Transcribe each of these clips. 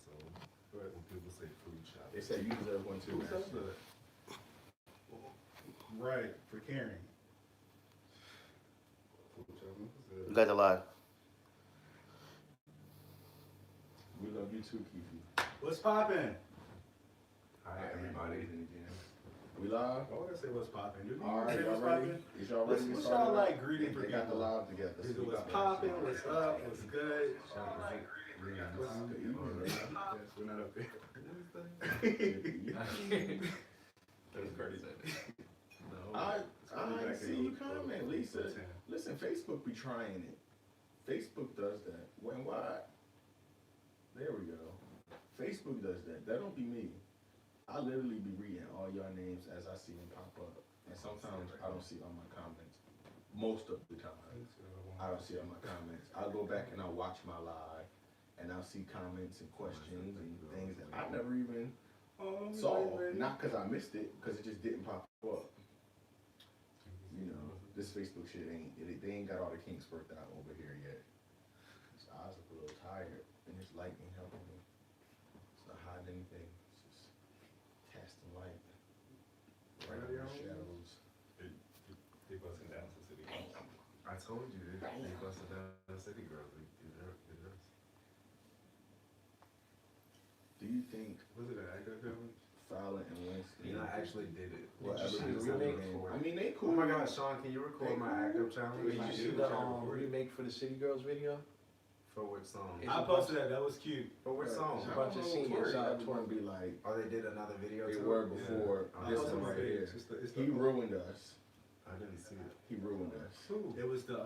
So when people say food shop, They say you deserve one too. who says that? Right, for caring. Food shop, who You says guys are live. We love you too, Kiki. What's poppin'? hi everybody. We live? I want to say what's poppin'. Do you All right, say y'all what's ready? poppin'? Is y'all ready? What's to y'all start? like greeting for They got the people? live together. Is so it we what's got- poppin'? What's up? What's good? Shop is it? Yeah, What's this- good evening, man? Yes, we're not up there. What is that? That's crazy. No. I see you comment, Lisa. Listen, Facebook be trying it. Facebook does that. When why? There we go. Facebook does that. That don't be me. I literally be reading all your names as I see them pop up. And sometimes I don't see all my comments. Most of the time, I don't see all my comments. I'll go back and I'll watch my live and I'll see comments and questions and things that I never even saw. Not because I missed it, because it just didn't pop up. You know, this Facebook shit they ain't got all the kinks worked out over here yet. His eyes look a little tired, and this light ain't helping me. It's not hiding anything. It's just casting light right over the shadows. They busting down some city girls. I told you, they busting down city girls. Do you think Was it an actor film? Fowler and Winston? You know, I actually did it. Well, Did you see everybody's the remake remake for I it? mean, they Oh cool. my God, Sean, can you record my act up challenge? Did you see the remake for the City Girls video? For which song? I posted that. That was cute. For which song? There's a bunch of seniors out Twerk be like Oh, they did another video they too? were before Yeah. this I one posted right my here. page. It's He ruined us. I didn't see it. He ruined us. It was the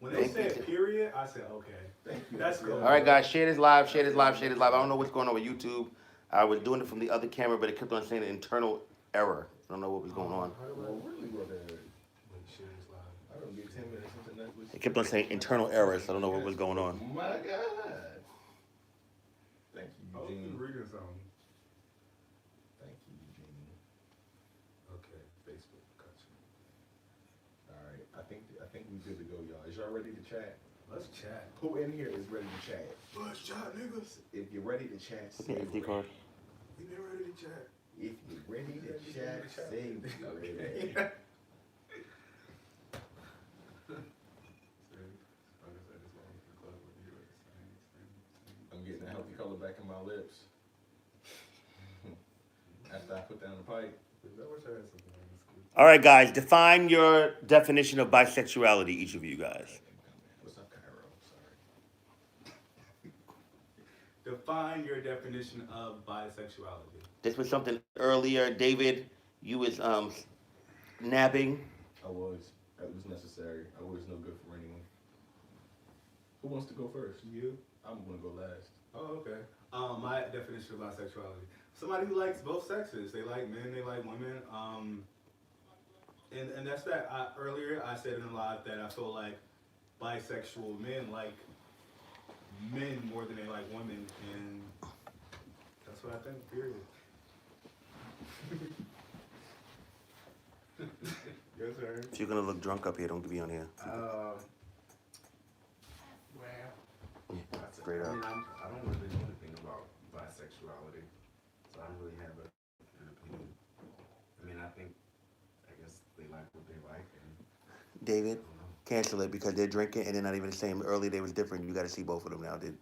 when they said period, I said okay. Thank you. That's cool. All right, guys, share this live, share this live, share this live. I don't know what's going on with YouTube. I was doing it from the other camera, but it kept on saying an internal error. I don't know what was going on. Well, really, what the Wait, shit is live. I don't get 10 minutes into Netflix. It kept on saying internal error, so I don't know what was going on. My God. Thank you, I was Eugene. reading something. Thank you, Eugene. Okay, Facebook, gotcha. All right, I think we good to go, y'all. Is y'all ready to chat? Let's chat. Who in here is ready to chat? Let's chat, niggas. If you're ready to chat, Look say at SD card. We been ready to chat. If you're ready to chat, say ready. I'm getting a healthy color back in my lips. After I put down the pipe. All right, guys, define your definition of bisexuality, each of you guys. What's up, Cairo? Sorry. Define your definition of bisexuality. This was something earlier. David, you was napping. I was. That was necessary. I was no good for anyone. Who wants to go first? You? I'm gonna go last. Oh, okay. My definition of bisexuality: somebody who likes both sexes. They like men. They like women. And that's that. Earlier, I said in a live that I feel like bisexual men like men more than they like women, and that's what I think. Period. Yes, sir. If you're gonna look drunk up here, don't be on here. Well, Straight up. I don't really know anything about bisexuality, so I don't really have an opinion. I mean, I guess they like what they like, and David, I don't know. cancel it because they're drinking and they're not even the same. Earlier they was different. You got to see both of them now, dude.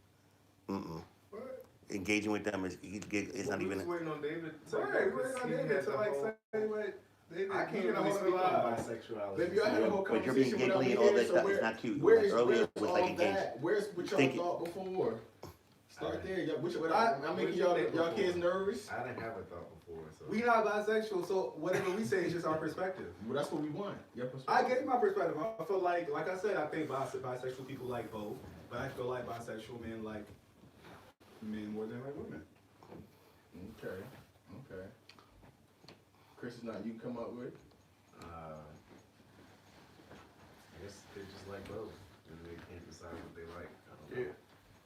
What? Engaging with them is it's not We even. was waiting on David to Right, we're waiting on David to like say what. I can't really speak on bisexuality. Baby, I had a whole But you're being conversation giggly and all that stuff. It's not cute. Where Like is earlier where's it was all like engaged. that? Where's what y'all Think it- thought before? Start Alright. there. I'm making y'all kids nervous. I didn't have a thought before, so. We not bisexual, so whatever we say is just our perspective. Well, that's what we want. Your I perspective. gave my perspective. I feel like I said, I think bisexual people like both, but I feel like bisexual men like men more than like women. Okay. Chris, is not you come up with. I guess they just like both, and they can't decide what they like. I don't know.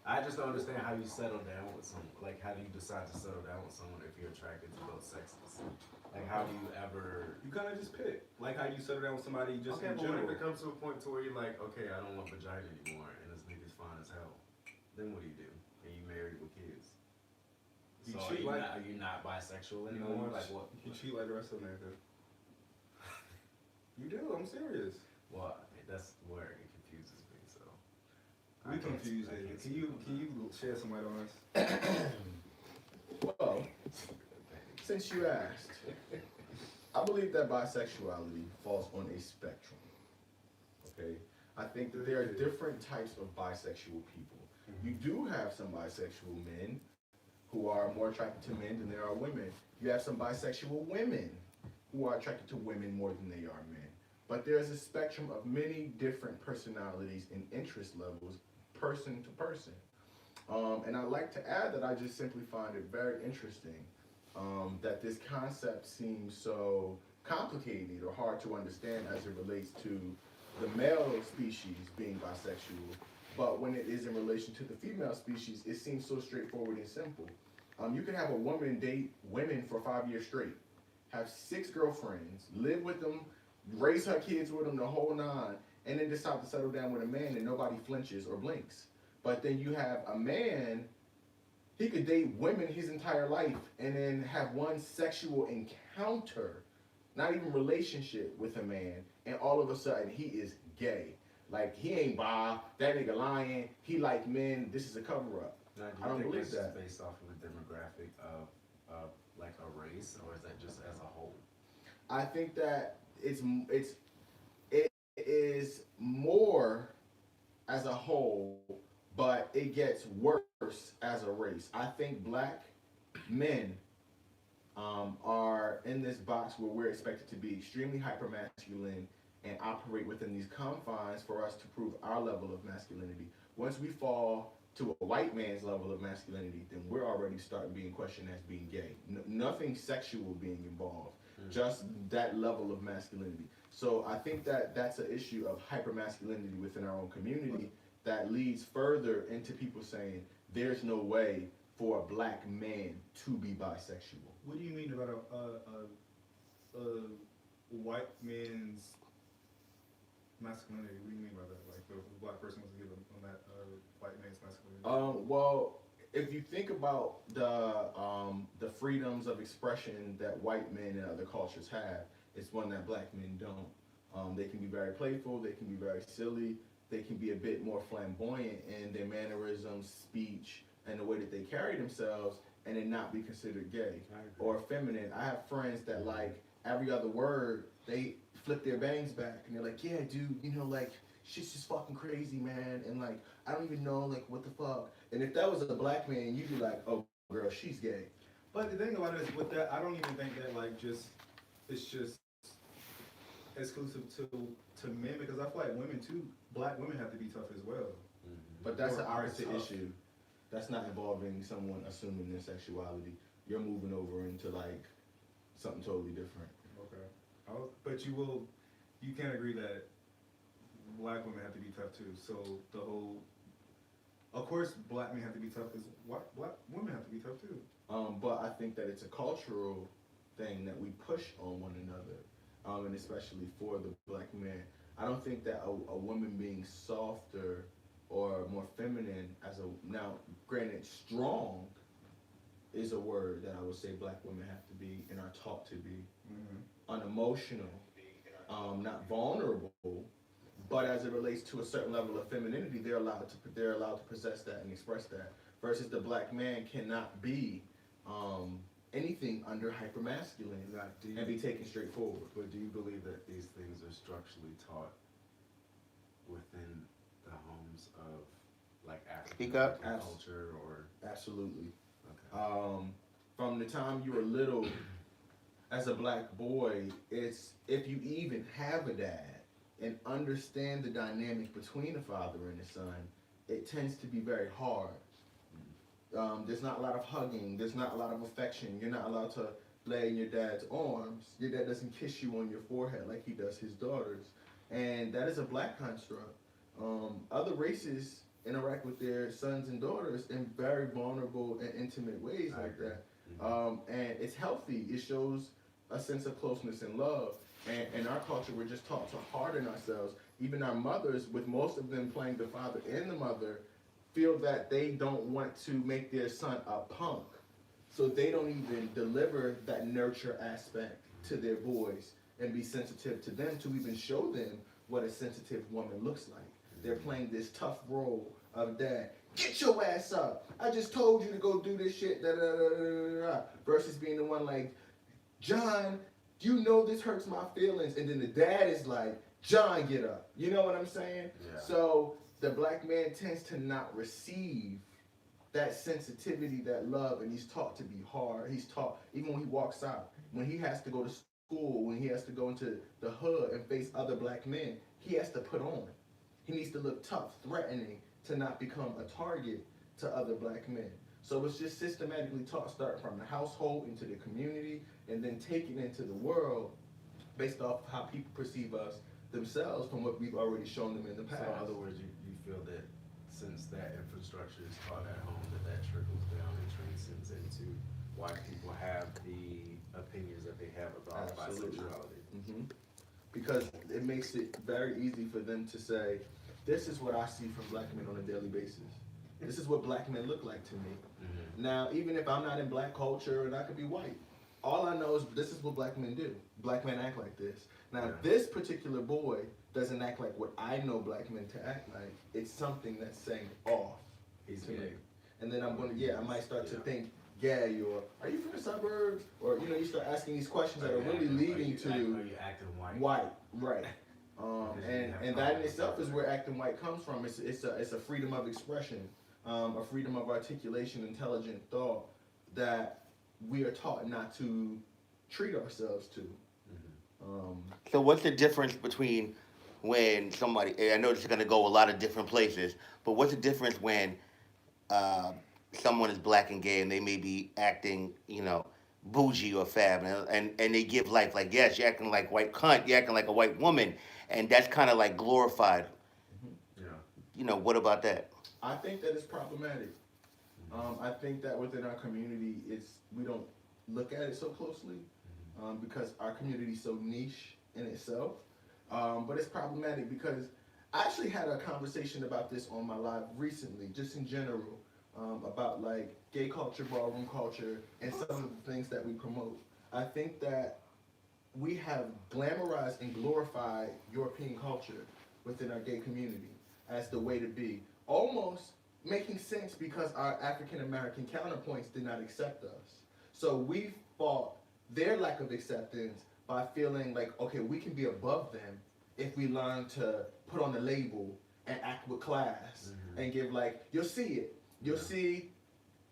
I just don't understand how you settle down with someone. Like, how do you decide to settle down with someone if you're attracted to both sexes? Like, how do you ever? You kind of just pick, like how you settle down with somebody just Okay, in but when general. it comes to a point to where you're like, okay, I don't want vagina anymore, and this nigga's fine as hell, then what do? And you married with kids. You So cheat like are you not bisexual you know, anymore? Like what? You cheat like the rest of America. You do. I'm serious. Well, that's where it confuses me. So We confused. Can you shed some light on us? Well, since you asked, I believe that bisexuality falls on a spectrum. Okay? I think that there are different types of bisexual people. You do have some bisexual men who are more attracted to men than there are women. You have some bisexual women who are attracted to women more than they are men. But there's a spectrum of many different personalities and interest levels, person to person. And I'd like to add that I just simply find it very interesting that this concept seems so complicated or hard to understand as it relates to the male species being bisexual, but when it is in relation to the female species, it seems so straightforward and simple. You can have a woman date women for 5 years straight, have 6 girlfriends, live with them, raise her kids with them the whole 9, and then decide to settle down with a man and nobody flinches or blinks. But then you have a man, he could date women his entire life and then have one sexual encounter, not even relationship with a man, and all of a sudden he is gay. Like, he ain't bi, that nigga lying, he like men, this is a cover-up. Now, do you I don't think believe this that. is based off of a demographic of like a race, or is that just as a whole? I think that it is more as a whole, but it gets worse as a race. I think black men are in this box where we're expected to be extremely hypermasculine and operate within these confines for us to prove our level of masculinity. Once we fall to a white man's level of masculinity, then we're already starting being questioned as being gay. Nothing sexual being involved, just that level of masculinity. So I think that that's an issue of hypermasculinity within our own community that leads further into people saying there's no way for a black man to be bisexual. What do you mean about a white man's masculinity? What do you mean by that? Like, if a black person was to give on that white man's masculinity? Well, if you think about the freedoms of expression that white men and other cultures have, it's one that black men don't. They can be very playful, they can be very silly, they can be a bit more flamboyant in their mannerisms, speech, and the way that they carry themselves, and then not be considered gay or feminine. I have friends that, like, every other word, they flip their bangs back, and they're like, yeah, dude, you know, like, shit's just fucking crazy, man, and, like, I don't even know, like, what the fuck. And if that was a black man, you'd be like, oh, girl, she's gay. But the thing about it is, with that, I don't even think that, like, it's just exclusive to men, because I feel like women too, black women have to be tough as well. But that's an Or opposite tough. issue. That's not involving someone assuming their sexuality. You're moving over into, like, something totally different. Okay. But you can't agree that black women have to be tough too. So the whole, of course, black men have to be tough, because black women have to be tough too. But I think that it's a cultural thing that we push on one another, and especially for the black man. I don't think that a woman being softer or more feminine now, granted, strong is a word that I would say black women have to be and are taught to be. Unemotional, not vulnerable, but as it relates to a certain level of femininity, they're allowed to possess that and express that. Versus the black man cannot be anything under hypermasculine and be taken straight forward. But do you believe that these things are structurally taught within the homes of, like, Speak up. African culture, or? Absolutely. Okay. From the time you were little, as a black boy, it's, if you even have a dad and understand the dynamic between a father and a son, it tends to be very hard. There's not a lot of hugging, there's not a lot of affection, you're not allowed to lay in your dad's arms, your dad doesn't kiss you on your forehead like he does his daughters, and that is a black construct. Other races interact with their sons and daughters in very vulnerable and intimate ways like that. And it's healthy, it shows a sense of closeness and love. And in our culture, we're just taught to harden ourselves. Even our mothers, with most of them playing the father and the mother, feel that they don't want to make their son a punk. So they don't even deliver that nurture aspect to their boys and be sensitive to them to even show them what a sensitive woman looks like. They're playing this tough role of dad. Get your ass up. I just told you to go do this shit. Da, da, da, da, da, versus being the one like, John, you know this hurts my feelings. And then the dad is like, John, get up. You know what I'm saying? Yeah. So the black man tends to not receive that sensitivity, that love, and he's taught to be hard. He's taught, even when he walks out, when he has to go to school, when he has to go into the hood and face other black men, he has to put on. He needs to look tough, threatening, to not become a target to other black men. So it's just systematically taught, starting from the household into the community, and then taken into the world based off how people perceive us themselves from what we've already shown them in the past. So in other words, you feel that since that infrastructure is taught at home, that trickles down and transcends into why people have the opinions that they have about bisexuality. Mm-hmm. Because it makes it very easy for them to say, this is what I see from black men on a daily basis. This is what black men look like to me. Mm-hmm. Now, even if I'm not in black culture and I could be white, all I know is this is what black men do. Black men act like this. Now, this particular boy doesn't act like what I know black men to act like. It's something that's saying off. He's to gay. me. And then I'm going to, I might start to think gay, or are you from the suburbs? Or, you start asking these questions that are really leading to Are you acting white? White, right. And that in itself is where acting white comes from. It's a freedom of expression, a freedom of articulation, intelligent thought that we are taught not to treat ourselves to. So what's the difference between when somebody, I know this is going to go a lot of different places, but what's the difference when someone is black and gay and they may be acting, bougie or fab, and they give life like, yes, you're acting like white cunt, you're acting like a white woman, and that's kind of like glorified. Yeah. What about that? I think that it's problematic. I think that within our community, we don't look at it so closely because our community is so niche in itself. But it's problematic because I actually had a conversation about this on my live recently, just in general, about like gay culture, ballroom culture, and some of the things that we promote. I think that we have glamorized and glorified European culture within our gay community as the way to be, almost making sense because our African American counterpoints did not accept us. So we fought their lack of acceptance by feeling like, okay, we can be above them if we learn to put on the label and act with class and give you'll see it. You'll see,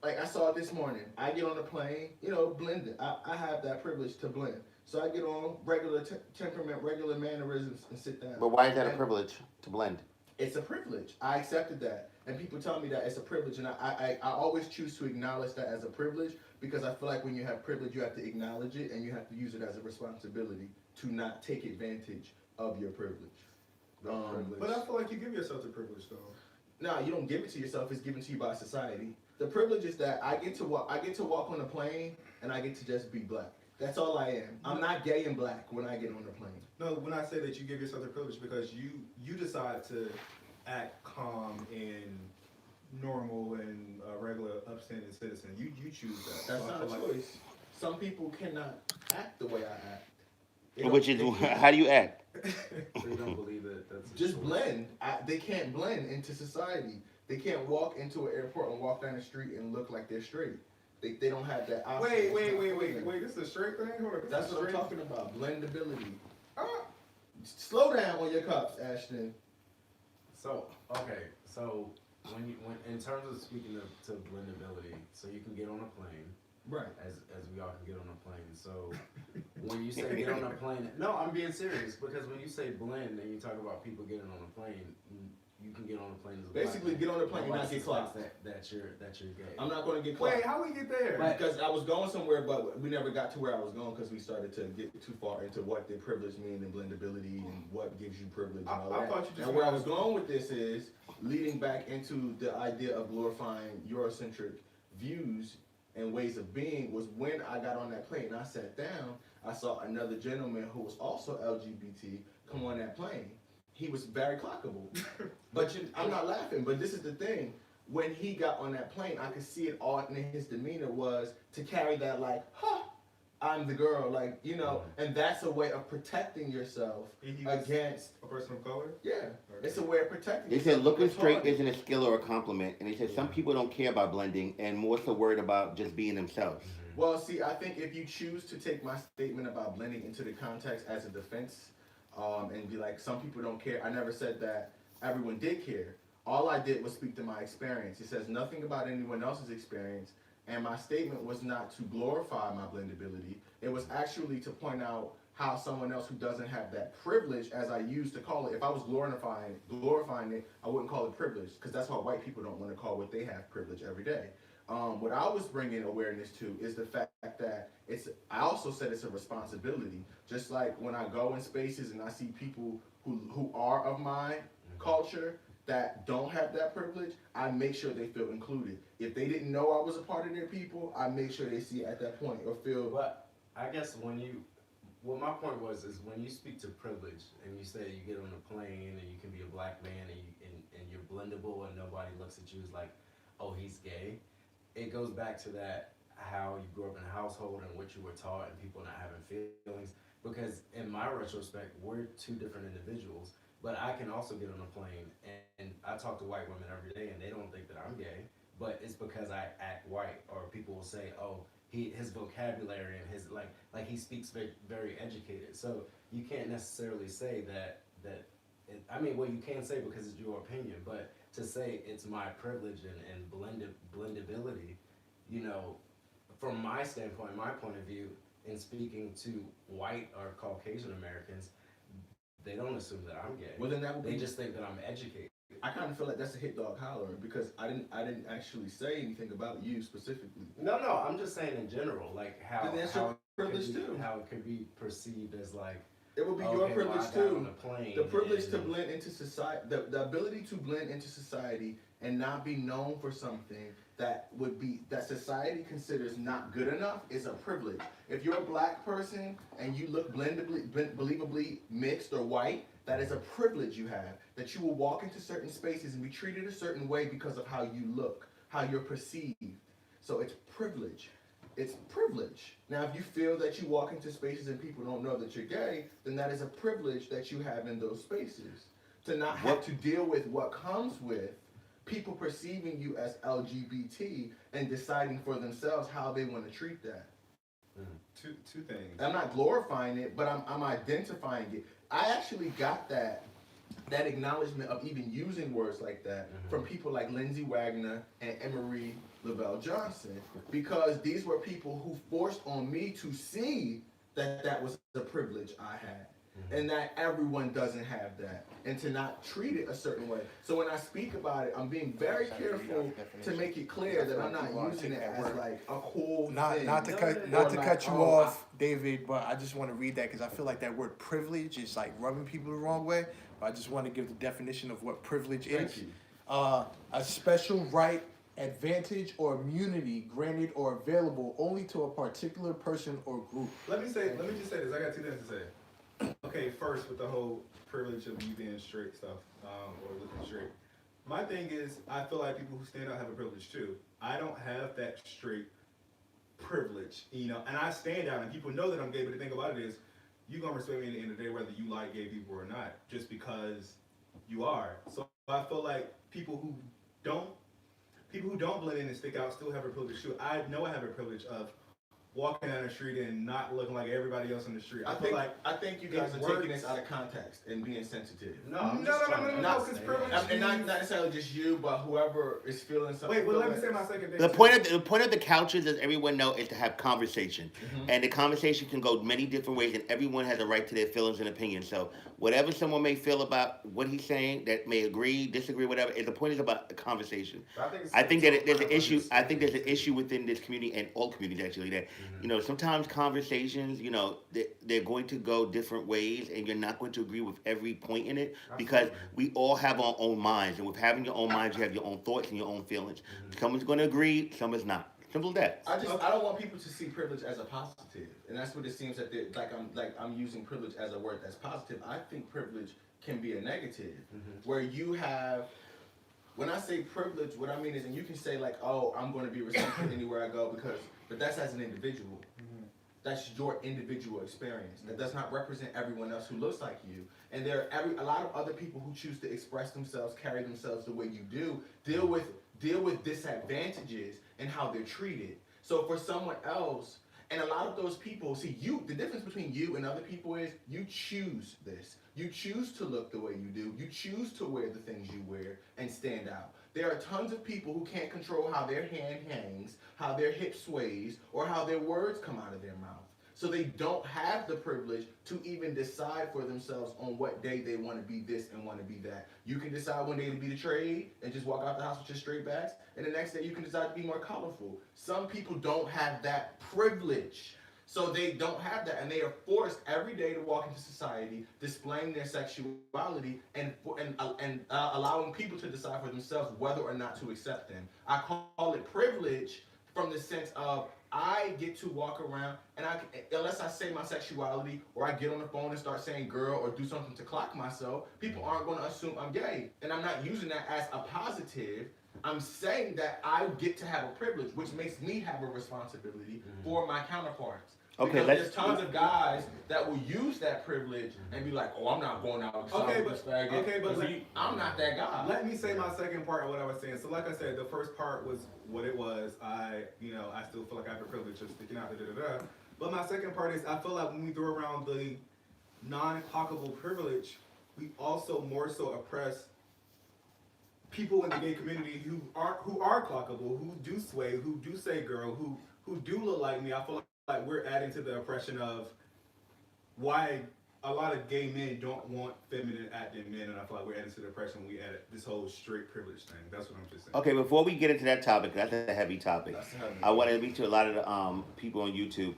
like I saw it this morning. I get on a plane, blending. I have that privilege to blend. So I get on regular temperament, regular mannerisms, and sit down. But why is that a privilege to blend? It's a privilege. I accepted that. And people tell me that it's a privilege, and I always choose to acknowledge that as a privilege because I feel like when you have privilege, you have to acknowledge it and you have to use it as a responsibility to not take advantage of your privilege. But I feel like you give yourself the privilege, though. No, you don't give it to yourself. It's given to you by society. The privilege is that I get to walk on a plane and I get to just be black. That's all I am. I'm not gay and black when I get on the plane. No, when I say that you give yourself the privilege because you decide to act calm and normal and a regular upstanding citizen. You choose that. That's So I not a feel like- choice. Some people cannot act the way I act. Which is, how do you act? So you don't believe that that's a Just choice? blend. They can't blend into society. They can't walk into an airport and walk down the street and look like they're straight. They don't have that option. Wait. This is a straight thing? Hold on. This That's is what I'm straight? talking about. Blendability. Ah. Slow down on your cups, Ashton. So when in terms of speaking to blendability, so you can get on a plane, Right. as we all can get on a plane. So when you say get on a plane, no, I'm being serious because when you say blend and you talk about people getting on a plane, you can get on a plane as a black Basically, man. get on the plane and not Nobody get clocked. suspects that you're gay. I'm not going to get Wait, clocked. how we get there? Right. Because I was going somewhere, but we never got to where I was going because we started to get too far into what did privilege mean and blendability and what gives you privilege and all I that. thought you just And where I was going with this is leading back into the idea of glorifying Eurocentric views and ways of being was when I got on that plane and I sat down, I saw another gentleman who was also LGBT come on that plane. He was very clockable. But I'm not laughing, but this is the thing. when he got on that plane, I could see it all in his demeanor was to carry that like, huh, I'm the girl, like, you know, and that's a way of protecting yourself against a person of color. Yeah, it's a way of protecting They yourself. said looking straight isn't a skill or a compliment, and they said some people don't care about blending and more so worried about just being themselves. Well, see, I think if you choose to take my statement about blending into the context as a defense, and be like, some people don't care. I never said that everyone did care. All I did was speak to my experience. It says nothing about anyone else's experience, and my statement was not to glorify my blendability. It was actually to point out how someone else who doesn't have that privilege, as I used to call it, if I was glorifying it, I wouldn't call it privilege, because that's why white people don't want to call what they have privilege every day. What I was bringing awareness to is the fact that I also said it's a responsibility. Just like when I go in spaces and I see people who are of my culture that don't have that privilege, I make sure they feel included. If they didn't know I was a part of their people, I make sure they see it at that point or feel. But I guess what my point was is when you speak to privilege and you say you get on a plane and you can be a black man and you're blendable and nobody looks at you as like, oh, he's gay. It goes back to that how you grew up in a household and what you were taught and people not having feelings. Because in my retrospect, we're two different individuals. But I can also get on a plane and I talk to white women every day and they don't think that I'm gay. But it's because I act white, or people will say, oh, his vocabulary and his like he speaks very, very educated. So you can't necessarily say that I mean, well, you can say because it's your opinion, but to say it's my privilege and blendability, you know, from my standpoint, my point of view, in speaking to white or Caucasian Americans, they don't assume that I'm gay. Well, then that would they just think that I'm educated. I kind of feel like that's a hit dog hollering because I didn't actually say anything about you specifically. No, I'm just saying in general, like how privilege too. How it could be perceived as like it would be your privilege too. The privilege to and blend into society, the ability to blend into society and not be known for something that society considers not good enough is a privilege. If you're a black person and you look believably mixed or white, that is a privilege you have, that you will walk into certain spaces and be treated a certain way because of how you look, how you're perceived. So it's privilege. It's privilege. Now, if you feel that you walk into spaces and people don't know that you're gay, then that is a privilege that you have in those spaces. To not have to deal with what comes with people perceiving you as LGBT and deciding for themselves how they want to treat that. Two things. I'm not glorifying it, but I'm identifying it. I actually got that acknowledgement of even using words like that from people like Lindsay Wagner and Emery Lavelle Johnson, because these were people who forced on me to see that was the privilege I had. And that everyone doesn't have that, and to not treat it a certain way. So when I speak about it, I'm being very careful to make it clear that I'm not using it as like a cool thing. Not to cut you off, David, but I just want to read that because I feel like that word privilege is like rubbing people the wrong way. But I just want to give the definition of what privilege is. Thank you. A special right, advantage, or immunity granted or available only to a particular person or group. Let me just say this. I got 2 things to say. Okay, first with the whole privilege of you being straight stuff, or looking straight. My thing is, I feel like people who stand out have a privilege too. I don't have that straight privilege, you know, and I stand out and people know that I'm gay, but the thing about it is, you're gonna respect me at the end of the day whether you like gay people or not, just because you are. So I feel like people who don't blend in and stick out still have a privilege too. I know I have a privilege of walking down the street and not looking like everybody else on the street. I think you guys are taking this out of context and being sensitive. No, because privilege. And not necessarily just you, but whoever is feeling something. Wait, well, let me say my second thing. The point of the couches, as everyone knows, is to have conversation, and the conversation can go many different ways, and everyone has a right to their feelings and opinions. So whatever someone may feel about what he's saying, that may agree, disagree, whatever, the point is about the conversation. I think that there's an issue. I think there's an issue within this community and all communities actually that you know sometimes conversations, you know, they're going to go different ways, and you're not going to agree with every point in it because we all have our own minds, and with having your own minds, you have your own thoughts and your own feelings. Someone's going to agree, someone's not. Simple as that. I don't want people to see privilege as a positive, and that's what it seems that I'm using privilege as a word that's positive. I think privilege can be a negative, where you have when I say privilege, what I mean is, and you can say like, oh, I'm going to be respected anywhere I go but that's as an individual. That's your individual experience. That does not represent everyone else who looks like you. And there are a lot of other people who choose to express themselves, carry themselves the way you do, deal with disadvantages and how they're treated. So for someone else, and a lot of those people, see, the difference between you and other people is you choose this. You choose to look the way you do. You choose to wear the things you wear and stand out. There are tons of people who can't control how their hand hangs, how their hip sways, or how their words come out of their mouth. So they don't have the privilege to even decide for themselves on what day they want to be this and want to be that. You can decide one day to be the trade and just walk out the house with your straight backs, and the next day you can decide to be more colorful. Some people don't have that privilege. So they don't have that, and they are forced every day to walk into society, displaying their sexuality and allowing people to decide for themselves whether or not to accept them. I call it privilege from the sense of I get to walk around, and unless I say my sexuality or I get on the phone and start saying girl or do something to clock myself, people aren't going to assume I'm gay. And I'm not using that as a positive. I'm saying that I get to have a privilege, which makes me have a responsibility for my counterparts. Okay, because there's tons of guys that will use that privilege and be like, "Oh, I'm not going out." I'm not that guy. Let me say my second part of what I was saying. So, like I said, the first part was what it was. I still feel like I have a privilege of sticking out. But my second part is I feel like when we throw around the non-clockable privilege, we also more so oppress people in the gay community who are clockable, who do sway, who do say girl, who do look like me. I feel like we're adding to the oppression of why a lot of gay men don't want feminine acting men, and I feel like we're adding to the oppression when we add this whole straight privilege thing. That's what I'm just saying. Okay, before we get into that topic, that's a heavy topic. I want to speak to a lot of the people on YouTube.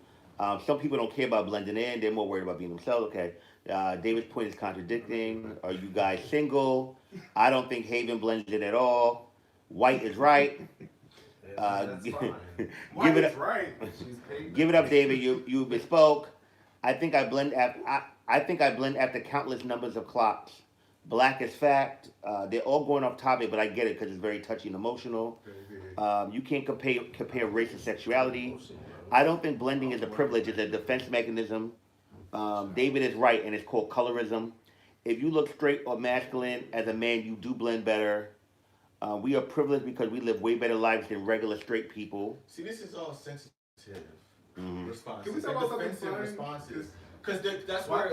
Some people don't care about blending in; they're more worried about being themselves. Okay, David's point is contradicting. Are you guys single? I don't think Haven blends in at all. White is right. Give it up. Right. Give it up, David. You bespoke. I think I blend after countless numbers of clocks. Black is fact. They're all going off topic, but I get it because it's very touchy and emotional. You can't compare race and sexuality. I don't think blending is a privilege; it's a defense mechanism. David is right, and it's called colorism. If you look straight or masculine as a man, you do blend better. We are privileged because we live way better lives than regular straight people. See, this is all sensitive responses. Can we talk about something defensive responses? Because that's Well,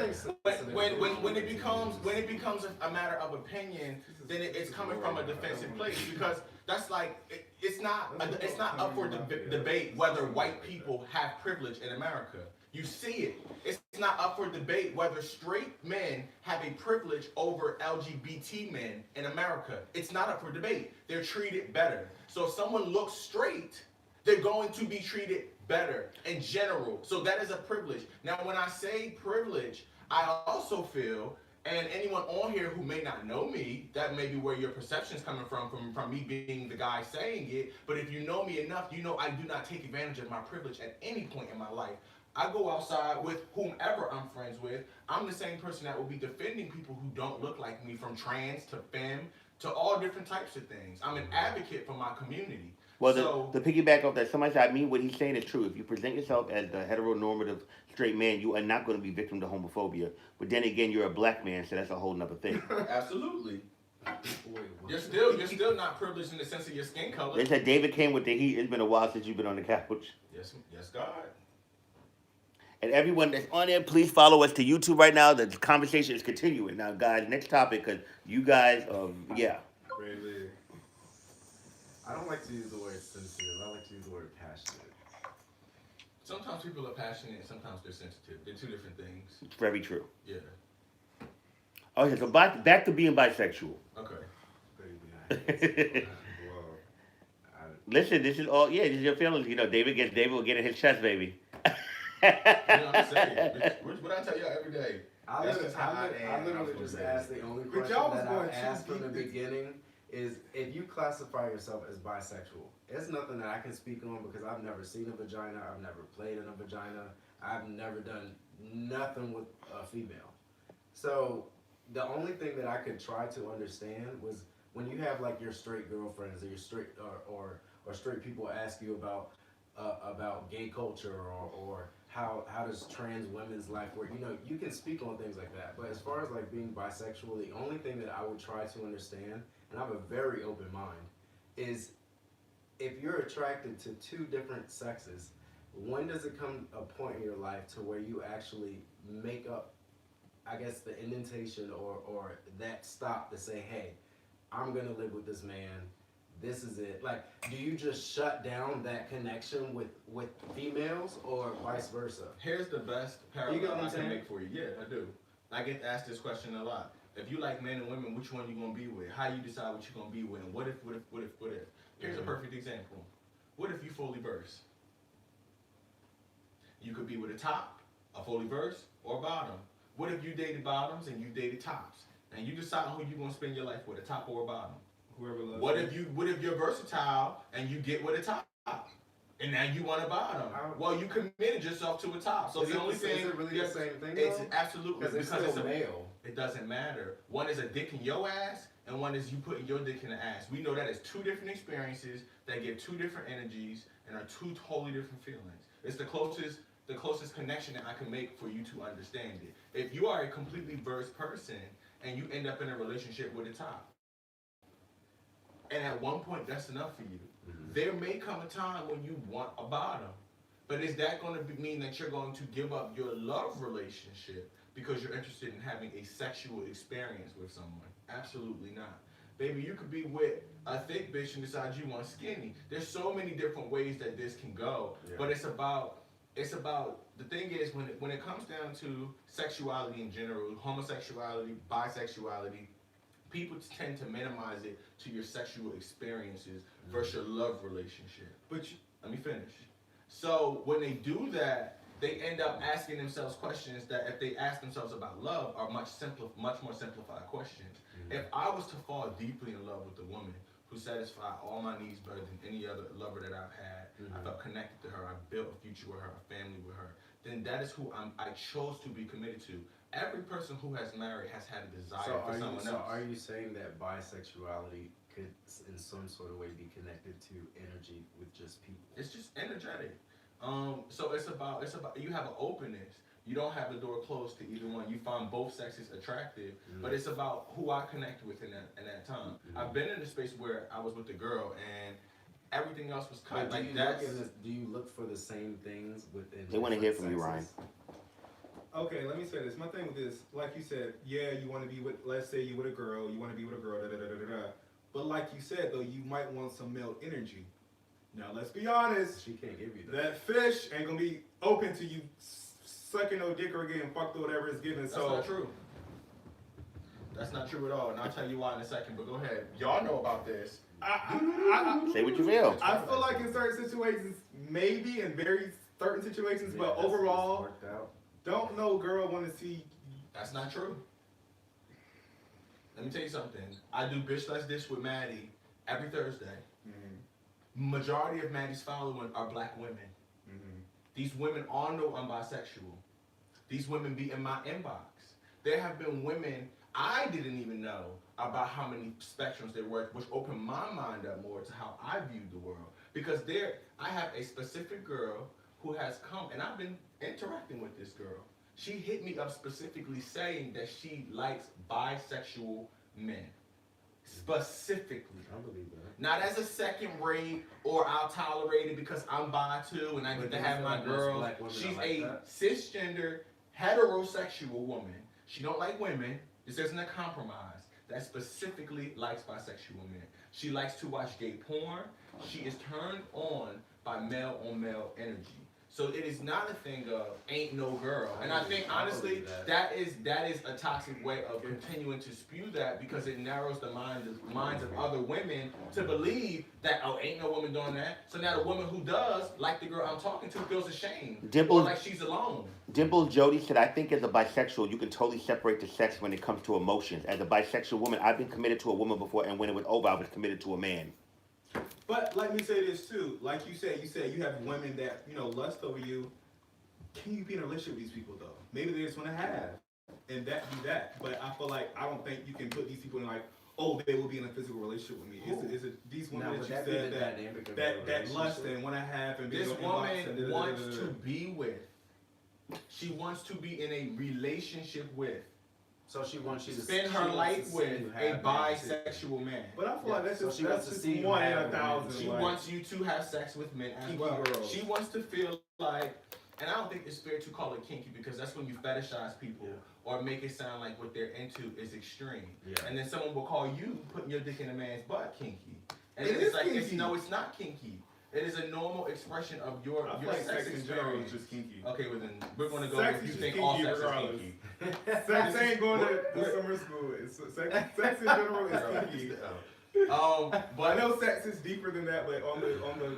where when it becomes a matter of opinion, then it's coming from a defensive place, because that's like it's not up for debate whether white people have privilege in America. You see it. It's not up for debate whether straight men have a privilege over LGBT men in America. It's not up for debate. They're treated better. So if someone looks straight, they're going to be treated better in general. So that is a privilege. Now, when I say privilege, I also feel, and anyone on here who may not know me, that may be where your perception is coming from me being the guy saying it. But if you know me enough, you know I do not take advantage of my privilege at any point in my life. I go outside with whomever I'm friends with. I'm the same person that will be defending people who don't look like me, from trans to femme to all different types of things. I'm an advocate for my community. Well, the piggyback off that, somebody said, I mean, what he's saying is true. If you present yourself as the heteronormative straight man, you are not going to be victim to homophobia. But then again, you're a black man, so that's a whole nother thing. Absolutely. You're still not privileged in the sense of your skin color. They said David came with the heat. It's been a while since you've been on the couch. Yes, God. And everyone that's on there, please follow us to YouTube right now. The conversation is continuing. Now, guys, next topic, because you guys, yeah. Really. I don't like to use the word sensitive. I like to use the word passionate. Sometimes people are passionate and sometimes they're sensitive. They're two different things. It's very true. Yeah. Okay, so back to being bisexual. Okay. Listen, this is all, this is your feelings. You know, David will get in his chest, baby. You know what I'm saying? What I tell y'all every day. I literally just asked the only question that I asked from the beginning is, if you classify yourself as bisexual, it's nothing that I can speak on because I've never seen a vagina, I've never played in a vagina, I've never done nothing with a female. So the only thing that I could try to understand was when you have like your straight girlfriends or your straight or straight people ask you about gay culture or how does trans women's life work, you know, you can speak on things like that. But as far as like being bisexual, the only thing that I would try to understand, and I have a very open mind, is if you're attracted to two different sexes, when does it come a point in your life to where you actually make up, I guess, the indentation or that stop to say, hey, I'm gonna live with this man, this is it? Like, do you just shut down that connection with females or vice versa? Here's the best You get what parallel I'm I can saying? make for you. Yeah, I do. I get asked this question a lot. If you like men and women, which one you gonna be with? How you decide what you gonna be with? And what if? Here's a perfect example. What if you fully verse? You could be with a top, a fully verse, or a bottom. What if you dated bottoms and you dated tops? And you decide who you gonna spend your life with, a top or a bottom? Whoever loves What you. if you're versatile and you get with a top? And now you want a bottom. Well, you committed yourself to a top. So the only thing is it really the same thing? it's though? absolutely Because it's it's still a male. it doesn't matter. One is a dick in your ass, and one is you putting your dick in the ass. We know that it's two different experiences that give two different energies and are two totally different feelings. It's the closest connection that I can make for you to understand it. If you are a completely versed person and you end up in a relationship with a top, and at one point that's enough for you, there may come a time when you want a bottom. But is that going to mean that you're going to give up your love relationship because you're interested in having a sexual experience with someone? Absolutely not. Baby, you could be with a thick bitch and decide you want skinny. There's so many different ways that this can go. Yeah. But it's about the thing is when it comes down to sexuality in general, homosexuality, bisexuality, people tend to minimize it to your sexual experiences versus your love relationship. But let me finish. So when they do that, they end up asking themselves questions that if they ask themselves about love are much more simplified questions. If I was to fall deeply in love with a woman who satisfied all my needs better than any other lover that I've had, I felt connected to her, I built a future with her, a family with her, then that is who I chose to be committed to. Every person who has married has had a desire for someone else. So are you saying that bisexuality could in some sort of way be connected to energy with just people? It's just energetic. So it's about you have an openness. You don't have the door closed to either one. You find both sexes attractive, but it's about who I connect with in that time. I've been in a space where I was with a girl and everything else was cut. Like do you look for the same things within? They want to hear from you, Ryan. Okay, let me say this. My thing with this, like you said, yeah, you want to be with, let's say you with a girl, you want to be with a girl, But like you said, though, you might want some male energy. Now, let's be honest. She can't give you that. That fish ain't going to be open to you sucking no dick or getting fucked or whatever it's given. That's not true. That's not true at all, and I'll tell you why in a second, but go ahead. Y'all know about this. Say what you feel. I feel like in certain situations, maybe in very certain situations, but overall, don't no girl want to see. That's not true. Let me tell you something. I do Bitch Let's Dish with Maddie every Thursday. Majority of Maddie's following are black women. These women all know I'm bisexual. These women be in my inbox. There have been women I didn't even know about how many spectrums there were, which opened my mind up more to how I viewed the world. Because I have a specific girl who has come, and I've been interacting with this girl. She hit me up specifically saying that she likes bisexual men. Specifically. I believe that. Not as a second rate or I'll tolerate it because I'm bi too and I get to have my girls. She's a cisgender, heterosexual woman. She don't like women. This isn't a compromise. That specifically likes bisexual men. She likes to watch gay porn. She is turned on by male-on-male energy. So it is not a thing of ain't no girl. And I think honestly that is a toxic way of continuing to spew that because it narrows the minds of other women to believe that ain't no woman doing that. So now the woman who does, like the girl I'm talking to, feels ashamed. Or like she's alone. Dimple Jody said, I think as a bisexual you can totally separate the sex when it comes to emotions. As a bisexual woman, I've been committed to a woman before, and when it was over, I was committed to a man. But let me say this too. Like you said you have women that, lust over you. Can you be in a relationship with these people though? Maybe they just want to have. And that be that. But I feel like I don't think you can put these people in like, oh, they will be in a physical relationship with me. Is it these women Now, that would you that be said the that dynamic of that the lust relationship? and want to have and be This in your inbox woman and wants to be with. She wants to be in a relationship with. So she wants you to Spend she her wants life to see with you a have men, too. bisexual man. But I feel like that's So just she wants that's to just see you one in have a women. thousand. She like, wants you to have sex with men as Kinky well. girls. She wants to feel like, and I don't think it's fair to call it kinky because that's when you fetishize people or make it sound like what they're into is extreme. Yeah. And then someone will call you putting your dick in a man's butt kinky. And It it's is like, kinky. no, it's not kinky. It is a normal expression of your I feel like sex sex in general experience. is just kinky. Okay, well then we're gonna go Sex with is you just think all kinky sex regardless. is kinky. Sex ain't going to summer school. It's sex in general is kinky. But But I know sex is deeper than that. But on the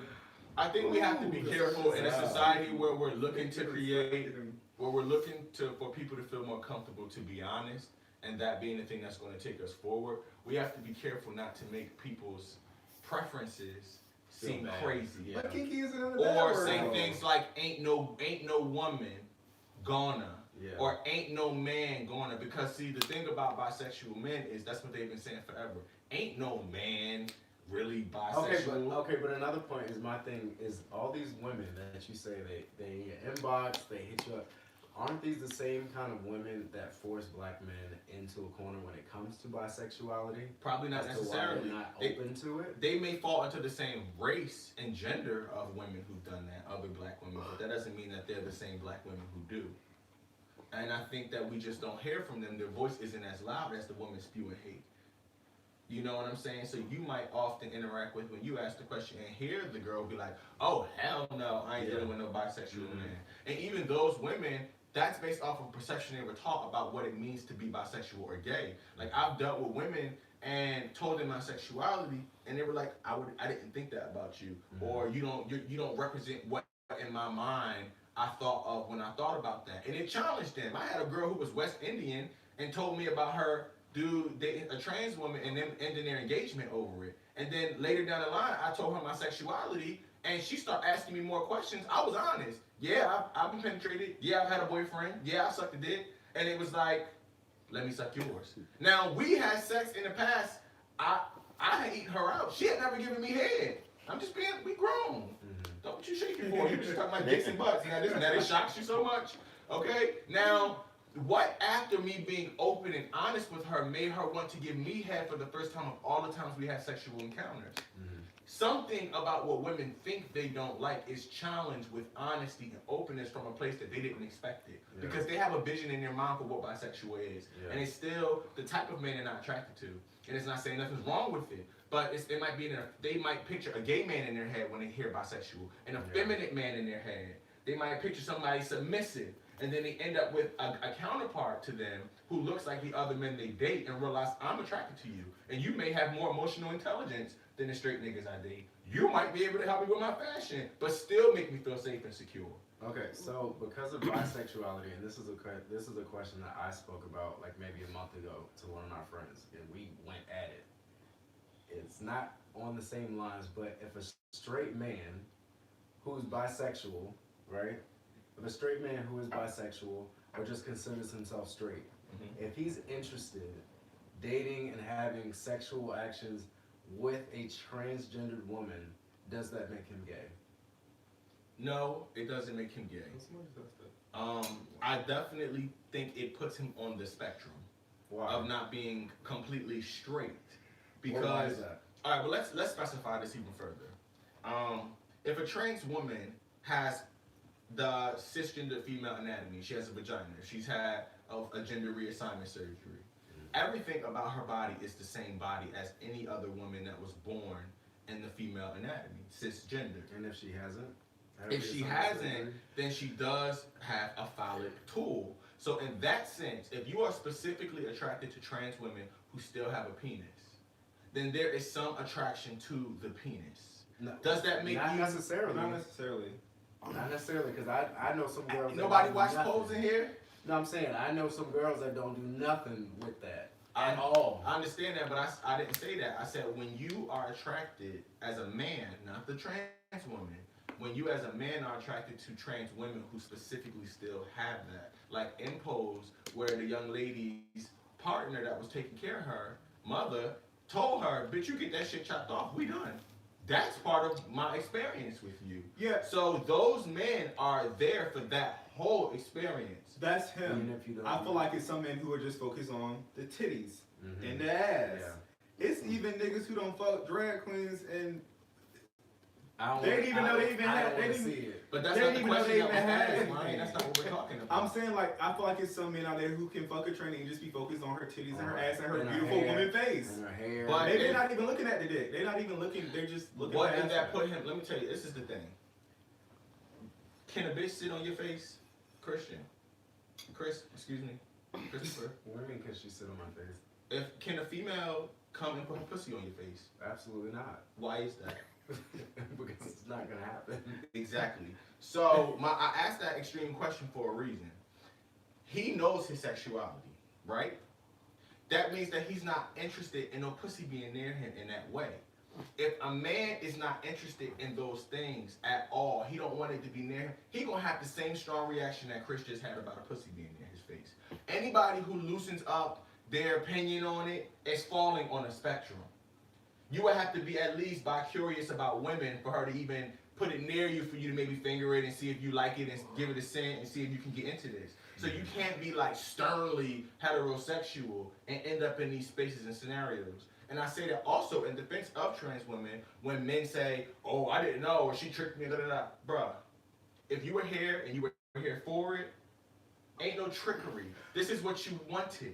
I think we have to be careful in a society where we're looking to create, where we're looking for people to feel more comfortable, to be honest, and that being the thing that's going to take us forward. We have to be careful not to make people's preferences seem bad. crazy, Yeah. But kinky isn't in the bad or word, say though. things like "ain't no woman gonna." Yeah. Or ain't no man gonna, because see the thing about bisexual men is that's what they've been saying forever. Ain't no man really bisexual. but another point is my thing is all these women that you say they in your inbox, they hit you up. Aren't these the same kind of women that force black men into a corner when it comes to bisexuality? Probably not As to why necessarily. they're not They- open to it. They may fall into the same race and gender of women who've done that, other black women, but that doesn't mean that they're the same black women who do. And I think that we just don't hear from them. Their voice isn't as loud as the woman spewing hate. You know what I'm saying? So you might often interact with when you ask the question and hear the girl be like, oh, hell no, I ain't dealing with no bisexual man. And even those women, that's based off of perception they were taught about what it means to be bisexual or gay. Like I've dealt with women and told them my sexuality and they were like, I didn't think that about you. Or you don't represent what in my mind I thought of when I thought about that. And it challenged them. I had a girl who was West Indian and told me about her dude dating a trans woman and them ending their engagement over it. And then later down the line, I told her my sexuality and she started asking me more questions. I was honest. Yeah, I've been penetrated. Yeah, I've had a boyfriend. Yeah, I sucked a dick. And it was like, let me suck yours. Now, we had sex in the past. I had eaten her out. She had never given me head. I'm just being, we grown. Don't you shake it for? You just talking about dicks and butts. Now it shocks you so much. Okay? Now, what after me being open and honest with her made her want to give me head for the first time of all the times we had sexual encounters? Something about what women think they don't like is challenged with honesty and openness from a place that they didn't expect it. Yeah. Because they have a vision in their mind for what bisexual is. Yeah. And it's still the type of man they're not attracted to. And it's not saying nothing's wrong with it. But it might be they might picture a gay man in their head when they hear bisexual, and a feminine man in their head. They might picture somebody submissive, and then they end up with a counterpart to them who looks like the other men they date and realize I'm attracted to you. And you may have more emotional intelligence than the straight niggas I date. You might be able to help me with my fashion, but still make me feel safe and secure. Okay, so because of bisexuality, and this is a question that I spoke about like maybe a month ago to one of my friends, and we went at it. It's not on the same lines, but if a straight man who's bisexual, right? If a straight man who is bisexual or just considers himself straight, if he's interested dating and having sexual actions with a transgendered woman, does that make him gay? No, it doesn't make him gay. I definitely think it puts him on the spectrum of not being completely straight. Because why is that? all right, well let's specify this even further. If a trans woman has the cisgender female anatomy, she has a vagina, she's had a gender reassignment surgery. Everything about her body is the same body as any other woman that was born in the female anatomy, cisgender. And if she hasn't? If she hasn't, then she does have a phallic tool. So in that sense, if you are specifically attracted to trans women who still have a penis, then there is some attraction to the penis. No, Does that make not you... necessarily. Not necessarily. Not necessarily, because I know some girls. Nobody that watch don't do Pose in nothing. here? No, I'm saying I know some girls that don't do nothing with that I- at all. I understand that, but I didn't say that. I said when you are attracted as a man, not the trans woman, when you as a man are attracted to trans women who specifically still have that, like in Pose, where the young lady's partner that was taking care of her, mother, told her, bitch, you get that shit chopped off. We done. That's part of my experience with you. Yeah. So those men are there for that whole experience. That's him. Even if you don't I feel like it's some men who are just focused on the titties and the ass. Yeah. It's even niggas who don't fuck drag queens and I they didn't even know they even had. They didn't see it. But that's They not the didn't even know question they that was even had asked, anything. man. That's not what we're talking about. I'm saying, like, I feel like it's some men out there who can fuck a tranny and just be focused on her titties and her ass and her And her beautiful hair, woman face. And her hair. But Maybe they're not even looking at the dick. They're not even looking. They're just looking. What past did that put him? Let me tell you, this is the thing. Can a bitch sit on your face? Excuse me. Christopher. What do you mean, can she sit on my face? Can a female come and put her pussy on your face? Absolutely not. Why is that? Because it's not gonna happen. Exactly. So I asked that extreme question for a reason. He knows his sexuality, right? That means that he's not interested in no pussy being near him in that way. If a man is not interested in those things at all, he don't want it to be near him, he gonna have the same strong reaction that Chris just had about a pussy being near his face. Anybody who loosens up their opinion on it is falling on a spectrum. You would have to be at least bi-curious about women for her to even put it near you, for you to maybe finger it and see if you like it and give it a scent and see if you can get into this. So you can't be like sternly heterosexual and end up in these spaces and scenarios. And I say that also in defense of trans women, when men say, oh, I didn't know, or she tricked me, da da da. Bruh, if you were here and you were here for it, ain't no trickery. This is what you wanted.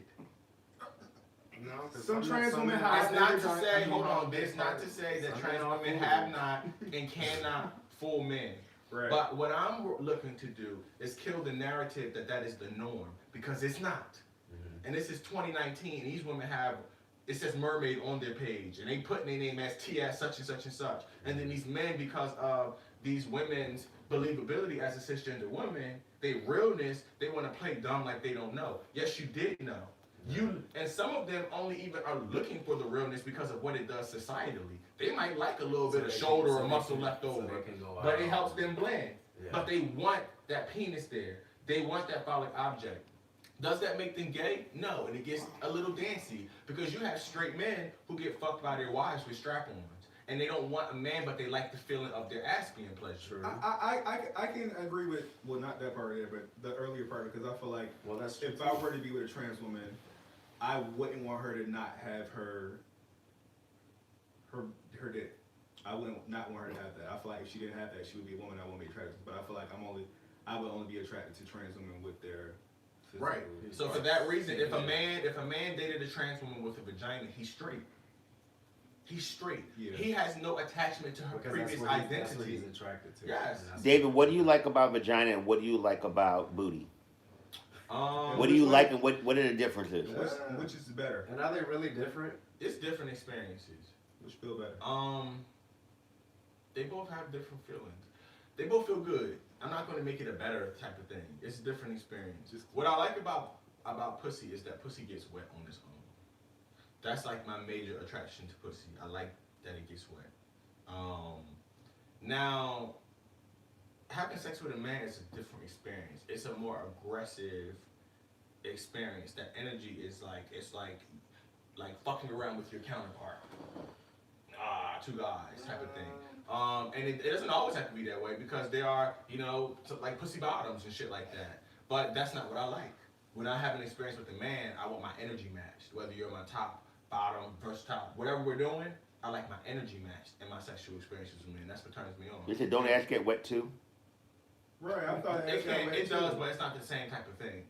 No, Some trans women have. It's not to say, hold on, it's not to say that trans women have not and cannot fool men. Right. But what I'm looking to do is kill the narrative that is the norm, because it's not. And this is 2019, and these women have, it says mermaid on their page, and they put their name as T as such and such and such. And then these men, because of these women's believability as a cisgender woman, their realness, they want to play dumb like they don't know. Yes, you did know. And some of them only even are looking for the realness because of what it does societally. They might like a little bit of shoulder or muscle left over, but it helps them blend. Yeah. But they want that penis there. They want that phallic object. Does that make them gay? No, and it gets a little dancy, because you have straight men who get fucked by their wives with strap-ons. And they don't want a man, but they like the feeling of their ass being pleasured. I can agree with, well, not that part there, but the earlier part, because I feel like, Well, that's true. if I were to be with a trans woman, I wouldn't want her to not have her dick. I wouldn't not want her to have that. I feel like if she didn't have that, she would be a woman I wouldn't be attracted to. But I feel like I would only be attracted to trans women with their physical. Right. So for that reason, if a man dated a trans woman with a vagina, he's straight. He's straight. Yeah. He has no attachment to her Because previous that's what identity. he's attracted to. Yes. And that's David, what do you like about vagina and what do you like about booty? What do you which like one? and what are the differences? Which is better? And are they really different? It's different experiences. Which feel better? They both have different feelings. They both feel good. I'm not going to make it a better type of thing. It's a different experience. What I like about pussy is that pussy gets wet on its own. That's like my major attraction to pussy. I like that it gets wet. Now, having sex with a man is a different experience. It's a more aggressive experience. That energy is like, it's like fucking around with your counterpart. Two guys type of thing. And it doesn't always have to be that way, because there are, like pussy bottoms and shit like that. But that's not what I like. When I have an experience with a man, I want my energy matched. Whether you're my top, bottom, versatile, whatever we're doing, I like my energy matched in my sexual experiences with men. That's what turns me on. You said don't ass get wet too? Right, I thought It does, but it's not the same type of thing.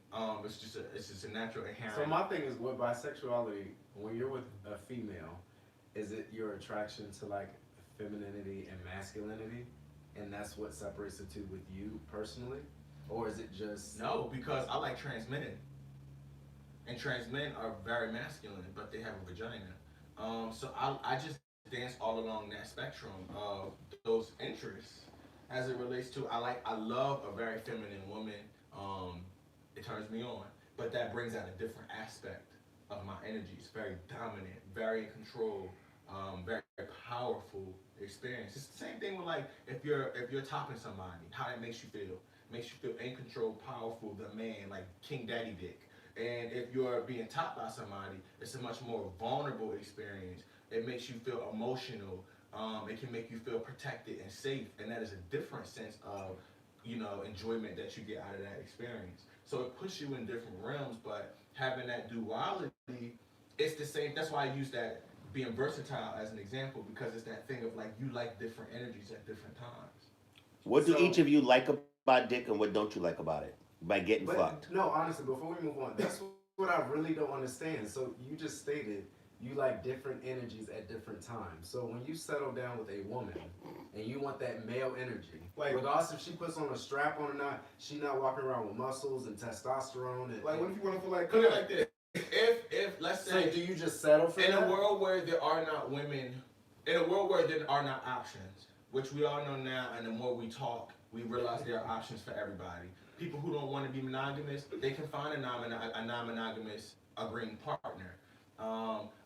It's just a natural inherent. So my thing is, with bisexuality, when you're with a female, is it your attraction to like femininity and masculinity, and that's what separates the two with you personally, or is it just No, because I like trans men, and trans men are very masculine, but they have a vagina. So I just dance all along that spectrum of those interests. As it relates to, I love a very feminine woman. It turns me on, but that brings out a different aspect of my energy. It's very dominant, very in control, very powerful experience. It's the same thing with like if you're topping somebody, how that makes you feel. It makes you feel in control, powerful, the man, like King Daddy Dick. And if you're being topped by somebody, it's a much more vulnerable experience. It makes you feel emotional. It can make you feel protected and safe, and that is a different sense of, enjoyment that you get out of that experience. So it puts you in different realms, but having that duality, it's the same. That's why I use that being versatile as an example, because it's that thing of like you like different energies at different times. What do each of you like about dick, and what don't you like about it? By getting fucked. No, honestly, before we move on, that's what I really don't understand. So you just stated you like different energies at different times. So when you settle down with a woman and you want that male energy, Like- regardless if she puts on a strap on or not, she not walking around with muscles and testosterone. And, Like, what if you want to feel like? Put it like this: if let's so say do you just settle for in that? a world where there are not women, in a world where there are not options, which we all know now, and the more we talk, we realize there are options for everybody. People who don't want to be monogamous, they can find a non-monogamous agreeing partner.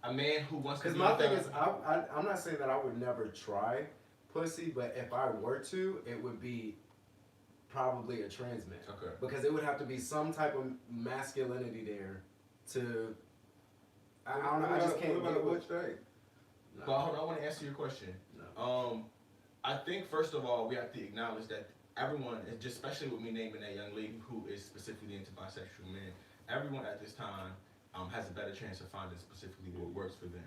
A man who wants to Because be my with thing a- is, I'm not saying that I would never try pussy, but if I were to, it would be probably a trans man. Okay. Because it would have to be some type of masculinity there to. I don't know. I just can't What get about with. which day? But hold on, I want to answer your question. No. I think first of all we have to acknowledge that everyone, and just especially with me naming that young lady who is specifically into bisexual men, everyone at this time has a better chance of finding specifically what works for them.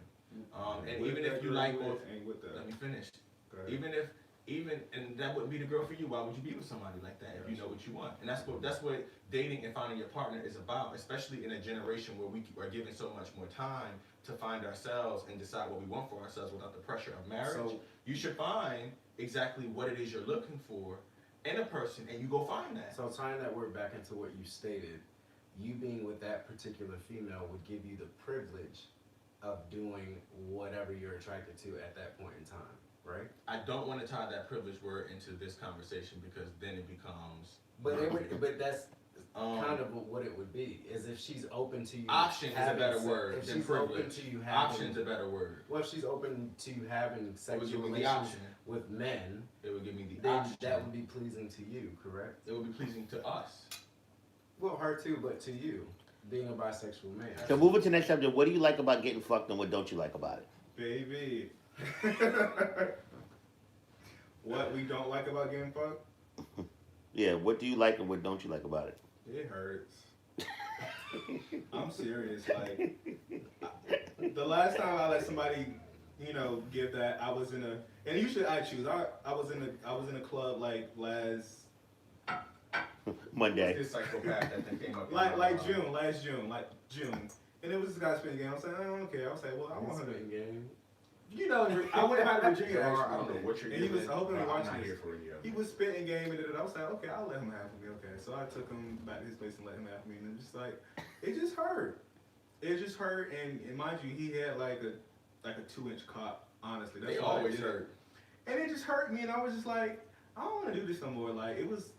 And With even that if you girl like with- both, ain't with that. let me finish. Go ahead. Even and that wouldn't be the girl for you. Why would you be with somebody like that if you know what you want? And that's what dating and finding your partner is about, especially in a generation where we are given so much more time to find ourselves and decide what we want for ourselves without the pressure of marriage. So- you should find exactly what it is you're looking for in a person, and you go find that. So tying that word back into what you stated, you being with that particular female would give you the privilege of doing whatever you're attracted to at that point in time, right? I don't want to tie that privilege word into this conversation because then it becomes But that's Um, kind of what it would be, is if she's open to you. option is a having better se- word If than she's privilege. open to you having. Option's a better word. Well, if she's open to you having It would sexual give me the relations option. with men, It would give me the then option. that would be pleasing to you, correct? It would be pleasing to us. Well, her too, but to you, being a bisexual man. So moving to the next subject, what do you like about getting fucked, and what don't you like about it? Baby. What we don't like about getting fucked? Yeah, what do you like and what don't you like about it? It hurts. I'm serious. Like, the last time I let somebody, give that, I was in a, and usually I choose. I was in a club like last Monday. This psychopath that thing came up. last June, and it was this guy spitting game. I was like, I don't care. I was like, well, I want her to. Spitting game. I went back to Virginia I actually. don't know what you're And he was giving, hoping but to I'm watch not this. here for you. He was spitting game, and I was like, okay, I'll let him have me. Okay, so I took him back to his place and let him have me, and just like, it just hurt. It just hurt, and mind you, he had like a 2-inch cock. Honestly, that's They what I always did. hurt. And it just hurt me, and I was just like, I don't want to do this no more. Like, it was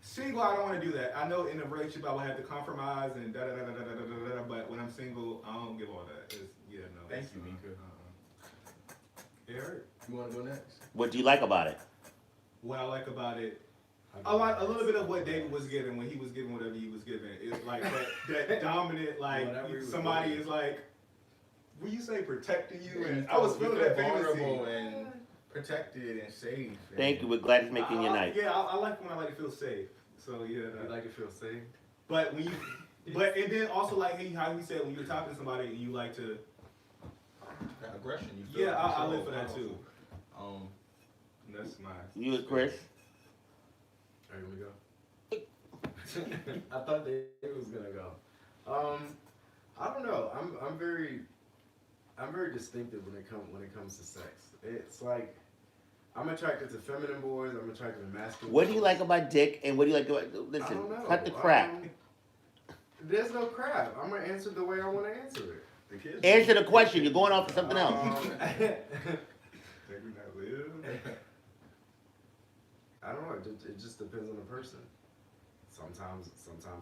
single. I don't want to do that. I know in a relationship I would have to compromise and da da da da da da da da. But when I'm single, I don't give all that. No. Thank you, Mika. It hurt. You want to go next? What do you like about it? What I like about it, a little bit of what David was giving when he was giving whatever he was giving. It's like that dominant, like Whatever he was somebody giving. is like, will you say protecting you? And You I was feel feeling that vulnerable fantasy. and protected and safe. Thank you. We're glad it's making your night. Yeah, I like when I like to feel safe. So yeah. You like to feel safe? But when you, and then also like how he said when you're talking to somebody and you like to. That aggression. You feel Yeah, I control, live for that too. powerful. That's my. You and Chris? Are you gonna go? I thought they was gonna go. I don't know. I'm very distinctive when it comes to sex. It's like I'm attracted to feminine boys. I'm attracted to masculine. What do you boys. like about dick, and what do you like about... I Listen, don't know. cut the crap. There's no crap. I'm gonna answer the way I want to answer it. The kids. Answer the question. You're going off to something else. Maybe not live. I don't know. It just depends on the person. Sometimes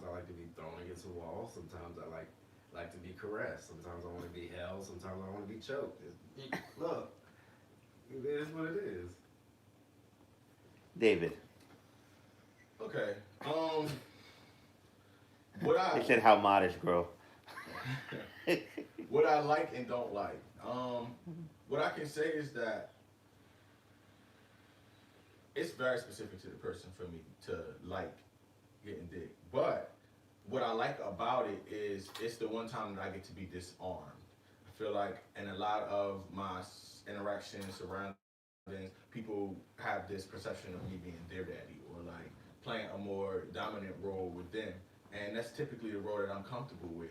I like to be thrown against a wall. Sometimes I like to be caressed. Sometimes I want to be held. Sometimes I want to be choked. Look, it is what it is. David. Okay. What I They said how modest, girl. What I like and don't like. What I can say is that it's very specific to the person for me to like getting dick. But what I like about it is it's the one time that I get to be disarmed. I feel like in a lot of my interactions, surroundings, people have this perception of me being their daddy or like playing a more dominant role with them. And that's typically the role that I'm comfortable with.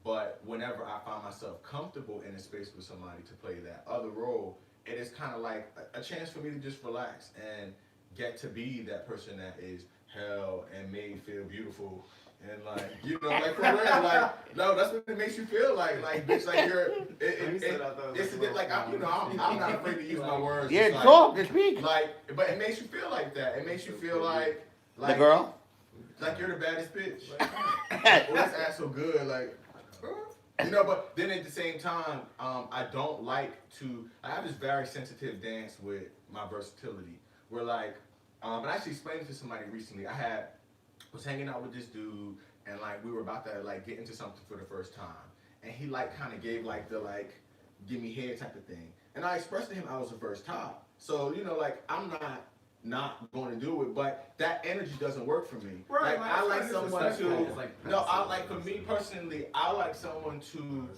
But whenever I find myself comfortable in a space with somebody to play that other role, it is kind of like a chance for me to just relax and get to be that person that is held and made feel beautiful. And like, you know, like for real, like, no, that's what it makes you feel like bitch, like you're, it's a bit like, I'm not afraid to use my words. Yeah, like, talk, just speak. Like, but it makes you feel like that. It makes you feel like The girl? like you're the baddest bitch. Like, oh, this ass so good, like, you know, but then at the same time, I don't like to, I have this very sensitive dance with my versatility, where like, and I actually explained it to somebody recently. Was hanging out with this dude, and like we were about to like get into something for the first time, and he like kind of gave like the like give me head type of thing, and I expressed to him I was the first top, so you know like I'm not going to do it, but that energy doesn't work for me. Right, like I like someone to like, no, I like for me personally, I like someone to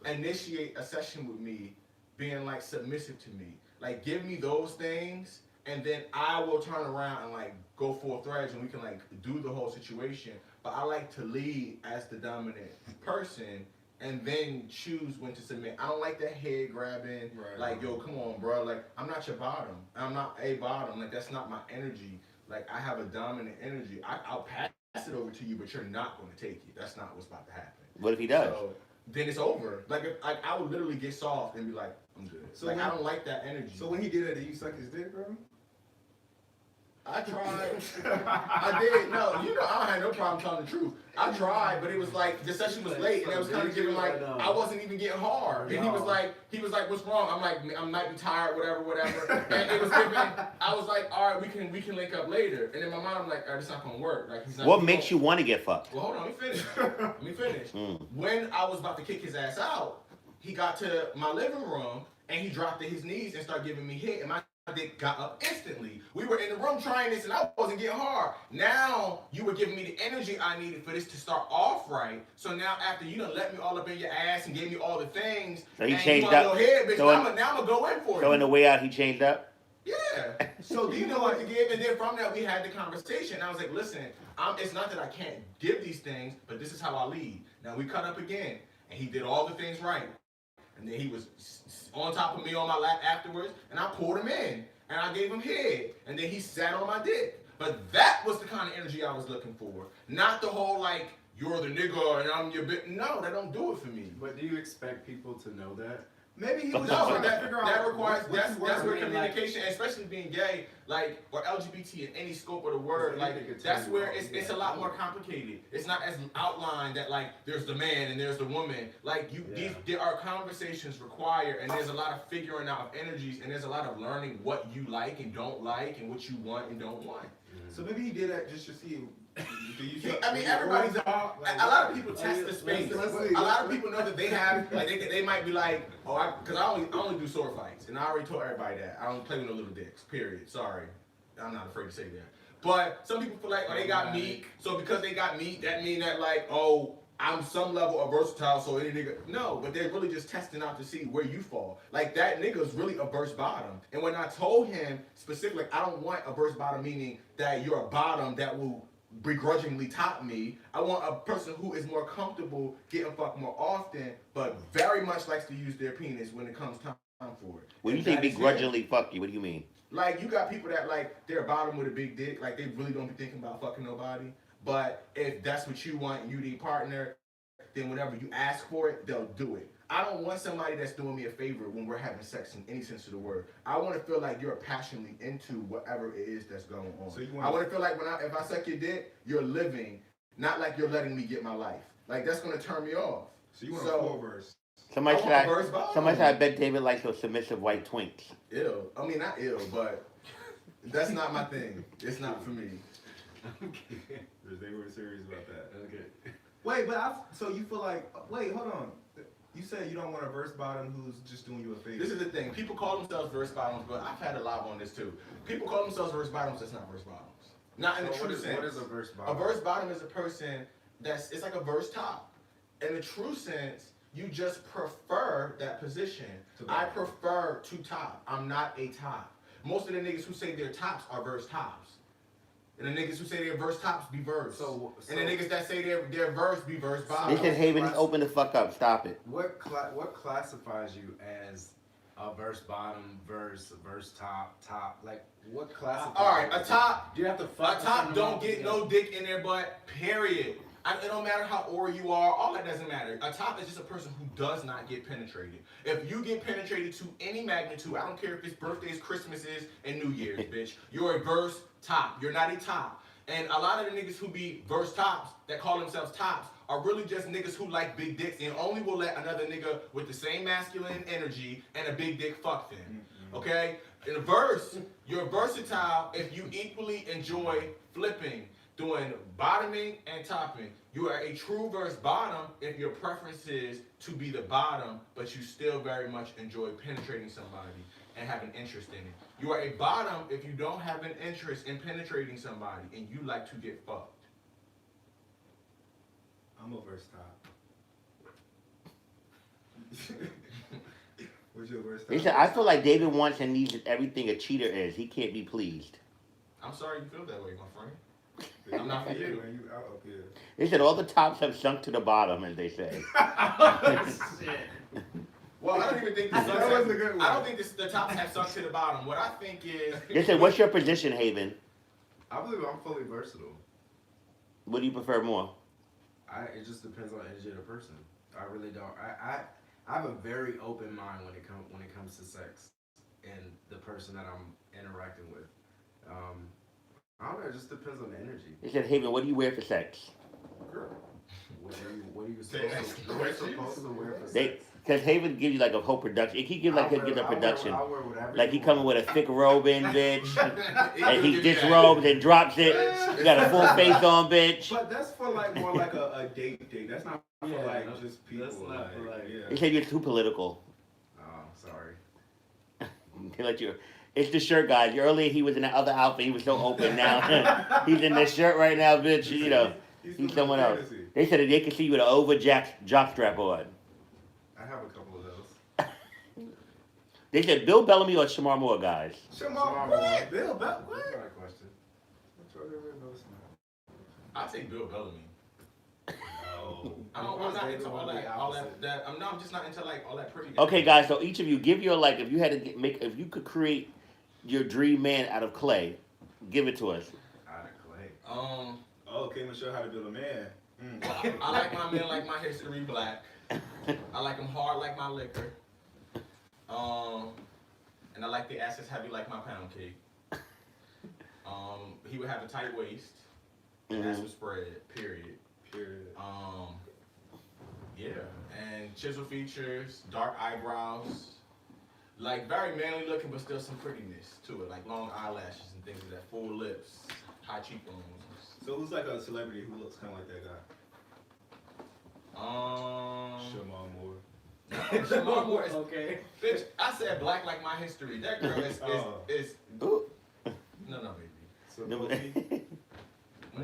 initiate a session with me, being like submissive to me, like give me those things. And then I will turn around and like go full threads and we can like do the whole situation. But I like to lead as the dominant person and then choose when to submit. I don't like that head grabbing, like, yo, come on, bro. Like, I'm not your bottom. I'm not a bottom. Like, that's not my energy. Like, I have a dominant energy. I'll pass it over to you, but you're not going to take it. That's not what's about to happen. What if he does? So, then it's over. Like, I would literally get soft and be like, I'm good. So like, I don't like that energy. So when he did that, did you suck his dick, bro? I tried. I did. No, you know, I had no problem telling the truth. I tried, but it was like the session was late, and it was kind of giving like I wasn't even getting hard. And he was like, "What's wrong?" I'm like, "I might be tired, whatever." And it was giving. I was like, "All right, we can link up later." And in my mind, I'm like, "All right, it's not gonna work." Like, he's not. What makes you want to get fucked? Well, hold on, let me finish. When I was about to kick his ass out, he got to my living room and he dropped to his knees and started giving me hit, and my dick got up instantly. We were in the room trying this and I wasn't getting hard. Now you were giving me the energy I needed for this to start off right. So now after you done let me all up in your ass and gave me all the things, so he and changed you up. Head, bitch, So now I'm gonna go in for you. So in the way out, he changed up. Yeah. So you know what to give, and then from that we had the conversation. I was like, listen, it's not that I can't give these things, but this is how I lead. Now we cut up again, and he did all the things right. And then he was on top of me on my lap afterwards, and I pulled him in, and I gave him head, and then he sat on my dick. But that was the kind of energy I was looking for, not the whole like you're the nigga and I'm your bitch. No, that don't do it for me. But do you expect people to know that? Maybe he was No, trying to figure out that requires what's that's where working. communication, especially being gay, like or LGBT in any scope of the word, like that's where it's a lot more complicated. It's not as outlined that like there's the man and there's the woman. Like there are conversations required, and there's a lot of figuring out of energies, and there's a lot of learning what you like and don't like, and what you want and don't want. So maybe he did that just to see. I mean, everybody's a lot of people test the space. A lot of people know that they have, like, they might be like, oh, because I only do sword fights, and I already told everybody that I don't play with no little dicks. Period. Sorry, I'm not afraid to say that. But some people feel like, oh, they got meat, so because they got meat, that mean that like, oh, I'm some level of versatile, so any nigga. No, but they're really just testing out to see where you fall. Like, that nigga's really a burst bottom. And when I told him specifically, I don't want a burst bottom, meaning that you're a bottom that will begrudgingly top me. I want a person who is more comfortable getting fucked more often, but very much likes to use their penis when it comes time for it. When you say begrudgingly fuck you, what do you mean? Like, you got people that, like, they're a bottom with a big dick, like, they really don't be thinking about fucking nobody. But if that's what you want and you need a partner, then whenever you ask for it, they'll do it. I don't want somebody that's doing me a favor when we're having sex in any sense of the word. I want to feel like you're passionately into whatever it is that's going on. So I want to feel like if I suck your dick, you're living, not like you're letting me get my life. Like, that's going to turn me off. So you want a full verse. Somebody said I bet David likes those submissive white twinks. Ill. I mean, not ill, but that's not my thing. It's not for me. They were serious about that. Okay. Wait, but so you feel like, wait, hold on. You said you don't want a verse bottom who's just doing you a favor. This is the thing. People call themselves verse bottoms, but I've had a live on this too. People call themselves verse bottoms. That's not verse bottoms. Not in the true sense. What is a verse bottom? A verse bottom is a person it's like a verse top. In the true sense, you just prefer that position. I prefer to top. I'm not a top. Most of the niggas who say they're tops are verse tops. And the niggas who say they're verse tops be verse. And the niggas that say they're verse be verse bottom. They said, Haven, just open the fuck up. Stop it. What classifies you as a verse bottom, verse top? Like, what classifies? All right, a top. Do you have to fuck? A top don't get no dick in their butt. Period. It don't matter how old you are. All that doesn't matter. A top is just a person who does not get penetrated. If you get penetrated to any magnitude, I don't care if it's birthdays, Christmases, and New Year's, bitch. You're a verse top. You're not a top. And a lot of the niggas who be verse tops that call themselves tops are really just niggas who like big dicks and only will let another nigga with the same masculine energy and a big dick fuck them. Okay? In a verse, you're versatile if you equally enjoy flipping, doing bottoming and topping. You are a true verse bottom if your preference is to be the bottom, but you still very much enjoy penetrating somebody and have an interest in it. You are a bottom if you don't have an interest in penetrating somebody and you like to get fucked. I'm a verse top. What's your verse top? They said, I feel like David wants and needs everything a cheater is. He can't be pleased. I'm sorry you feel that way, my friend. I'm not for you. Man, you out up here. They said all the tops have sunk to the bottom, as they say. Well, I don't even think That was a good one. I don't think the tops have sunk to the bottom. What I think is They said, what's your position, Haven? I believe I'm fully versatile. What do you prefer more? It just depends on the energy of the person. I really don't. I have a very open mind when it comes to sex and the person that I'm interacting with. I don't know. It just depends on the energy. They said, Haven, what do you wear for sex? Girl, what are you supposed to wear for They sex? Because Haven gives you like a whole production. He gives like gives a production. I'll wear whatever Like he you coming want. with a thick robe in, bitch. And he disrobes and drops it. You got a full face on, bitch. But that's for like more like a date. That's not for Yeah, like that's- just people. that's not for, like- yeah. They said you're too political. Oh, sorry. They let you. It's the shirt, guys. Earlier he was in the other outfit. He was so open. Now he's in this shirt right now, bitch. You know, he's someone else. They said that they could see you with an over jockstrap on. I have a couple of those. They said Bill Bellamy or Shamar Moore, guys. Shamar, Moore. what? Bill, what? That's not a question. I take Bill Bellamy. No. I'm not into all that. I'm just not into like all that pretty. Okay, guys. So each of you, give your like, if you had to if you could create your dream man out of clay, give it to us. Out of clay. Oh, okay, Michelle, how to build a man. I like my men like my history black. I like them hard like my liquor. And I like the asses heavy like my pound cake. He would have a tight waist. And ass would spread. Period. Yeah. And chisel features, dark eyebrows. Like very manly looking, but still some prettiness to it. Like long eyelashes and things like that. Full lips, high cheekbones. So who's like a celebrity who looks kind of like that guy? Shamar Moore. Shamar Moore is, Okay. bitch, I said black like my history. That girl is Ooh. no baby. So Kofi,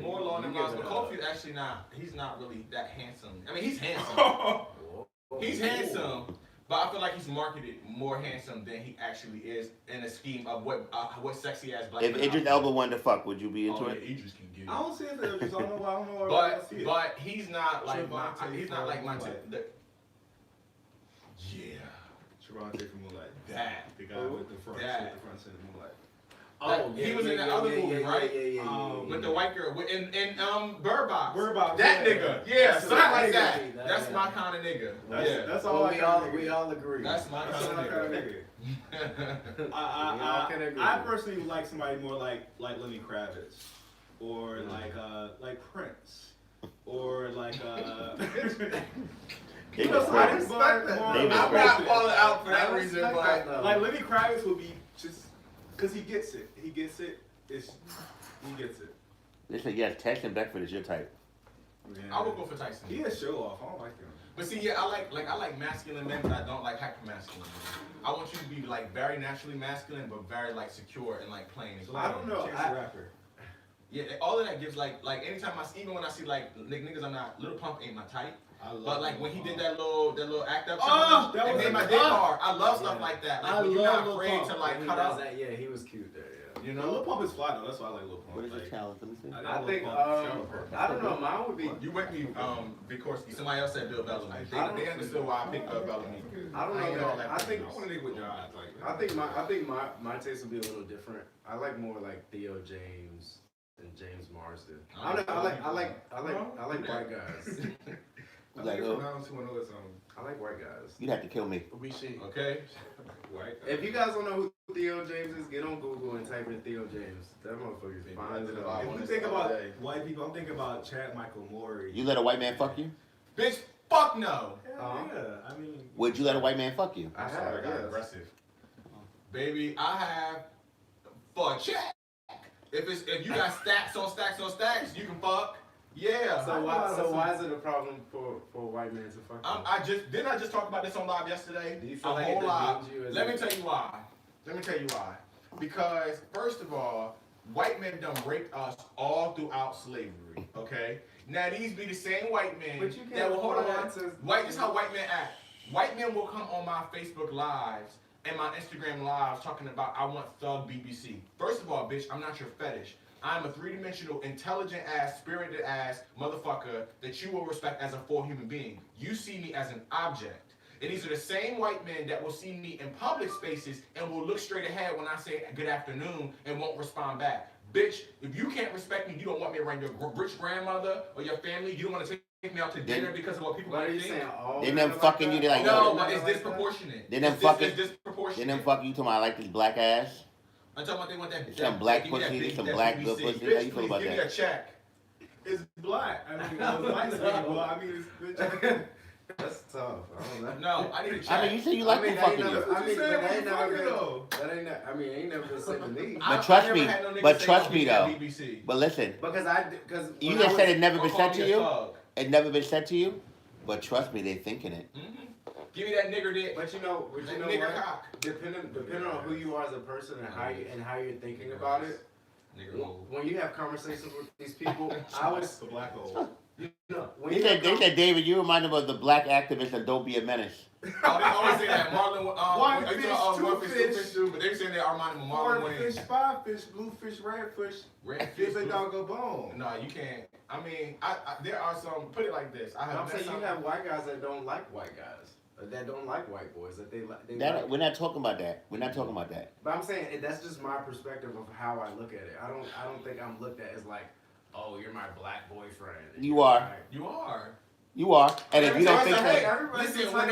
More along the you lines, give but it Kofi's actually he's not really that handsome. I mean, he's handsome. He's handsome, but I feel like he's marketed more handsome than he actually is in a scheme of what sexy ass black If men Idris are. Elba wanted to fuck, would you be into Oh, yeah, it? Idris can get it. I don't see it. I don't know why. I don't know why I see it. But he's not like Trevante he's not like my from type. Yeah, Trevante from Moonlight. that. The guy with the front, That. the front center Moonlight. He was in the other movie, right? Yeah. With the white girl in Bird Box. Bird Box, That yeah. nigga. Yeah, That's something my like nigga. that. That- That's yeah. my kind of nigga. That's all I got. we all agree. That's my That's kind all of I got, nigga. nigga. all can agree. I personally would like somebody more like Lenny Kravitz, or like Prince, or like They you know, go somebody Prince. more- respect that. more- They I'm not respect falling out for that I reason, respect but that, though. Like Lenny Kravitz would be just because he gets it. He gets it. He gets it. They said, yes, Tex and Beckford is your type. Yeah. I would go for Tyson. He a show off. I don't like him. But see, yeah, I like masculine men, but I don't like hyper masculine men. I want you to be like very naturally masculine, but very like secure and like plain. So, I don't know. Chance the Rapper. Yeah, anytime anytime even when I see like niggas, I'm not. Lil Pump ain't my type. But like when he did that little act up, that it was made my dick hard. I love stuff like that. Like I when you're not love afraid Lil to Pump. like When he cut does up. that, yeah, he was cute there. Yeah. You No, know, Lil Pump is fly though. That's why I like Lil Pump. What is the Like, challenge? Let me see. I think I don't know. Mine would be. you went me Vikorsky. Somebody else said Bill Bellamy. They understood why I picked Bill Bellamy. I don't ain't know. all that I think. I want a nigga with your eyes. Like, I think my taste would be a little different. I like more like Theo James and James Marsden. I don't know. I like white guys. I Like, think oh. from now on to another song. I like white guys. You'd have to kill me. We see. Okay. White. If you guys don't know who Theo James is, get on Google and type in Theo James. That motherfucker's fine. If you think about white people, I'm thinking about Chad Michael Maury. You let a white man fuck you? Bitch, fuck no. Yeah, I mean. Would you let a white man fuck you? I I'm sorry, I have, got yes. aggressive. Baby, I have for a check. If you got stacks on stacks on stacks, you can fuck. Yeah. So why is it a problem for a white man to fuck you? Didn't I just talk about this on live yesterday? Do you feel A like whole it lot. demeans you as Let a- me tell you why. Because first of all, white men done raped us all throughout slavery. Okay. Now these be the same white men But you can't that will hold hold on. on to- This is how white men act. White men will come on my Facebook lives and my Instagram lives talking about I want thug BBC. First of all, bitch, I'm not your fetish. I'm a three-dimensional, intelligent ass, spirited ass motherfucker that you will respect as a full human being. You see me as an object. And these are the same white men that will see me in public spaces and will look straight ahead when I say good afternoon and won't respond back. Bitch, if you can't respect me, you don't want me around your rich grandmother or your family, you don't want to take me out to dinner because of what people What are might you think. saying? All They men them are like fucking that? you, they like, No, All but men it's are like disproportionate. They them It's fucking- disproportionate. They them fuck you talking about I like this black ass? I'm talking about they want that. Some black give me that pussy, big- some that black BBC. good pussy. Bitch, How you feel please about give me that? a check. It's black. I mean, it's light skin. Well, I mean, it's That's tough. I don't know. No, I need a check. I mean, you say you like them that fucking ain't you. never, I mean, but that ain't never fucking been. though. That ain't. I mean, ain't never been said to me. But trust never me- had no nigga but say trust I'll me be that though. BBC. But listen, Because you when I just said was- it never Or been call said me to a you? thug. It never been said to you? But trust me, they thinking it. Give me that nigger dick. But you know That nigger what? cock. Depending on who you are as a person and how you're thinking about it. Nigger hole. When you have conversations with these people, I was the black hole. you know when They you said, have David, you remind them of the black activist and Don't Be a Menace. Oh, they always say that. Marlon, One are you fish, talking, two one fish, two fish. fish, two, but they saying they are reminding of Marlon Four fish, Wayans. 5 fish, blue fish, red fish. Red Give fish, a blue- dog a bone. No, you can't. I mean, there are some. Put it like this. I have. I'm met saying some- you have white guys that don't like white guys. That don't like white boys. That they like. We're not talking about that. We're not talking about that. But I'm saying that's just my perspective of how I look at it. I don't think I'm looked at as like, oh, you're my black boyfriend. You are. You are. You are. And if you don't think Hey, that, listen, when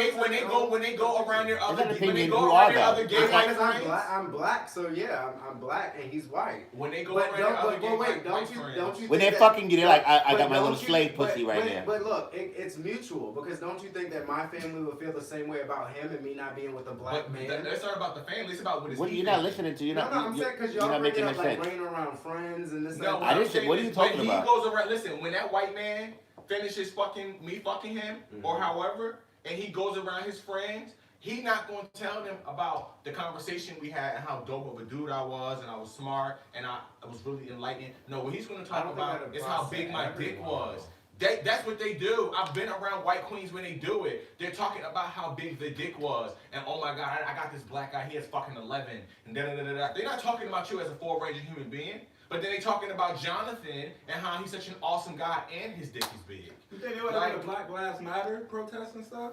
they go around their other, an when opinion, they you go are around their that. other gay It's white because friends, I'm black, so yeah, I'm black and he's white. when they go But around their other don't, gay but wait, white don't you friends, think when they're that- fucking you, they're like, I but got my don't little you- slave but- pussy right but- there. But look, it's mutual because don't you think that my family would feel the same way about him and me not being with a black but man? it's not about the family. It's about what is What you're not listening to? You're No, not. I'm saying because you're y'all not bring making it no up like sense. rain around friends and this. No, and I that. didn't say- what are you talking when about? he goes around, listen, when that white man finishes fucking him, or however, and he goes around his friends, he not going to tell them about the conversation we had and how dope of a dude I was and I was smart and I was really enlightened. No, what he's going to I talk don't think about that is how applies big to my dick everyone, was. though. That's what they do. I've been around white queens when they do it. They're talking about how big the dick was. And oh my God, I got this black guy, he has fucking 11. And da da da da. They're not talking about you as a full-ranging human being. But then they talking about Jonathan and how he's such an awesome guy and his dick is big. You think they would have the Black Lives Matter protests and stuff?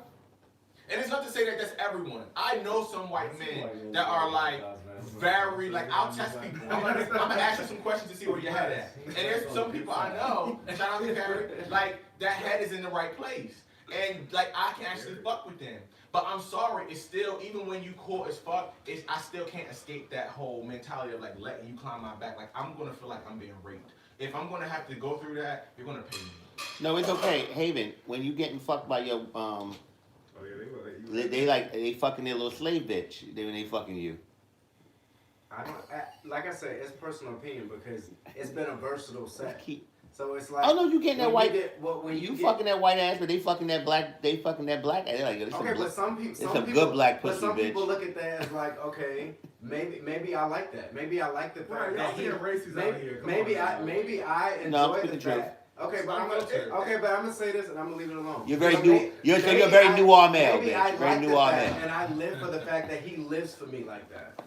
And it's not to say that that's everyone. I know some white men that are like very like I'll test people. I'm gonna ask you some questions to see where your head at. And there's some people I know, shout out to Carrie, like that head is in the right place. And like I can actually fuck with them. But I'm sorry, it's still, even when you cool as fuck, I still can't escape that whole mentality of like letting you climb my back. Like I'm gonna feel like I'm being raped. If I'm gonna have to go through that, you're gonna pay me. No, it's okay, Haven. When you getting fucked by your Oh yeah, they will let you. they fucking their little slave bitch. When they fucking you. Like I said, it's personal opinion because it's been a versatile set. So it's like, Oh no, you getting that white? When You fucking that white ass, but they fucking that black. They fucking that black ass. They're like, this okay, is but some people, it's a good black pussy, but some bitch. people look at that as like, okay, maybe I like that. Maybe I like the fact Right, that y'all being racist out here. Come maybe on, I No, I'm enjoy speaking the truth. fact. Okay, but I'm gonna say this and I'm gonna leave it alone. You're very So new. You're a very noir male, maybe bitch. I You're very like the noir fact, male. and I live for the fact that he lives for me like that.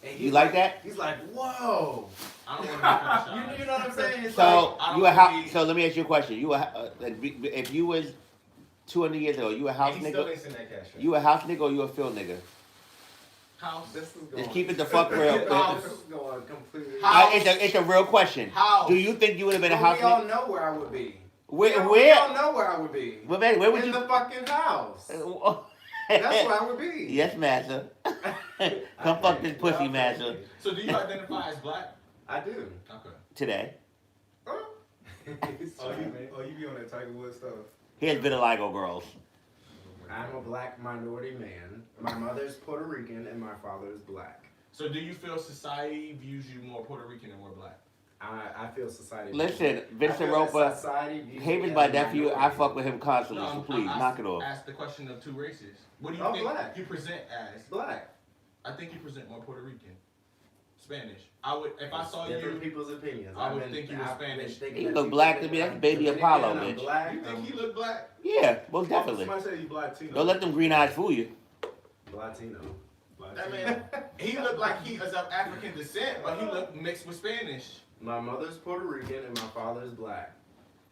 And he's You like that? He's like, whoa. I don't want to You know what I'm saying? It's So I don't you a wanna house. be- So let me ask you a question. If you was 200 years old, you a house He still nigga? ain't send that cash. You a house nigga or you a field nigga? House. This is going. Just keep it the fuck real. This is going completely. It's a real question. House. Do you think you would have been a Well, house we all nigga? know where I would be. Where? We all know where I would be. Where would In you? the fucking house. That's where I would be. Yes, master. Come fuck this pussy, master. So do you identify as black? I do. Okay. Today. It's Oh, true, you man. be on that Tiger Woods stuff. Here's vitiligo girls. I'm a black minority man. My mother's Puerto Rican and my father is black. So do you feel society views you more Puerto Rican and more black? I feel society. Listen, I Vincent feel Roper, that society views me Haven's as my a nephew. I minority. fuck with him constantly, so please, knock it off. Ask the question of two races. What do you Oh, think black. you present as? Black. I think you present more Puerto Rican. Spanish. I would, if I saw Different you, people's opinions. I would think you were Spanish. He look black to me. That's baby Apollo, I'm bitch. black. you think he look black? Yeah, most definitely. Somebody say you black Latino. Don't let them green eyes fool you. Latino. That man, he looked like he is of African descent, but he looked mixed with Spanish. My mother's Puerto Rican and my father is black.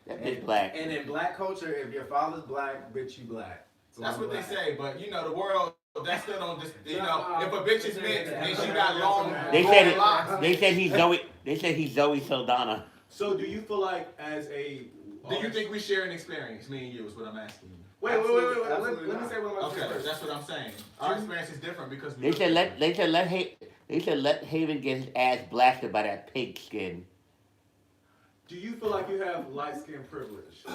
That bitch black. And in black culture, if your father's black, bitch, you black. So That's I'm what black. they say, but you know the world. That still don't just if a bitch is mixed, then she got long. They long said locks. it. They said he's Zoe. They said he's Zoe Saldana. So do you feel like as a Do you think we share an experience, me and you? Is what I'm asking you. Wait. Absolutely Let me say what I'm about to say Okay, first. that's what I'm saying. Our experience is different because we They said let Haven get his ass blasted by that pig skin. Do you feel like you have light skin privilege?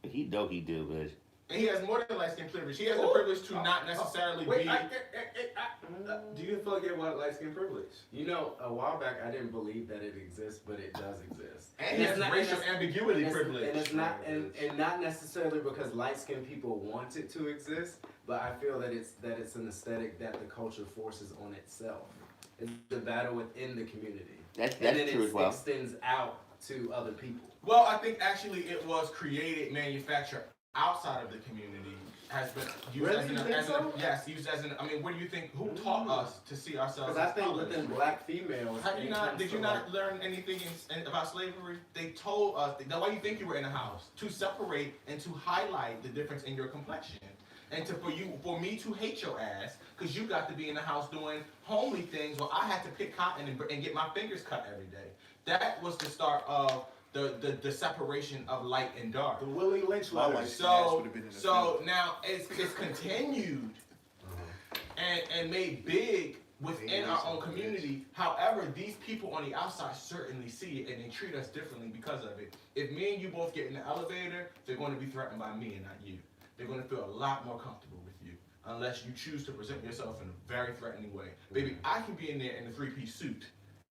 He know he do, bitch. And he has more than light skin privilege. He has the privilege to not necessarily Wait, be. do you feel like you have light skin privilege? You know, a while back I didn't believe that it exists, but it does exist. And he has racial ambiguity privilege. And it's not and not necessarily because light skinned people want it to exist, but I feel that it's an aesthetic that the culture forces on itself. It's the battle within the community. That's and then true it as well. extends out to other people. Well, I think actually it was created, manufactured outside of the community, has been used Really? as an, You think as so? an yes, used as an. I mean, what do you think? Who taught us to see ourselves? Because I as think colors? within black females, Have you it not? comes Did you to, not learn anything about slavery? They told us. That's why you think you were in a house to separate and to highlight the difference in your complexion, and for me to hate your ass because you got to be in the house doing homely things while I had to pick cotton and get my fingers cut every day. That was the start of the separation of light and dark. The Willie Lynch My letters. life. So now it's continued and made big within our own community. However, these people on the outside certainly see it and they treat us differently because of it. If me and you both get in the elevator, they're going to be threatened by me and not you. They're going to feel a lot more comfortable with you unless you choose to present yourself in a very threatening way. Baby, I can be in there in a three-piece suit.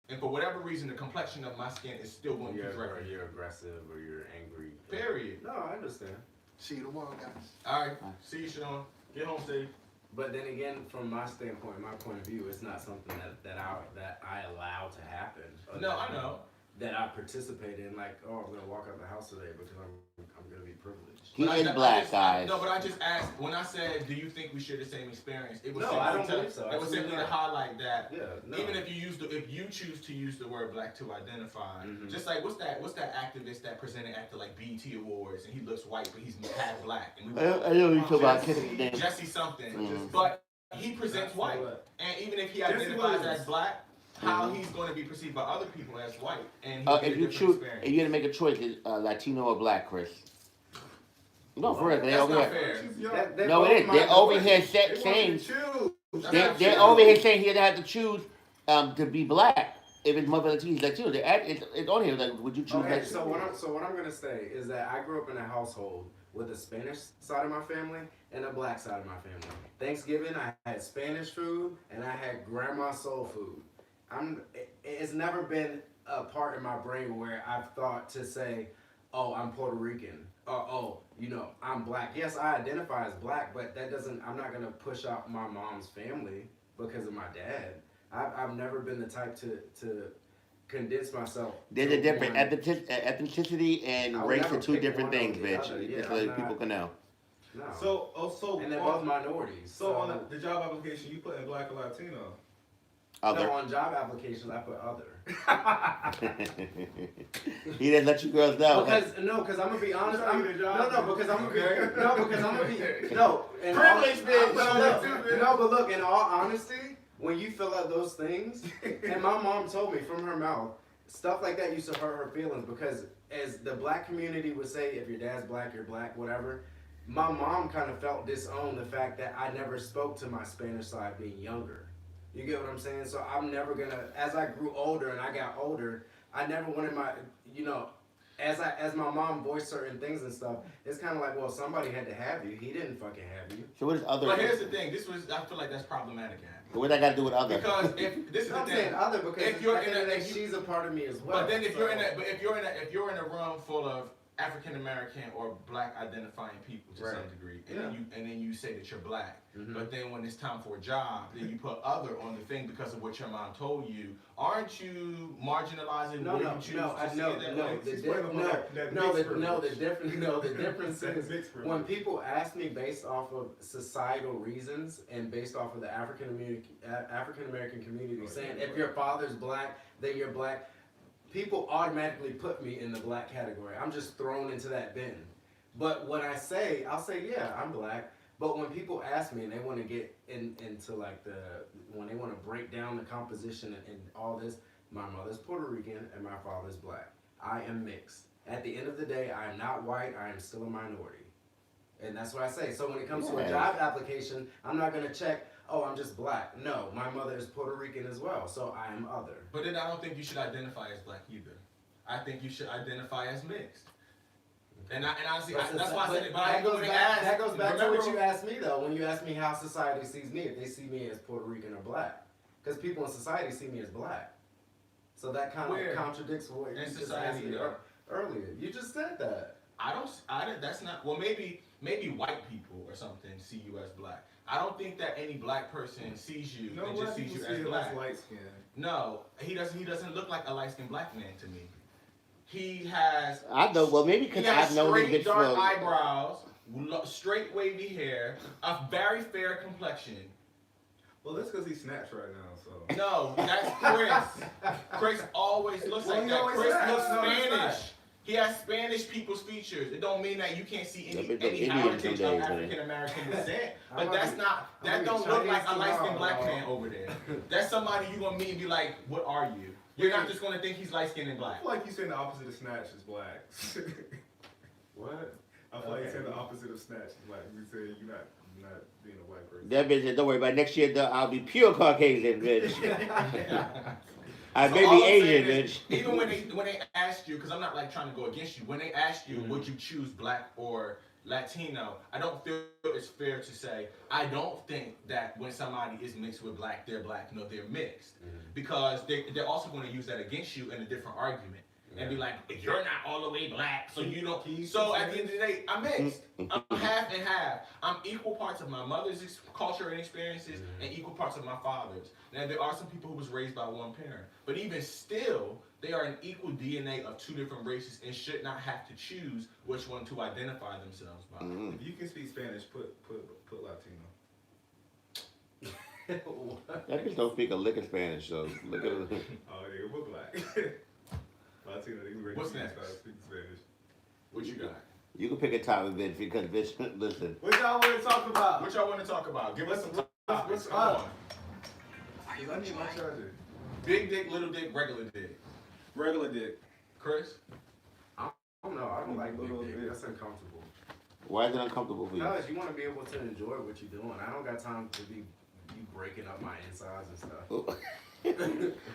And for whatever reason, the complexion of my skin is still going to be threatening. you're aggressive or you're angry. Period. No, I understand. See you tomorrow, guys. All right. See you, Sean. Get home safe. But then again, from my standpoint, my point of view, it's not something that I allow to happen. Or No, that, I know. That I participate in, like, oh, I'm gonna walk out the house today because I'm gonna be privileged. He But is black, guys. No, but I just asked, when I said, do you think we share the same experience? It was No, simply I don't believe so. It was simply to highlight that Yeah, no. even if you choose to use the word black to identify, Mhm. just like what's that activist that presented at the like BET Awards and he looks white but he's half black and we I know you talk about kissing the Jesse something, Mhm. but he presents white, and even if he Jesse identifies Williams. as black, how he's going to be perceived by other people as white, and if you choose, if you had to make a choice, Latino or black, Chris. No, for real, they That's over not here. fair. No, it is. They're over here saying they're over here saying he have to choose to be black. If his mother Latino, he's Latino. It's on here. Like, would you choose Okay, that? so what I'm gonna say is that I grew up in a household with a Spanish side of my family and a black side of my family. Thanksgiving, I had Spanish food and I had grandma's soul food. It's never been a part in my brain where I've thought to say, oh, I'm Puerto Rican, or oh, I'm black. Yes, I identify as black, but that doesn't. I'm not gonna push out my mom's family because of my dad. I've never been the type to condense myself. There's a different ethnicity and I would race never are two pick different one over things, the bitch. other. Yeah, Just so I'm that people not- can know. No. So and they're on- both minorities. So on the job application, you put in black or Latino. Other. No, on job applications, I put other. He didn't let you girls know. Because I'm gonna be honest. Trying to get a job. Because I'm gonna be no. In Privilege, bitch. But look, in all honesty, when you fill out those things, and my mom told me from her mouth, stuff like that used to hurt her feelings because, as the black community would say, if your dad's black, you're black, whatever. My mom kind of felt disowned the fact that I never spoke to my Spanish side being younger. You get what I'm saying? So I'm never gonna, as I grew older and I got older, I never wanted my, as my mom voiced certain things and stuff, it's kind of like, well, somebody had to have you. He didn't fucking have you. So what is other? But here's the thing. I feel like that's problematic, What I got to do with other? because if this is the I'm thing. saying other because if you're at the in end of the a, day, if you- she's a part of me as well. But then if so- you're in a room full of African American or black identifying people to Right. some degree, and Yeah. then you say that you're black, Mhm. but then when it's time for a job, then you put other on the thing because of what your mom told you. Aren't you marginalizing No, what no, you choose no, to I see know, it that no, way? the Explain di- about no, that no, mixed the, no, the privilege. difference, no, the difference That is mixed privilege. when people ask me based off of societal reasons and based off of the African American community, saying if your father's black, then you're black, people automatically put me in the black category. I'm just thrown into that bin. But when I say, I'll say, yeah, I'm black. But when people ask me and they want to get into like when they want to break down the composition and all this, my mother's Puerto Rican and my father's black. I am mixed. At the end of the day, I am not white. I am still a minority. And that's what I say. So when it comes to a job application, I'm not going to check, oh, I'm just black. No, my mother is Puerto Rican as well. So I am other. But then I don't think you should identify as black either. I think you should identify as mixed. And honestly, that's why I said it. But that goes back to what remember- you asked me though. When you asked me how society sees me, if they see me as Puerto Rican or black, because people in society see me as black. So that kind Where? of contradicts what you In just society, asked me though. earlier. You just said that. I don't. That's not. Well, maybe white people or something see you as black. I don't think that any black person sees you No, and black just sees people you see as him black. as light skin. No, he doesn't. He doesn't look like a light skinned black man to me. He has. I know. Well, maybe He because has I've known this straight bitch dark for. eyebrows, straight wavy hair, a very fair complexion. Well, that's because he snaps right now. So. No, that's Chris. Chris always looks Well, like he that. always Chris has. looks No, he's Spanish. not. He has Spanish people's features. It don't mean that you can't see Yeah, any, but they're any Indian heritage some of days, man. African American descent. I'm But gonna that's be- not. I'm That gonna don't be look like a Chinese light skinned tomorrow, black dog. man over there. That's somebody you gonna meet and be like, "What are you?" You're not just gonna think he's light skinned and I black. feel like you saying the opposite of snatch is black. What? I feel like you Okay. saying the opposite of snatch is black. You say you're not being a white person. That bitch said, don't worry about it. Next year, though, I'll be pure Caucasian, bitch. I So may all be I'm saying Asian, is, bitch. Even when they asked you, because I'm not like trying to go against you, when they asked you, would you choose black or Latino? I don't feel it's fair to say I don't think that when somebody is mixed with black, they're black. No, they're mixed, because they're also going to use that against you in a different argument. And be like, you're not all the way black, so you don't. So at the end of the day, I'm mixed. I'm half and half. I'm equal parts of my mother's culture and experiences, and equal parts of my father's. Now there are some people who was raised by one parent, but even still, they are an equal DNA of two different races and should not have to choose which one to identify themselves by. If you can speak Spanish, put Latino. That bitch don't speak a lick of Spanish, so look at it. Oh, yeah, we're black. Latino, they ready What's to next? speak Spanish. What you got? You can pick a topic, bitch, because, bitch, listen. What y'all want to talk about? What y'all want to talk about? Give us some topics. what's Come up? on. I need my charger. Big dick, little dick, regular dick. Regular dick. Chris? I don't know. I don't like big Little dick. bit. That's uncomfortable. Why is it uncomfortable for you? Because you want to be able to enjoy what you're doing. I don't got time to be you breaking up my insides and stuff.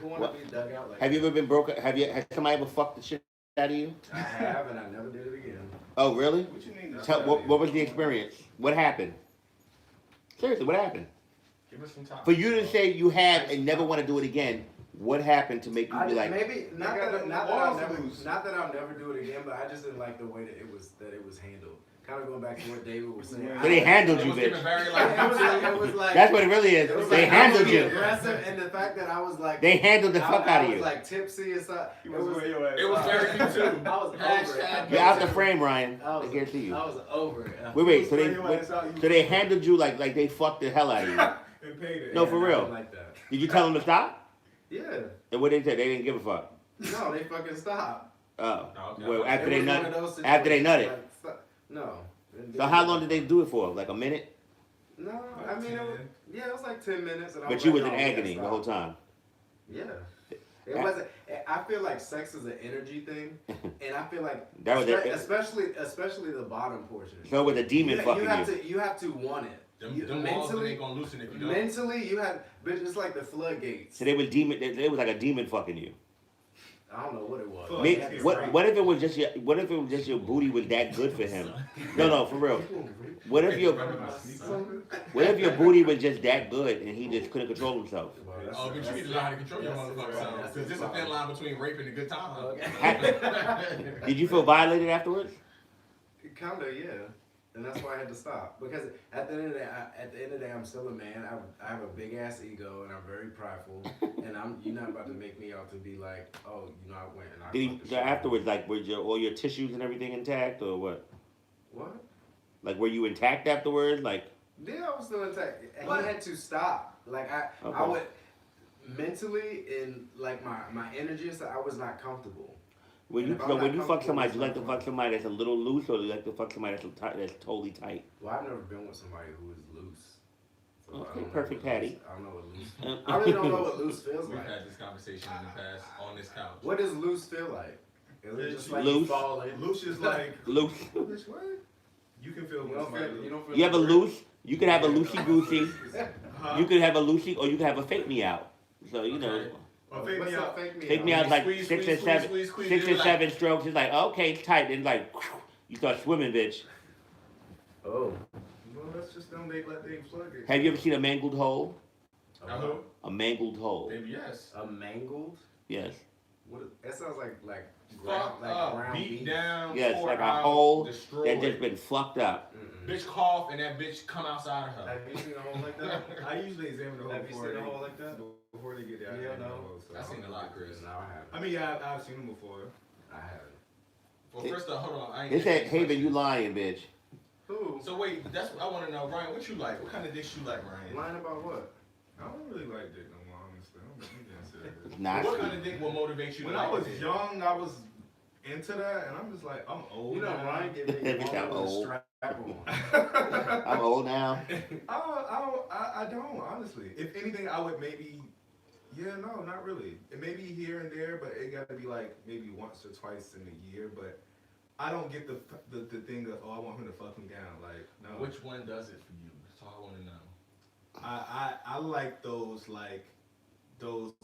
Who want to be dug out like Have you that? ever been broke? Has somebody ever fucked the shit out of you? I have, and I never did it again. Oh, really? What you mean? What was the experience? What happened? Seriously, what happened? Give us some topics. For you to say you have and never want to do it again, What happened to make you be like? maybe not They got that the not that balls I'll never loose. not that I'll never do it again, but I just didn't like the way that it was handled. Kind of going back to what David was saying. So they handled It you, was given bitch. very it was like That's what it really it is. was They like handled really you. aggressive, and the fact that I was like They handled the fuck out of I you. was like tipsy and stuff. It was where your ass. It was very cute too. I was over Hashtag it. Get out the frame, Ryan. I I was, can't see you. I was over it. Wait. So Where they your ass out, you- so they handled you like they fucked the hell out of you. And paid it. No, for I real. didn't like that. Did you tell them to stop? Yeah. And what they said? They didn't give a fuck. No, they fucking stopped. Oh. Okay. Well, after It they was one nut. of those After they situations, nutted. like, no. So how long did they do it for? Like a minute? No, I mean, it was, yeah, it was like 10 minutes. And I But you was like, in oh, we gotta agony the stop. whole time. Yeah. It wasn't. I feel like sex is an energy thing, and I feel like That was it. especially the bottom portion. So it was a demon fucking You have to want it. Them walls ain't gonna loosen if you don't. Mentally, you have. But it's like the floodgates. So they was demon. It was like a demon fucking you. I don't know what it was. Fuck. Maybe, Yeah, what if it was just your booty was that good for him? No, for real. What if your booty was just that good and he just couldn't control himself? Oh, but you need to learn how to control your motherfucker self. Because there's a thin line between rape and a good time. Did you feel violated afterwards? Kinda, yeah. And that's why I had to stop. Because at the end of the day, I'm still a man. I have a big ass ego, and I'm very prideful. And you're not about to make me out to be like, oh, I went and I. Did fucked the so shit out of afterwards, like, were all your tissues and everything intact, or what? What? Like, were you intact afterwards? Like, Yeah, I was still intact. And What? he had to stop. Like I Okay. would mentally and like my energy and stuff. I was not comfortable. when And you if I'm so not when you fuck comfortable somebody, with do you like to something- fuck somebody that's a little loose, or do you like to fuck somebody that's totally tight? Well, I've never been with somebody who is loose. So I Okay, don't know perfect what patty. loose- I don't know what loose. I really don't know what loose feels We've like. had this conversation in the past on this couch. What does loose feel like? Is it just like Loose. you fall in? Loose is like, Loose. bitch, what? You can feel You when don't somebody feel. You loose. don't feel. You have a like loose. You could have a loosey goosey. Huh? You could have a loosey, or you could have a fake me out. So you know. Okay. Well, fake What's me up, out. fake me Take me out? out like Squeeze, six squeeze, or seven, squeeze, squeeze, six you're or like- seven strokes. It's like okay, it's tight. Then like you start swimming, bitch. Oh. Well, let's just don't let they plug it. Have you ever seen a mangled hole? Uh-huh. A mangled hole. Maybe yes. A mangled? Yes. What? That sounds like Fuck ground up, beat beef. down, Yes, tore like a out, hole destroyed. that just been fucked up. Mm-mm. Bitch cough and that bitch come outside of her. Have you seen a hole like that? I usually examine the hole Have you before seen a they- hole like that? Before they get there. I Yeah, examine no. the hole, so. I've seen a lot, Chris. No, I haven't. I mean, yeah, I've seen them before. I haven't. Well, first off, hold on. I ain't They said, answering "Hey, this man, you question. lying, bitch." Who? So wait, that's what I want to know, Ryan. What you like? What kind of dicks you like, Ryan? Lying about what? I don't really like dick no more, honestly. I'm being serious. Nah, What kind of dick will motivate you? When to I like was it? young, I was into that, and I'm just like, I'm old. You know, now. Ryan get Bitch, me I'm one with a old. strap on. I'm old now. I don't, honestly. If anything, I would maybe, no, not really. It may be here and there, but it got to be like maybe once or twice in a year. But I don't get the thing of, oh, I want him to fuck me down. Like, no. Which one does it for you? That's all I want to know. I like those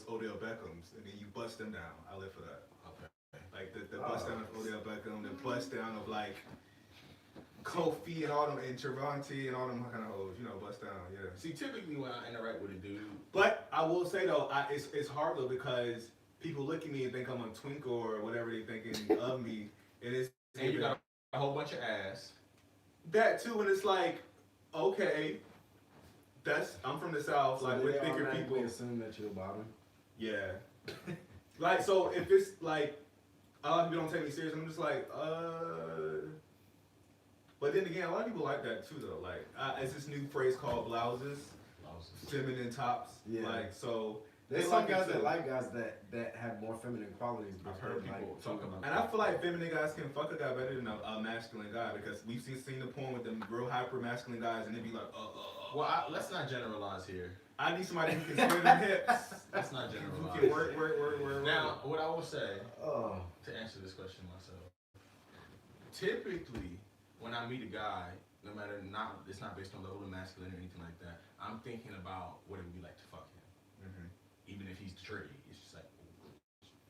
Odell Beckhams, and then you bust them down. I live for that. Okay. Like the bust down of Odell Beckham, the bust down of like Kofi and all them, and Trevante and all them kind of hoes, bust down, yeah. See, typically when I interact with a dude, But I will say though, it's hard though because people look at me and think I'm a twink or whatever they thinking of me, and it's and you got a whole bunch of ass. that too, and it's like, okay, I'm from the South, So like do with they thicker automatically people. assume that you're a bottom? Yeah. Like, so if it's like, a lot of people don't take me serious, I'm just like, But then again, a lot of people like that too, though. Like, it's this new phrase called blouses, feminine tops. Yeah. Like, so. There's they some like it guys too. that like guys that have more feminine qualities. but I've heard they people like talk too. about And I feel like feminine guys can fuck a guy better than a masculine guy because we've seen the porn with them real hyper masculine guys and they be like, Well, let's not generalize here. I need somebody who can spin them hips. Let's not Who generalize. can work. Now, what I will say Oh. to answer this question myself, typically when I meet a guy, no matter it's not based on level of masculine or anything like that, I'm thinking about what it would be like to fuck him. Mhm. Even if he's dirty, it's just like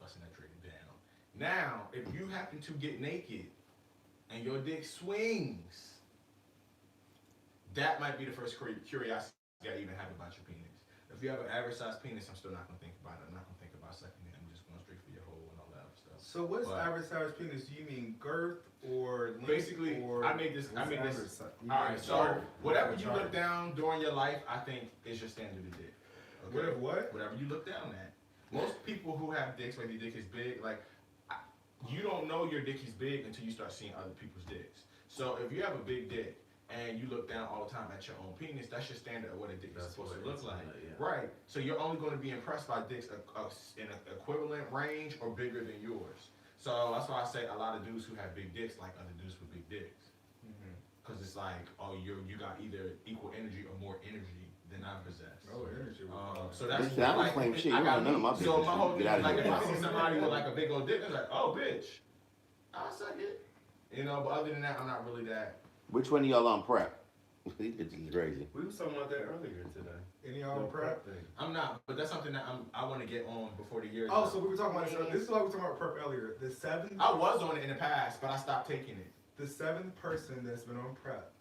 busting that trigger down. Now, if you happen to get naked and your dick swings, that might be the first curiosity I even have about your penis. If you have an average sized penis, I'm still not gonna think about it. I'm not gonna think So what's But- average size penis? Do you mean girth or length? Basically, or I made this. What's All right, so chart. whatever you Chart. look down during your life, I think is your standard of dick. Whatever what? Whatever you look down at. Most people who have dicks, maybe dick is big, you don't know your dick is big until you start seeing other people's dicks. So if you have a big dick and you look down all the time at your own penis, that's your standard of what a dick is supposed to look like. Right. So you're only going to be impressed by dicks in an equivalent range or bigger than yours. So that's why I say a lot of dudes who have big dicks like other dudes with big dicks. Because it's like, oh, you got either equal energy or more energy than I possess. Oh, energy. So that's Bitch, I don't like, claim shit. You I don't got know none of my so business. my whole Get thing out is of like, here. if I see somebody with like a big old dick, it's like, oh, bitch, I'll suck it. You know, but other than that, I'm not really that. Which one of y'all on prep? These bitches is crazy. We was talking about that earlier today. Any y'all on prep? thing. I'm not, but that's something that I want to get on before the year. Oh, so we were talking about this. This is why we were talking about prep earlier. The seventh. I was on it in the past, but I stopped taking it. The seventh person that's been on prep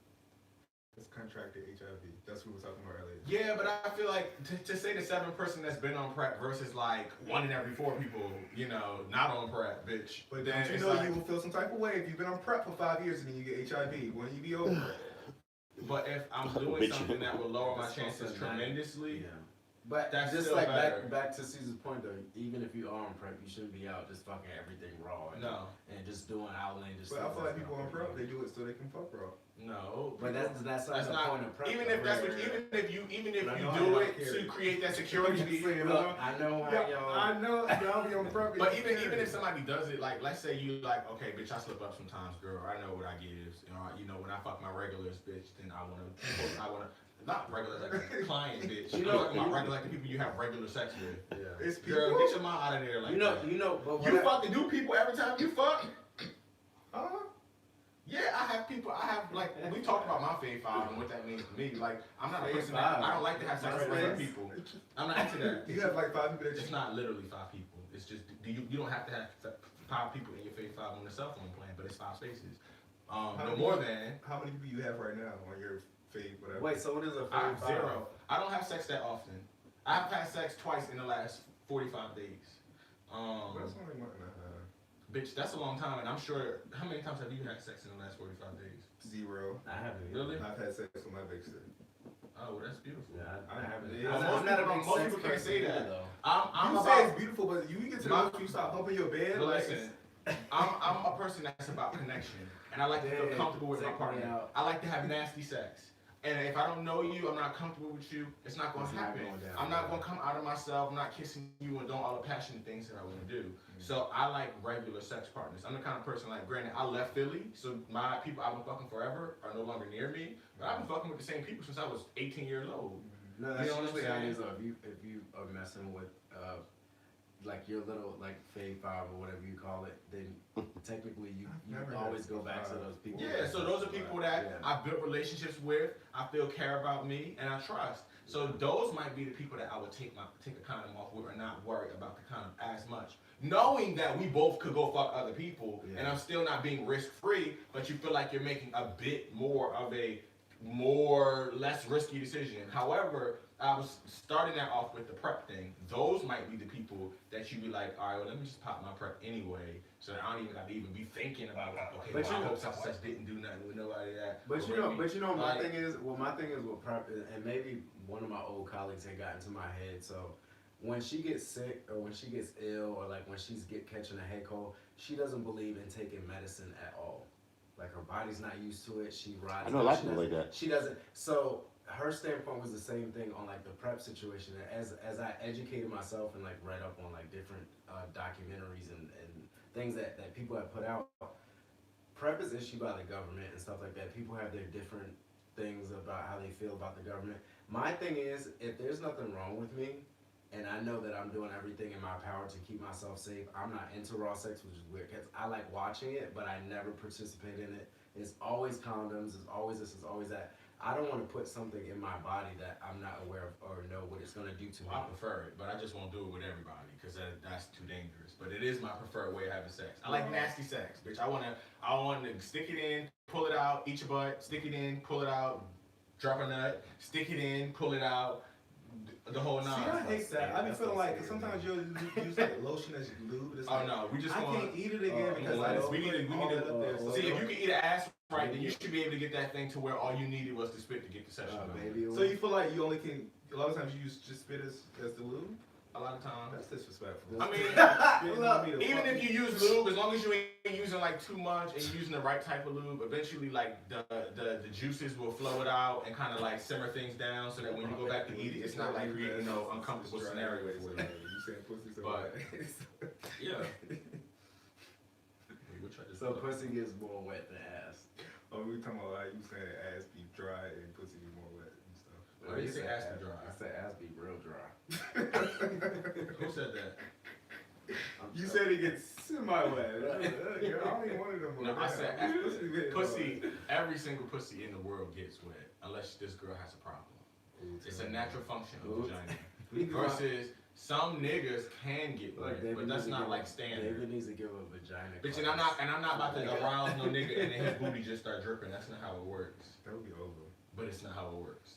has contracted HIV. That's what we were talking about earlier. Yeah, but I feel like to say the 7th person that's been on prep versus like 1 in every 4 people, you know, not on prep, bitch. But then don't you it's know like, you will feel some type of way if you've been on prep for 5 years and then you get HIV? When you be over it? But if I'm doing something that will lower my chances tremendously, Yeah. But That's just still like better. back to Caesar's point though, even if you are on prep, you shouldn't be out just fucking everything raw and, no, and just doing outlandish But I feel like people on prep, they do it so they can fuck raw. no. But that's That's not the point not. of prep. Even though. if that's what, even if I you know do how it y'all to create that security. Look, I know how y'all. I know y'all be on prep. But even if somebody does it, like let's say you like, okay, bitch, I slip up sometimes, girl. I know what I give. You know when I fuck my regulars, bitch, then I wanna. Not regular, like a client, bitch. You You know- know, my regular, like the people you have regular sex with. Yeah. It's people. Girl, get your mind out of there, like You know, but You fucking do people every time you fuck? Huh? Yeah, I have people. I have like we talked about my fave 5 and what that means to me. Like I'm not a Fave person that five. I don't like to have sex with regular people. I'm not into that. You have like 5 people that It's not literally 5 people. It's just you don't have to have 5 people in your fave 5 on the cell phone plan, but it's 5 spaces. No more than How many people you have right now on your fave, whatever? Wait, so what is a I have fave 0. I don't have sex that often. I've had sex twice in the last 45 days. Well, that's only one. Bitch, that's a long time, and I'm sure. How many times have you had sex in the last 45 days? 0. I haven't. Really? I've had sex with my vixen. Oh, well, that's beautiful. Yeah, I haven't. Yeah, I'm not a big most sex people can't person say that. either, though. I'm You about. say it's beautiful, but you get to My- know if you start humping your bed. But Like, listen, I'm a person that's about connection, and I like to feel Yeah, comfortable with my take me partner. out. I like to have nasty sex, and if I don't know you, I'm not comfortable with you. It's not going to It's not happen. going down, I'm not yeah. going to come out of myself. I'm not kissing you and doing all the passionate things that I want to do. So I like regular sex partners. I'm the kind of person like, granted, I left Philly, so my people I've been fucking forever are no longer near me. But I've been fucking with the same people since I was 18 years old. No, that's You know what I'm usually how it saying? is though. If you are messing with like your little like fave 5 or whatever you call it, then technically you I've never always had go back to fave those people. Yeah, so those are people that Yeah. I built relationships with, I feel care about me, and I trust. So those might be the people that I would take a condom off with or not worry about the condom as much. Knowing that we both could go fuck other people, and I'm still not being risk-free, but you feel like you're making a bit more of a less risky decision. However, I was starting that off with the prep thing. Those might be the people that you be like, all right, well, let me just pop my prep anyway, so that I don't even got to even be thinking about, okay, But well, you I know- hope such and such didn't do nothing with nobody that. But you know, my Like- thing is with prep, and maybe one of my old colleagues had got into my head. So when she gets sick or when she gets ill or like when she's catching a head cold, she doesn't believe in taking medicine at all. Like her body's not used to it. She rides. I know a lot of people like that. She doesn't. So her standpoint was the same thing on like the prep situation. As I educated myself and like read up on like different documentaries and things that people have put out, prep is issued by the government and stuff like that. People have their different things about how they feel about the government. My thing is, if there's nothing wrong with me, and I know that I'm doing everything in my power to keep myself safe, I'm not into raw sex, which is weird because I like watching it, but I never participate in it. It's always condoms, it's always this, it's always that. I don't want to put something in my body that I'm not aware of or know what it's going to do to me. I prefer it, but I just won't do it with everybody because that's too dangerous. But it is my preferred way of having sex. I like nasty sex, bitch. I want to stick it in, pull it out, eat your butt, stick it in, pull it out, drop a nut, stick it in, pull it out. the whole See, nine. I hate that. I be feeling like, cause sometimes you use like lotion as lube. It's like, no, we just I going. can't eat it again because I we need to. So See, if you can eat an ass right, then you should be able to get that thing to where all you needed was to spit to get the session going. Baby. So you feel like you only can, a lot of times you use just spit as the lube? A lot of times. That's disrespectful. I mean, Look, even if you use lube, as long as you ain't using like too much and you're using the right type of lube, eventually like the juices will flow it out and kind of like simmer things down so that when you go back to eat it, it's not like creating no uncomfortable scenario for you. You saying pussy so But- bad. Yeah. So pussy gets more wet than ass. Oh, we talking about like you saying ass be dry and pussy be more wet and stuff. Oh, you say ass be dry. I said ass be real dry. Who said that? You said it gets semi-wet. I don't even want them. No, I said pussy. pussy. Every single pussy in the world gets wet unless this girl has a problem. It's a natural function of Ooh. vagina. Versus some niggas can get wet, but that's not like standard. David needs to give a vagina. Bitch, and I'm not about to arouse no nigga and then his booty just start dripping. That's not how it works. That would be over. But it's not how it works.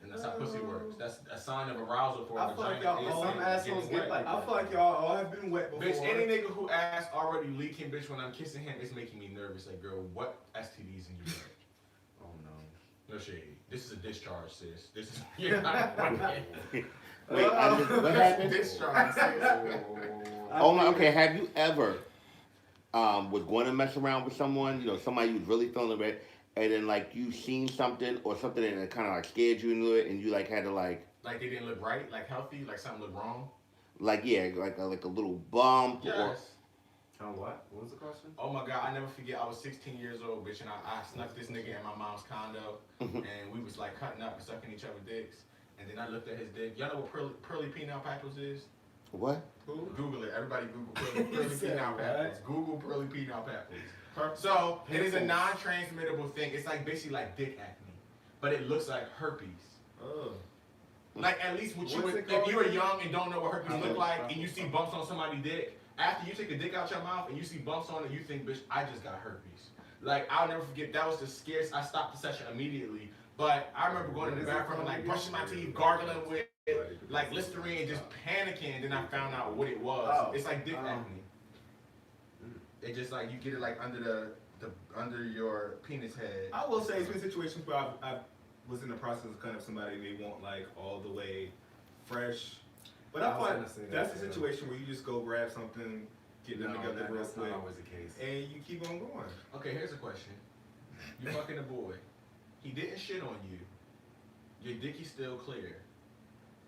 And that's how pussy works. That's a sign of arousal for a I feel like vagina. y'all is all- getting some assholes wet. get like I feel like y'all all have been wet before. Bitch, any nigga who ass already leaking, bitch, when I'm kissing him, it's making me nervous. Like, girl, what STDs in you got? Oh no. No shade. This is a discharge, sis. This is you're not Wait, what happened? discharge, sis. Oh my, okay, have you ever was going to mess around with someone, you know, somebody you was really feeling with, and then like you seen something or something and it kind of like scared you into it and you like had to like Like they didn't look right, like healthy, like something looked wrong. yeah, like a little bump or Yes. Oh what? What was the question? Oh my God, I never forget. I was 16 years old, bitch, and I snuck this nigga in my mom's condo, and we was like cutting up and sucking each other dicks. And then I looked at his dick. Y'all know what pearly penile packles is? what? Google it. Everybody Google pearly said penile what? packles. Google pearly penile packles. So it is a non-transmittable thing. It's like basically like dick acne, but it looks like herpes. Oh. Like at least what you What's would, it called if you were again? young and don't know what herpes look like, and you see bumps on somebody's dick, after you take a dick out your mouth and you see bumps on it, you think, bitch, I just got herpes. Like I'll never forget. That was the scariest. I stopped the session immediately. But I remember going to the bathroom and like brushing my teeth, gargling with like Listerine, and just panicking. And then I found out what it was. Oh. It's like dick acne. It just like you get it like under your penis head. I will say it's been situations where I was in the process of cutting up somebody and they want like all the way fresh. But I I was thought gonna say that's that, a too. situation where you just go grab something, get them together real that's quick, not always the case. and you keep on going. Okay, here's a question. You fucking a boy. He didn't shit on you. Your dick is still clear,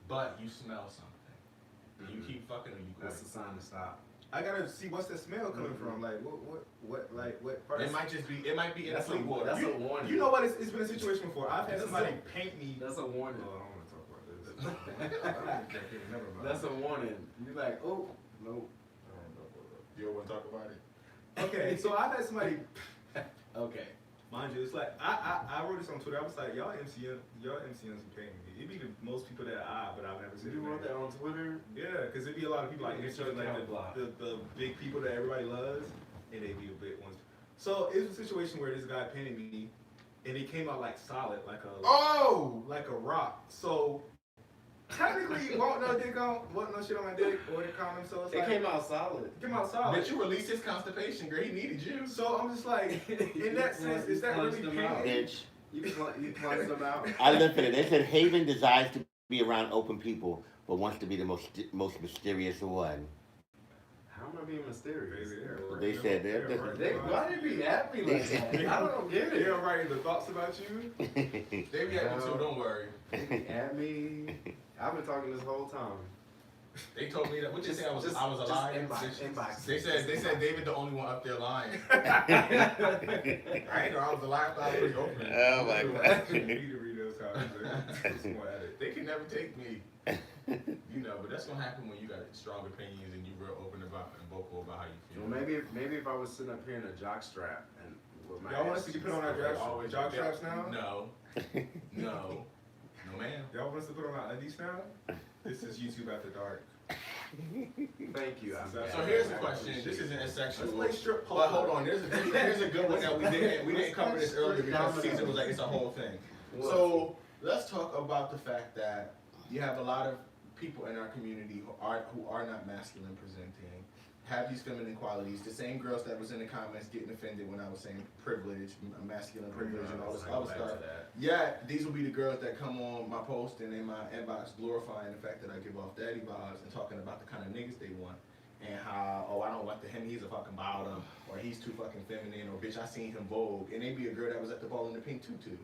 but you smell something. You keep fucking or you quit. That's the sign to stop. I gotta see what's the smell coming from. Like what part? It might just be. It might be in the That's a fleet water. that's a warning. You know what? It's been a situation before. I've had That's somebody a- paint me. That's a warning. Oh, I don't want to talk about this. Never mind. That's a warning. You're like, oh, no. You don't want to talk about it? Okay, so I've had somebody. Okay. Mind you, it's like I wrote this on Twitter. I was like, y'all MCNs be paying me. It'd be the most people that but I've never seen. Did you wrote that on Twitter? Yeah, because it'd be a lot of people like You this, get your like account blocked. the big people that everybody loves, and they'd be the big ones. So it was a situation where this guy painted me, and it came out like solid, like a rock. So technically, wasn't no shit on my dick or the condom. So it's It like came out solid. it came out solid. But you released his constipation, girl. He needed you. So I'm just like, in that sense, is that really Punched him out. painting? Bitch. You plunged them out. I live in it. They said Haven desires to be around open people, but wants to be the most mysterious one. How am I being mysterious? They said they're Why they be happy like that? I don't get They're it. writing the thoughts about you. They be at me too. Don't worry. At me. I've been talking this whole time. They told me that. What they say? I was Just alive. inbox. They said David the only one up there lying. I ain't know I was alive. I was open. Oh my God. You need to read those comments. More at it. They can never take me. You know, but that's gonna happen when you got strong opinions and you real open about and vocal about how you feel. Well, maybe if I was sitting up here in a jock strap and with my Y'all want ass us to put cheeks on our out, jock jock straps now? No, no, ma'am. Y'all want us to put on our undies now? This is YouTube After Dark. Thank you. So here's the question. This isn't as Let's sexual. play strip But hold on, here's a good one that we didn't cover this earlier because Caesar was like it's a whole thing. So let's talk about the fact that you have a lot of people in our community who are not masculine presenting, have these feminine qualities. The same girls that was in the comments getting offended when I was saying privilege, masculine privilege, and all this other stuff. Yeah, these will be the girls that come on my post and in my inbox glorifying the fact that I give off daddy vibes and talking about the kind of niggas they want. And how, oh, I don't want him, he's a fucking bottom, or he's too fucking feminine, or bitch, I seen him Vogue. And they be a girl that was at the ball in the pink tutu.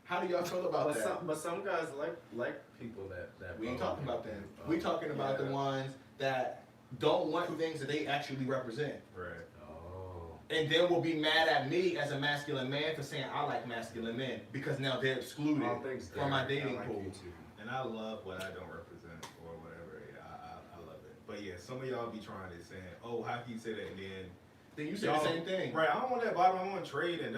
How do y'all feel about that? But some guys like people that We ain't talking about them. We talking about the ones that don't want things that they actually represent. Right. Oh. And then will be mad at me as a masculine man for saying I like masculine men because now they're excluded from my dating pool. And I love what I don't represent or whatever. Yeah, I love it. But yeah, some of y'all be trying to saying, oh, how can you say that? And then you say the same thing. Right, I don't want that bottom, I want trade and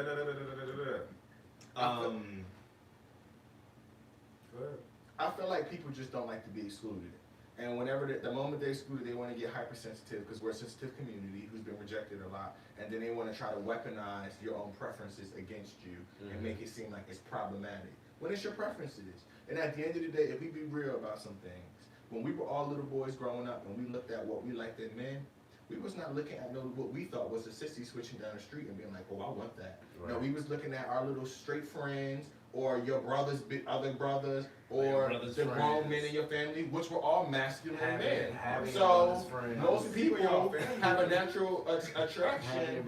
I feel like people just don't like to be excluded. And whenever the moment they're excluded, they want to get hypersensitive because we're a sensitive community who's been rejected a lot. And then they want to try to weaponize your own preferences against you and make it seem like it's problematic. When it's your preferences. And at the end of the day, if we be real about some things, when we were all little boys growing up and we looked at what we liked in men, we was not looking at what we thought was a sissy switching down the street and being like, oh, I want that. Right. No, we was looking at our little straight friends or your brother's other brothers or the grown men in your family, which were all masculine men. So most people have a natural attraction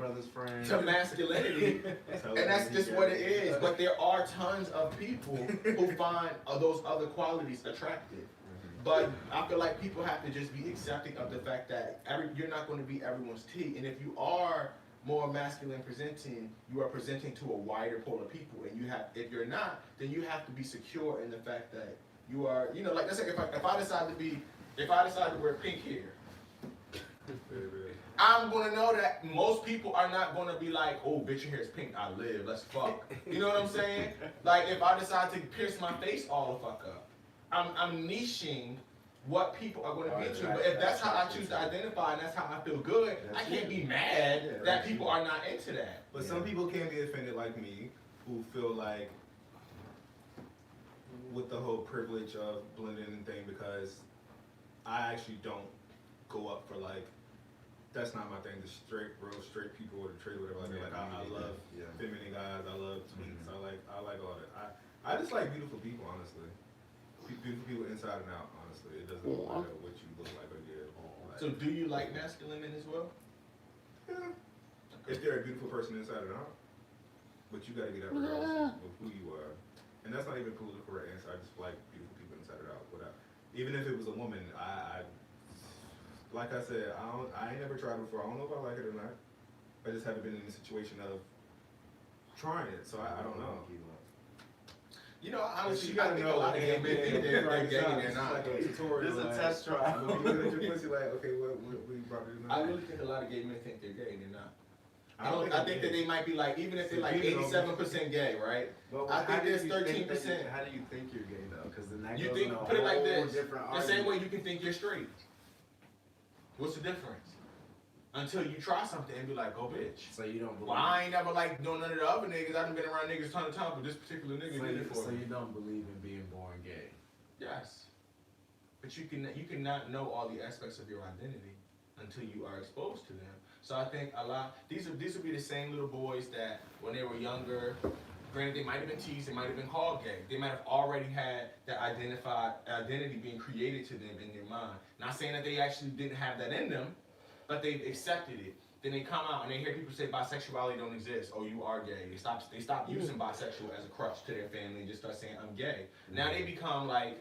to masculinity, and that's just what it is. But there are tons of people who find those other qualities attractive. But I feel like people have to just be accepting of the fact that you're not going to be everyone's tea, and if you are more masculine presenting, you are presenting to a wider pool of people, and if you're not, then you have to be secure in the fact that you are, like let's say if I decide to wear pink hair, I'm gonna know that most people are not gonna be like, oh bitch, your hair is pink, I live, let's fuck. You know what I'm saying? Like if I decide to pierce my face all the fuck up, I'm niching what people are going to be into. But if that's how I choose to identify and that's how I feel good, I can't be mad that people are not into that. But some people can be offended like me, who feel like with the whole privilege of blending and thing, because I actually don't go up for like, that's not my thing, the real straight people or the trade whatever. Like I love feminine guys, I love twins, I like all that. I just like beautiful people, honestly. Beautiful people inside and out, honestly. It doesn't matter what you look like or you're like. So do you like masculine men as well? Yeah. If they're a beautiful person inside and out. But you gotta be that regardless of who you are. And that's not even a political correct answer. I just like beautiful people inside and out. Even if it was a woman, I like I said, I ain't never tried it before. I don't know if I like it or not. I just haven't been in the situation of trying it, so I don't know. Honestly, I think a lot of gay men think they're gay and they're not. There's a test trial. Looking at your pussy like, okay, what we brought it in? I really think a lot of gay men think they're gay and they're not. I think that they might be like, even if they're like 87% gay, right? But I think there's 13%. How do you think you're gay though? Because then that you goes think, in a put it like whole this, different the same argument. way you can think you're straight. What's the difference? Until you try something and be like, oh bitch. So you don't believe. Well, I ain't never like doing none of the other niggas. I done been around niggas a ton of times, but this particular nigga did it for So me. you don't believe in being born gay? Yes. But you cannot know all the aspects of your identity until you are exposed to them. So I think these will be the same little boys that when they were younger, granted they might have been teased, they might have been called gay. They might have already had that identity being created to them in their mind. Not saying that they actually didn't have that in them, but they've accepted it. Then they come out and they hear people say bisexuality don't exist. Oh, you are gay. They stop using bisexual as a crutch to their family and just start saying I'm gay. Now they become like,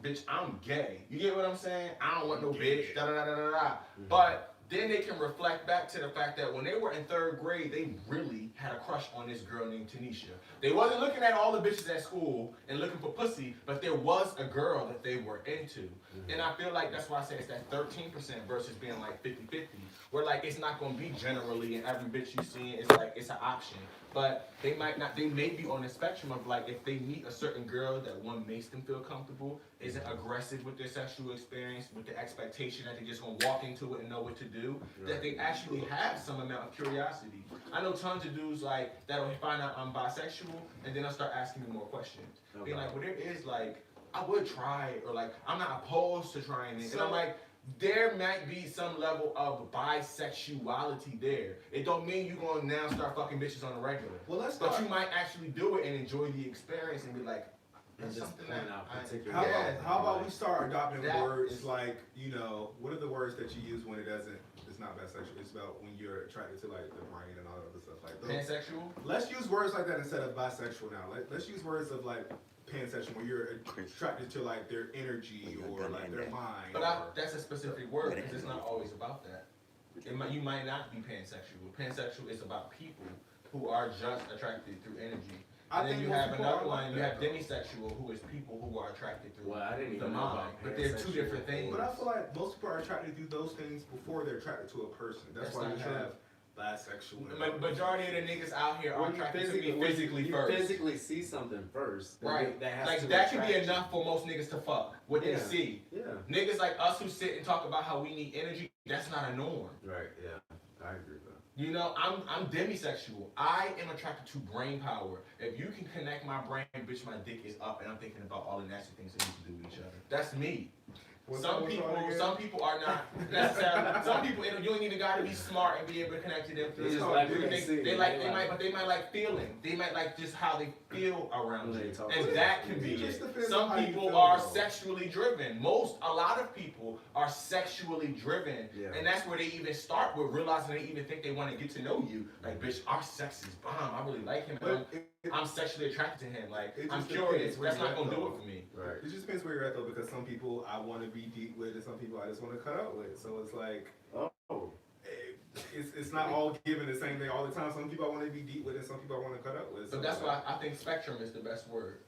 bitch, I'm gay. You get what I'm saying? I don't want no bitch. Da da da da da da. But then they can reflect back to the fact that when they were in 3rd grade, they really had a crush on this girl named Tanisha. They wasn't looking at all the bitches at school and looking for pussy, but there was a girl that they were into. And I feel like that's why I say it's that 13% versus being like 50-50. Where like it's not gonna be generally in every bitch you see, it's like it's an option. But they may be on the spectrum of like if they meet a certain girl that one makes them feel comfortable, isn't aggressive with their sexual experience, with the expectation that they just gonna walk into it and know what to do, that they actually have some amount of curiosity. I know tons of dudes like that'll find out I'm bisexual and then they'll start asking me more questions. Being like, well there is like I would try it, or like I'm not opposed to trying it. And I'm like, there might be some level of bisexuality there. It don't mean you gonna now start fucking bitches on the regular. Well, But you might actually do it and enjoy the experience and be like, And that's just something point that out I- particular. How about we start adopting That words is- like, you know, what are the words that you use when it's not bisexual? It's about when you're attracted to like the brain and all that other stuff like that. pansexual? Let's use words like that instead of bisexual now. Let's use words of like pansexual where you're attracted to like their energy or like their mind. But that's a specific word because it's not always about that. You might not be pansexual. Pansexual is about people who are just attracted through energy. And then you have another one, you have demisexual, who is people who are attracted through Well, I didn't the even know mind. about But they're two different things. But I feel like most people are attracted to those things before they're attracted to a person. That's why not you true. have bisexual. The majority of the niggas out here are When you attracted to me when physically you first. physically see something first. then Right. That has Like to that could be attract you. enough for most niggas to fuck. What they Yeah. see. Yeah. Niggas like us who sit and talk about how we need energy, that's not a norm. Right. Yeah. I agree with that. You know, I'm demisexual. I am attracted to brain power. If you can connect my brain, bitch, my dick is up, and I'm thinking about all the nasty things that we can do with each other. That's me. Some people are not necessarily. Some people, you don't even gotta be smart and be able to connect to them. They just like what they They see. they might like feeling. They might like just how they feel around When they you, talk and to that you. can be It just it. depends on Some how you people feel, are though. sexually driven. A lot of people are sexually driven, Yeah. and that's where they even start with realizing they even think they want to get to know you. Like, bitch, our sex is bomb. I really like him. And I'm sexually attracted to him. Like, It I'm just curious. depends where That's you're not at, gonna do though. it for me. Right. It just depends where you're at though, because some people I want to be deep with, and some people I just want to cut out with. So it's like, Oh. it's not all given the same thing all the time. Some people I want to be deep with, and some people I want to cut out with. So that's why I think spectrum is the best word.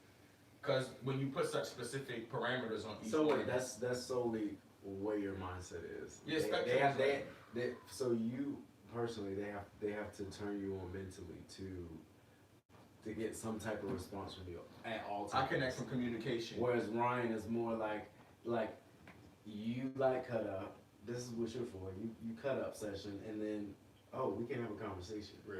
Because when you put such specific parameters on each So one, wait, that's solely where your mindset is. Yeah, They spectrum have is like- so you personally they have to turn you on mentally to get some type of response from you at all times. I connect from communication. Whereas Ryan is more like you like cut up. This is what you're for. You cut up session, and then we can have a conversation. Right.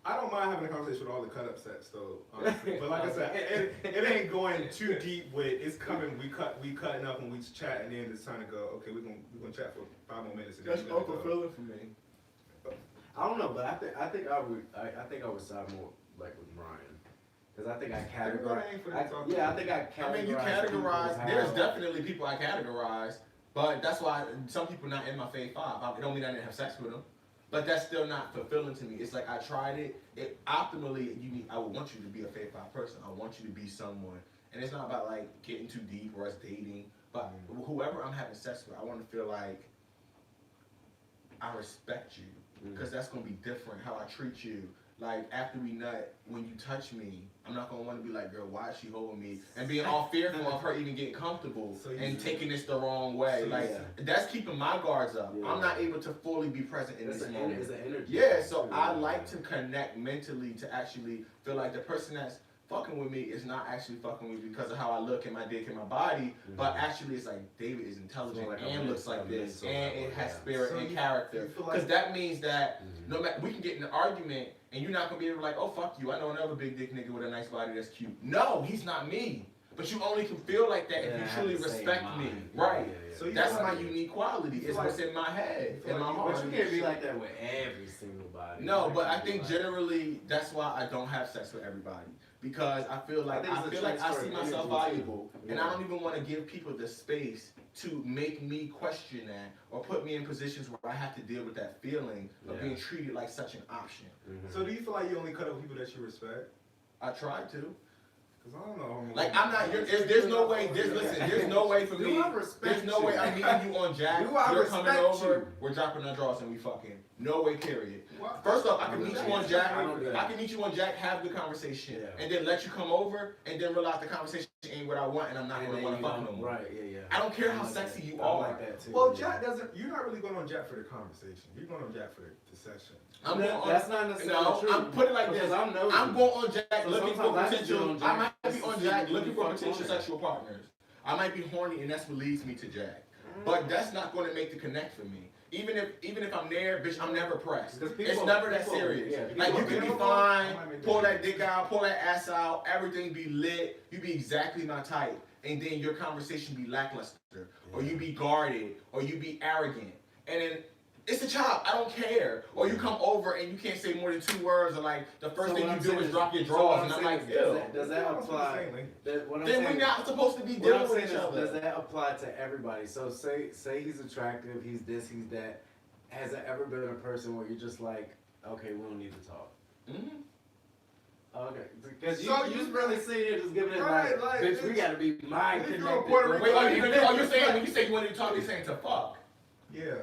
I don't mind having a conversation with all the cut up sets though, honestly. But like I said, it ain't going too deep with it's coming. We cutting up and we chat, and then it's time to go. Okay, we're gonna chat for 5 more minutes. And then That's we gotta go. unfulfilling for me. I don't know, but I think I would side more like with Ryan, because I think I Everybody ain't finna talk to I think I categorize. I mean, you people categorize. how- There's definitely people I categorize, but that's why some people not in my fave 5. It don't mean I didn't have sex with them, but that's still not fulfilling to me. It's like I tried it. Optimally, I would want you to be a fave 5 person. I want you to be someone, and it's not about like getting too deep or us dating. But whoever I'm having sex with, I want to feel like I respect you, because that's gonna be different how I treat you. Like after we nut, when you touch me, I'm not gonna want to be like, girl, why is she holding me? And being all fearful of her even getting comfortable and taking this the wrong way. That's keeping my guards up. Yeah. I'm not able to fully be present in this moment. It's an energy. Yeah, so I like to connect mentally to actually feel like the person that's fucking with me is not actually fucking with me because of how I look and my dick and my body, but actually it's like David is intelligent like and looks like this, mental and level, it has yeah. spirit So and you character. feel like- Because that means that no matter, we can get in an argument and you're not gonna be able to like, oh fuck you, I know another big dick nigga with a nice body that's cute. No, he's not me. But you only can feel like that if you truly respect me. Right. So you That's feel my like- unique quality. It's what's in my head, in my heart. But you can't be like that with every single body. No, but I think generally that's why I don't have sex with everybody, because I feel like I think it's a I transfer see of myself energy, too. valuable, and Yeah. I don't even want to give people the space to make me question that or put me in positions where I have to deal with that feeling of being treated like such an option. So do you feel like you only cut up with people that you respect? I tried to. Cause I don't know. Like I'm not. There's no way. There's no way for Do me. I respect There's no way you? I'm meeting you on Jack. Do I You're coming respect over. you? We're dropping our drawers and we fucking. No way. Period. What? First off, I can meet you on Jack. I don't do that. I can meet you on Jack, have the conversation, Yeah. and then let you come over, and then realize the conversation ain't what I want, and I'm not And gonna then want to you fuck no don't- more. Right, yeah. I don't care I how like sexy that. you I are. like that too. Well, yeah. Jack doesn't. You're not really going on Jack for the conversation. You're going on Jack for the session. I'm going on, That's not necessarily no, true. I'm put it like this. Because I'm nosy. I'm going on Jack So looking for sometimes I just potential. get on I Jack might be just on to Jack see looking what for the fuck potential on it. sexual partners. I might be horny, and that's what leads me to Jack. But that's not going to make the connect for me. Even if I'm there, bitch, I'm never pressed. Because It's people- never that people- serious. yeah, Like you people- can be people- fine, I might make pull that that dick out, pull that ass out, everything be lit. You be exactly my type. and then your conversation be lackluster, or you be guarded, or you be arrogant, and then it's a chop. I don't care. Or you come over and you can't say more than 2 words, or like the first thing you do is drop your drawers, and I'm like, ew. Does that apply? Then we're not supposed to be dealing with each other. Does that apply to everybody? So say he's attractive, he's this, he's that. Has there ever been a person where you're just like, okay, we don't need to talk? Okay, because So you just really sit here just giving it like, bitch, we gotta be mind if connected. you're a Puerto Rican- Wait, you're saying when you say you wanted to talk, you're saying to fuck? Yeah.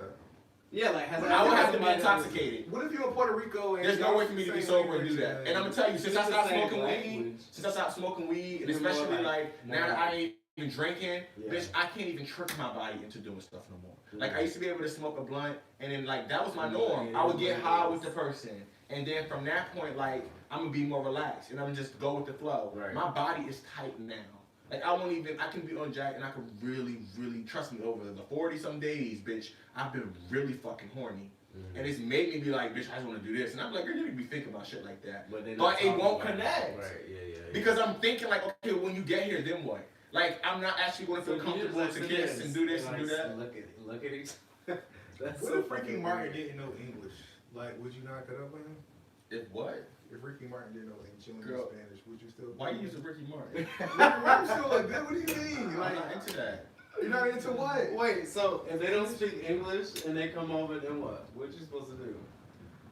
Yeah, like has I would have to be somebody- intoxicated. What if you're in Puerto Rico and There's no way for me to be sober and do that. And I'm gonna tell you, since I stopped smoking weed, and You're more especially like- now that I ain't even drinking, Yeah. bitch, I can't even trick my body into doing stuff no more. Like I used to be able to smoke a blunt, and then like that was my norm. I would get high with the person, and then from that point, like I'm gonna be more relaxed, and I'm just go with the flow. Right. My body is tight now. Like I can be on Jack, and I can really, really trust me over the 40-some days, bitch. I've been really fucking horny. And it's made me be like, bitch, I just want to do this. And I'm like, girl, you need to be thinking about shit like that. But it won't connect. Right, yeah. Because I'm thinking like, okay, when you get here, then what? Like, I'm not actually going to feel comfortable to kiss and do this and do that. Look at each That's What so if Ricky fucking Martin weird. didn't know English? Like, would you not cut up with him? If what? If Ricky Martin didn't know English, Girl, Spanish, would you still? Why you using Ricky Martin? Ricky Martin still look good. What do you mean? I'm Like, not into that. you're not into what? Wait, so if they don't speak English and they come over, then what? What you supposed to do?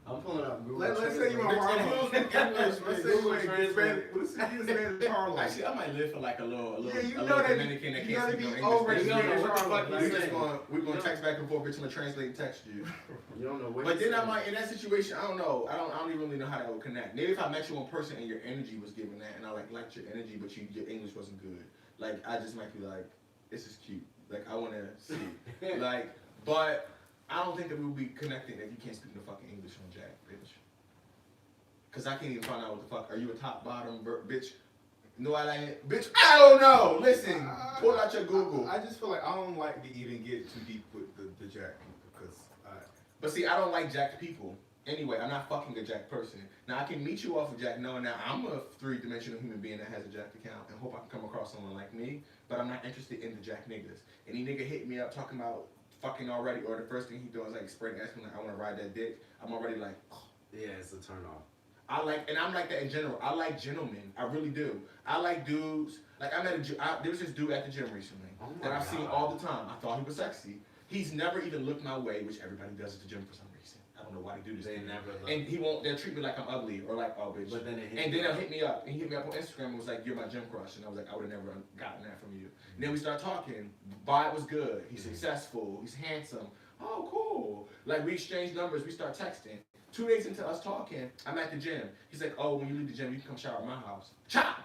I'm pulling up Google Let's say you Translate. want to English. Let's say you Google want to Translate. Let's say you Spanish Harlem. Actually, I might live for like a little Yeah, you a know little that Dominican that you can't gotta speak be no over English. You don't know what the fuck We're you're just saying. we're gonna text back and forth, bitch. I'm gonna translate and text you. You don't know what But you're then I saying. might, in that situation, I don't know. I don't even really know how that would connect. Maybe if I met you in person and your energy was giving that, and I liked your energy, but your English wasn't good. Like I just might be like, this is cute. Like I wanna see. Like, but I don't think that we would be connecting if you can't speak no fucking English on Jack, bitch. Cause I can't even find out what the fuck. Are you a top bottom bitch? No, I like bitch. I don't know. Listen, pull out your Google. I just feel like I don't like to even get too deep with the Jack people because But see, I don't like jacked people. Anyway, I'm not fucking a jacked person. Now I can meet you off of Jack knowing that I'm a 3-dimensional human being that has a jacked account and hope I can come across someone like me. But I'm not interested in the jack niggas. Any nigga hit me up talking about fucking already, or the first thing he does is like spreading asking like I want to ride that dick. I'm already like, oh. Yeah, it's a turn off. And I'm like that in general. I like gentlemen. I really do. I like dudes. Like there was this dude at the gym recently that I've seen all the time. I thought he was sexy. He's never even looked my way, which everybody does at the gym for some reason. I don't know why they do this. They never look. And they'll treat me like I'm ugly or like, oh bitch. But then they'll hit me up. And he hit me up on Instagram and was like, you're my gym crush. And I was like, I would have never gotten that from you. And then we start talking. Vibe was good. He's successful. He's handsome. Oh, cool. Like we exchange numbers. We start texting. 2 days into us talking, I'm at the gym. He's like, oh, when you leave the gym, you can come shower at my house. Chop!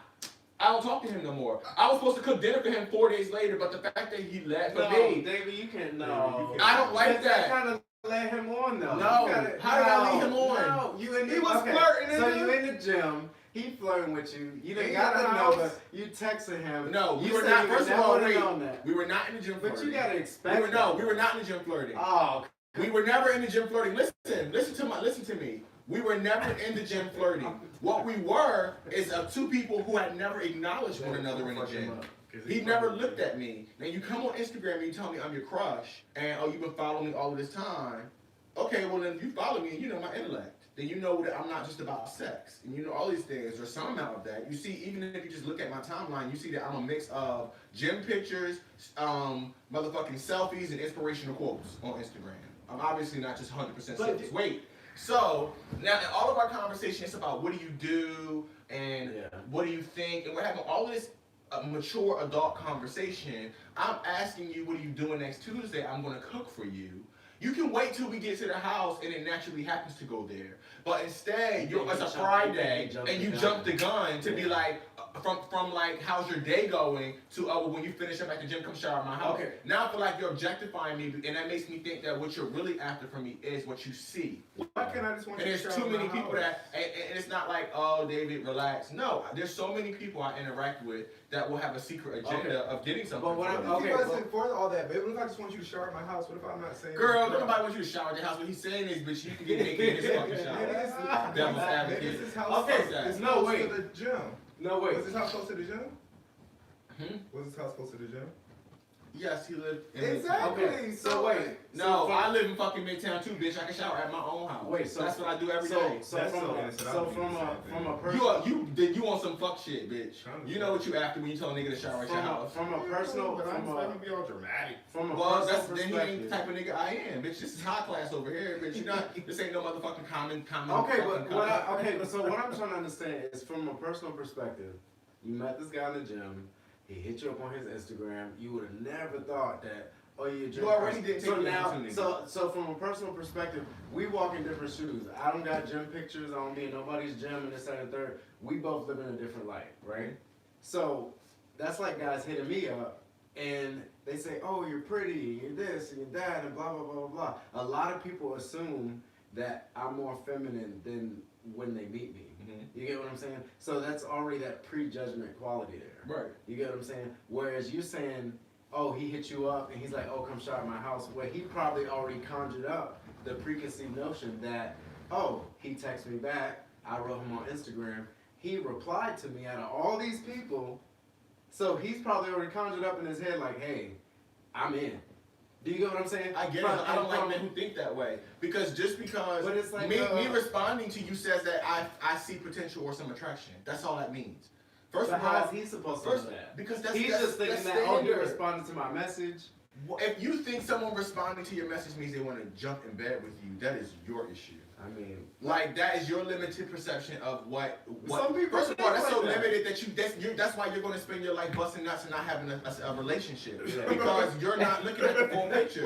I don't talk to him no more. I was supposed to cook dinner for him 4 days later, but the fact that he left for me. David, you can't. No. I don't like that. kind of let him on though. No. How did I lead him on? No, you in the, He was okay. flirting. So you in the gym. He flirting with you. You didn't He got got the the number. house. You texting him. No, we you were said not. you First of never all, would've wait. known that. We were not in the gym flirting. But you gotta expect. We were not in the gym flirting. Oh. We were never in the gym flirting. Listen to me. We were never in the gym flirting. What we were is two people who had never acknowledged one another in the gym. He never looked at me. Now you come on Instagram and you tell me I'm your crush, and you've been following me all of this time. Okay, well then if you follow me and you know my intellect, then you know that I'm not just about sex, and you know all these things, or some amount of that. You see, even if you just look at my timeline, you see that I'm a mix of gym pictures, motherfucking selfies, and inspirational quotes on Instagram. I'm obviously not just 100% serious. Wait. So now in all of our conversation, it's about what do you do and what do you think, and we're having all this mature adult conversation. I'm asking you, what are you doing next Tuesday? I'm going to cook for you. You can wait till we get to the house and it naturally happens to go there. But instead, it's a Friday and you jump the gun to be like, from like, how's your day going to, oh, well, when you finish up at the gym, come shower at my house. Okay. Now I feel like you're objectifying me, and that makes me think that what you're really after from me is what you see. Why can't I just want and you to there's shower too at many my people house? that, and it's not like, oh, David, relax. No, there's so many people I interact with that will have a secret agenda of getting something. But what from I'm- me. If he wasn't for all that, babe, what if I just want you to shower at my house? What if I'm not saying Girl, that? nobody wants you to shower at your house. What he's saying is, bitch, you can get naked in his fucking shower. Devil's advocate. Maybe it's his house. Okay, It's no, close wait. to the gym. No, wait. Was his house close to the gym? Was his house close to the gym? Yes, he lived in Exactly. Okay, so wait. No, I live in fucking Midtown too, bitch. I can shower at my own house. Wait, so that's what I do every day. So from a person, You want some fuck shit, bitch. You know what you after when you tell a nigga to shower at your house. From a personal, but I'm not gonna be all dramatic. From a Well, personal then he ain't perspective. the type of nigga I am, bitch. This is high class over here, bitch. You not. This ain't no motherfucking common. Okay, but so what I'm trying to understand is from a personal perspective, you met this guy in the gym. He hit you up on his Instagram. You would have never thought that. Oh, you're You already didn't take the opportunity. So from a personal perspective, we walk in different shoes. I don't got gym pictures. I don't be in nobody's gym and this, that, and the third. We both live in a different life, right? So that's like guys hitting me up and they say, oh, you're pretty, you're this, and you're that, and blah, blah, blah, blah, blah. A lot of people assume that I'm more feminine than when they meet me. You get what I'm saying? So that's already that prejudgment quality there. Right. You get what I'm saying? Whereas you're saying, oh, he hit you up and he's like, oh, come shower at my house. Well, he probably already conjured up the preconceived notion that, oh, he texted me back. I wrote him on Instagram. He replied to me out of all these people. So he's probably already conjured up in his head like, hey, I'm in. Do you get what I'm saying? I get it. I don't like men who think that way. Because just because But it's like, me responding to you says that I see potential or some attraction. That's all that means. First But of all, how is he supposed to do that? Because He's just thinking that, oh, you responded to my message. Well, if you think someone responding to your message means they want to jump in bed with you, that is your issue. I mean, like that is your limited perception of what. Some people First of all, that's think so like that. limited that that's why you're going to spend your life busting nuts and not having a relationship because you're not looking at the full picture,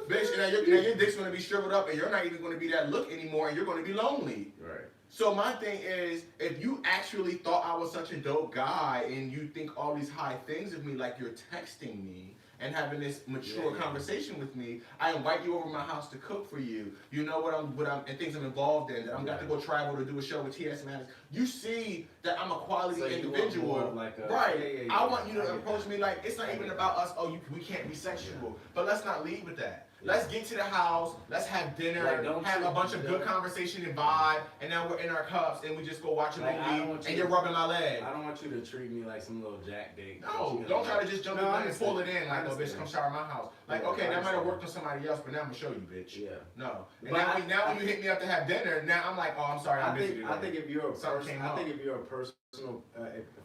bitch. And now your dick's going to be shriveled up, and you're not even going to be that look anymore, and you're going to be lonely. Right. So my thing is, if you actually thought I was such a dope guy, and you think all these high things of me, like you're texting me and having this mature conversation with me, I invite you over my house to cook for you. You know what I'm and things I'm involved in. That I'm got to go travel to do a show with T.S. Maddox. You see that I'm a quality individual, right? I want you to approach me like it's not even about us. Oh, we can't be sexual, but let's not lead with that. Let's get to the house. Let's have dinner. Have a bunch of good conversation and vibe. And now we're in our cups and we just go watch a movie. And you're rubbing my leg. I don't want you to treat me like some little jack date. No, don't try to just jump in and pull it in like, oh, bitch, come shower at my house. Like, okay, that might have worked on somebody else, but now I'm gonna show you, bitch. Yeah. No. And now when you hit me up to have dinner, now I'm like, oh, I'm sorry, I'm busy today. I think if you're a personal,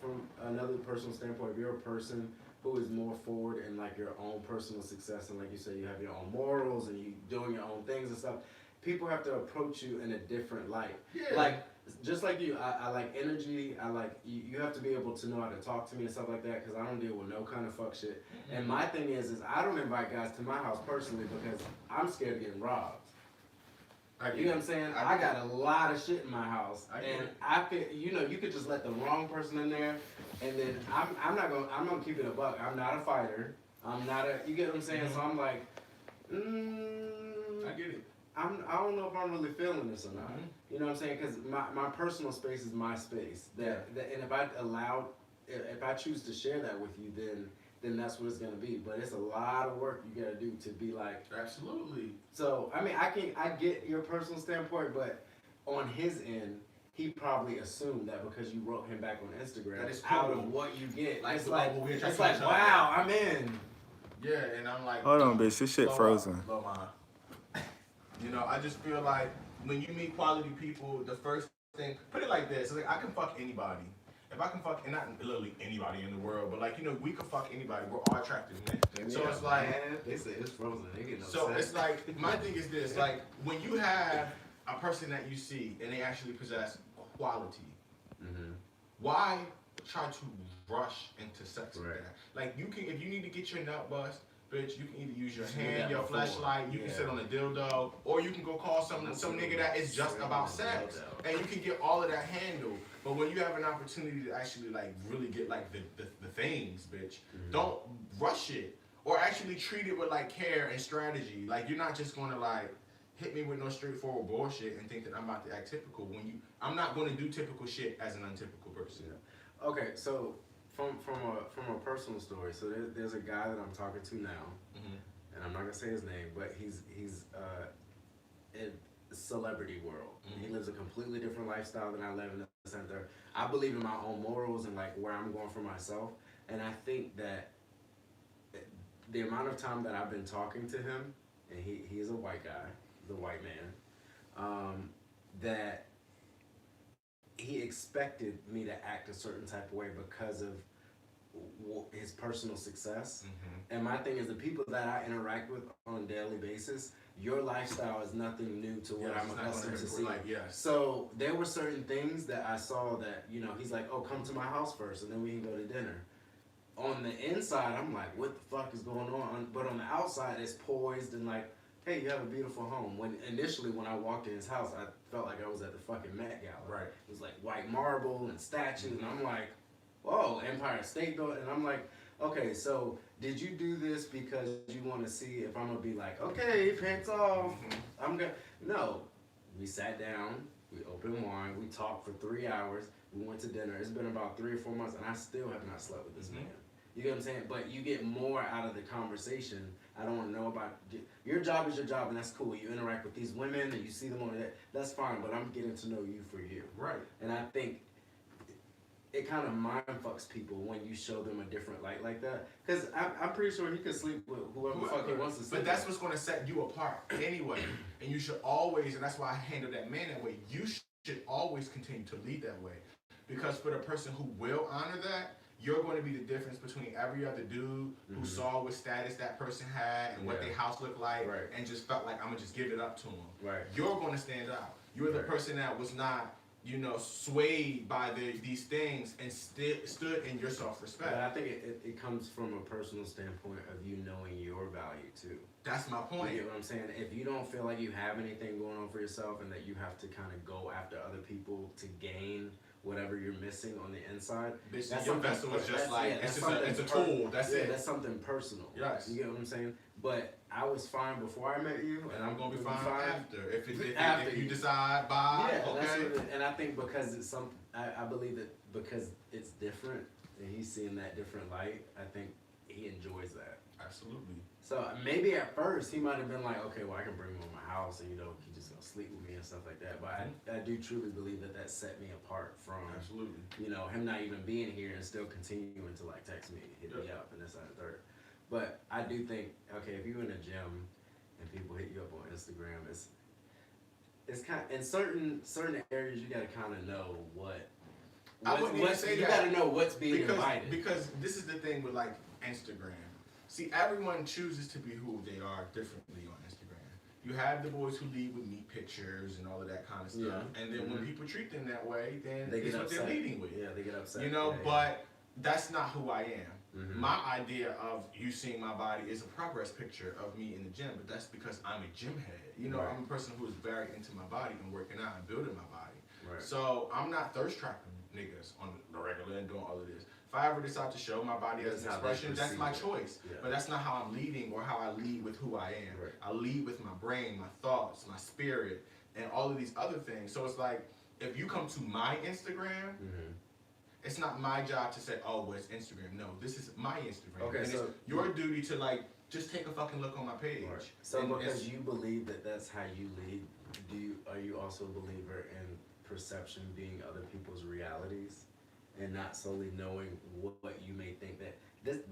from another personal standpoint, if you're a person who is more forward in like your own personal success, and like you said, you have your own morals and you doing your own things and stuff, people have to approach you in a different light. Yeah. Like, just like you, I like energy. I like, you have to be able to know how to talk to me and stuff like that, because I don't deal with no kind of fuck shit. And my thing is I don't invite guys to my house personally because I'm scared of getting robbed. You know what I'm saying? I got a lot of shit in my house, and I could, you could just let the wrong person in there, and then I'm gonna keep it a buck. I'm not a fighter. I'm not a, you get what I'm saying? So I'm like, I get it. I don't know if I'm really feeling this or not. You know what I'm saying? Because my personal space is my space. And if I choose to share that with you, then that's what it's gonna be. But it's a lot of work you gotta do to be like. Absolutely. So I mean, I get your personal standpoint, but on his end, he probably assumed that because you wrote him back on Instagram, that is cool. out of what you get, Like, it's like it's wow, I'm in. Yeah, and I'm like, hold on, bitch, this shit frozen. Blow my. You know, I just feel like when you meet quality people, the first thing, put it like this, it's like I can fuck anybody. If I can fuck, and not literally anybody in the world, but like, we can fuck anybody. We're all attractive, man. So it's like, man, they say it's frozen. They get so it's like, my thing is this, like, when you have a person that you see and they actually possess quality, why try to rush into sex with that? Like, you can, if you need to get your nut bust, bitch, you can either use your hand, your flashlight, you can sit on a dildo, or you can go call some nigga that is just about sex, and you can get all of that handled. But when you have an opportunity to actually like really get like the things, bitch, don't rush it, or actually treat it with like care and strategy. Like, you're not just gonna like hit me with no straightforward bullshit and think that I'm about to act typical I'm not gonna do typical shit as an untypical person. Okay, so from a personal story, so there's a guy that I'm talking to now, and I'm not gonna say his name, but he's in the celebrity world. He lives a completely different lifestyle than I live in the center. I believe in my own morals and like where I'm going for myself, And I think that the amount of time that I've been talking to him, and he is a white guy, he's a white man, that he expected me to act a certain type of way because of his personal success. And my thing is, the people that I interact with on a daily basis, your lifestyle is nothing new to what I'm accustomed to see. So there were certain things that I saw that, you know, he's like, oh, come to my house first and then we can go to dinner. On the inside, I'm like, what the fuck is going on? But on the outside, it's poised and like, hey, you have a beautiful home. When I walked in his house, I felt like I was at the fucking Met Gala. Right. It was like white marble and statues, and I'm like, whoa, Empire State Building. And I'm like, okay, so did you do this because you want to see if I'm gonna be like, okay, pants off, No, we sat down, we opened wine, we talked for 3 hours, we went to dinner. It's been about 3 or 4 months, and I still have not slept with this man. You get what I'm saying? But you get more out of the conversation. I don't want to know about your job is your job, and that's cool. You interact with these women, and you see them on that. That's fine. But I'm getting to know you for you. Right. And I think it kind of mind fucks people when you show them a different light like that. Because I'm pretty sure he could sleep with whoever the fuck he wants to sleep. But that's what's going to set you apart anyway. And you should always, and that's why I handle that man that way. You should always continue to lead that way, because for the person who will honor that, you're going to be the difference between every other dude who saw what status that person had and what their house looked like and just felt like, I'm going to just give it up to them. Right. You're going to stand out. You're the person that was not, you know, swayed by these things and stood in your self-respect. But I think it comes from a personal standpoint of you knowing your value, too. That's my point. You get what I'm saying? If you don't feel like you have anything going on for yourself and that you have to kind of go after other people to gain whatever you're missing on the inside, that's your vessel is just like, it's a tool. That's it. That's something personal. Yes. You get what I'm saying? But I was fine before I met you, and I'm gonna be fine after. If you decide, bye. Yeah, okay. And I think because it's something, I believe that because it's different, and he's seeing that different light, I think he enjoys that. Absolutely. So maybe at first he might have been like, okay, well I can bring him in my house, and you know he's just gonna sleep with me and stuff like that. But I do truly believe that set me apart from you know, him not even being here and still continuing to like text me, hit me up, and this and the third. But I do think, okay, if you're in a gym and people hit you up on Instagram, it's kind of, in certain areas you gotta kind of know you gotta know what's being invited. Because this is the thing with like Instagram. See, everyone chooses to be who they are differently on Instagram. You have the boys who lead with meat pictures and all of that kind of stuff. And then when people treat them that way, then it's what they're leading with. Yeah, they get upset. You know, but that's not who I am. My idea of you seeing my body is a progress picture of me in the gym, but that's because I'm a gym head. You know, I'm a person who is very into my body and working out and building my body. Right. So I'm not thirst trapping niggas on the regular and doing all of this. If I ever decide to show my body as an expression, that's my choice. Yeah. But that's not how I'm leading or how I lead with who I am. Right. I lead with my brain, my thoughts, my spirit, and all of these other things. So it's like, if you come to my Instagram, it's not my job to say, oh, well, it's Instagram. No, this is my Instagram. Okay, and so it's your duty to like, just take a fucking look on my page. Right. So because you believe that that's how you lead, are you also a believer in perception being other people's realities? And not solely knowing what you may think that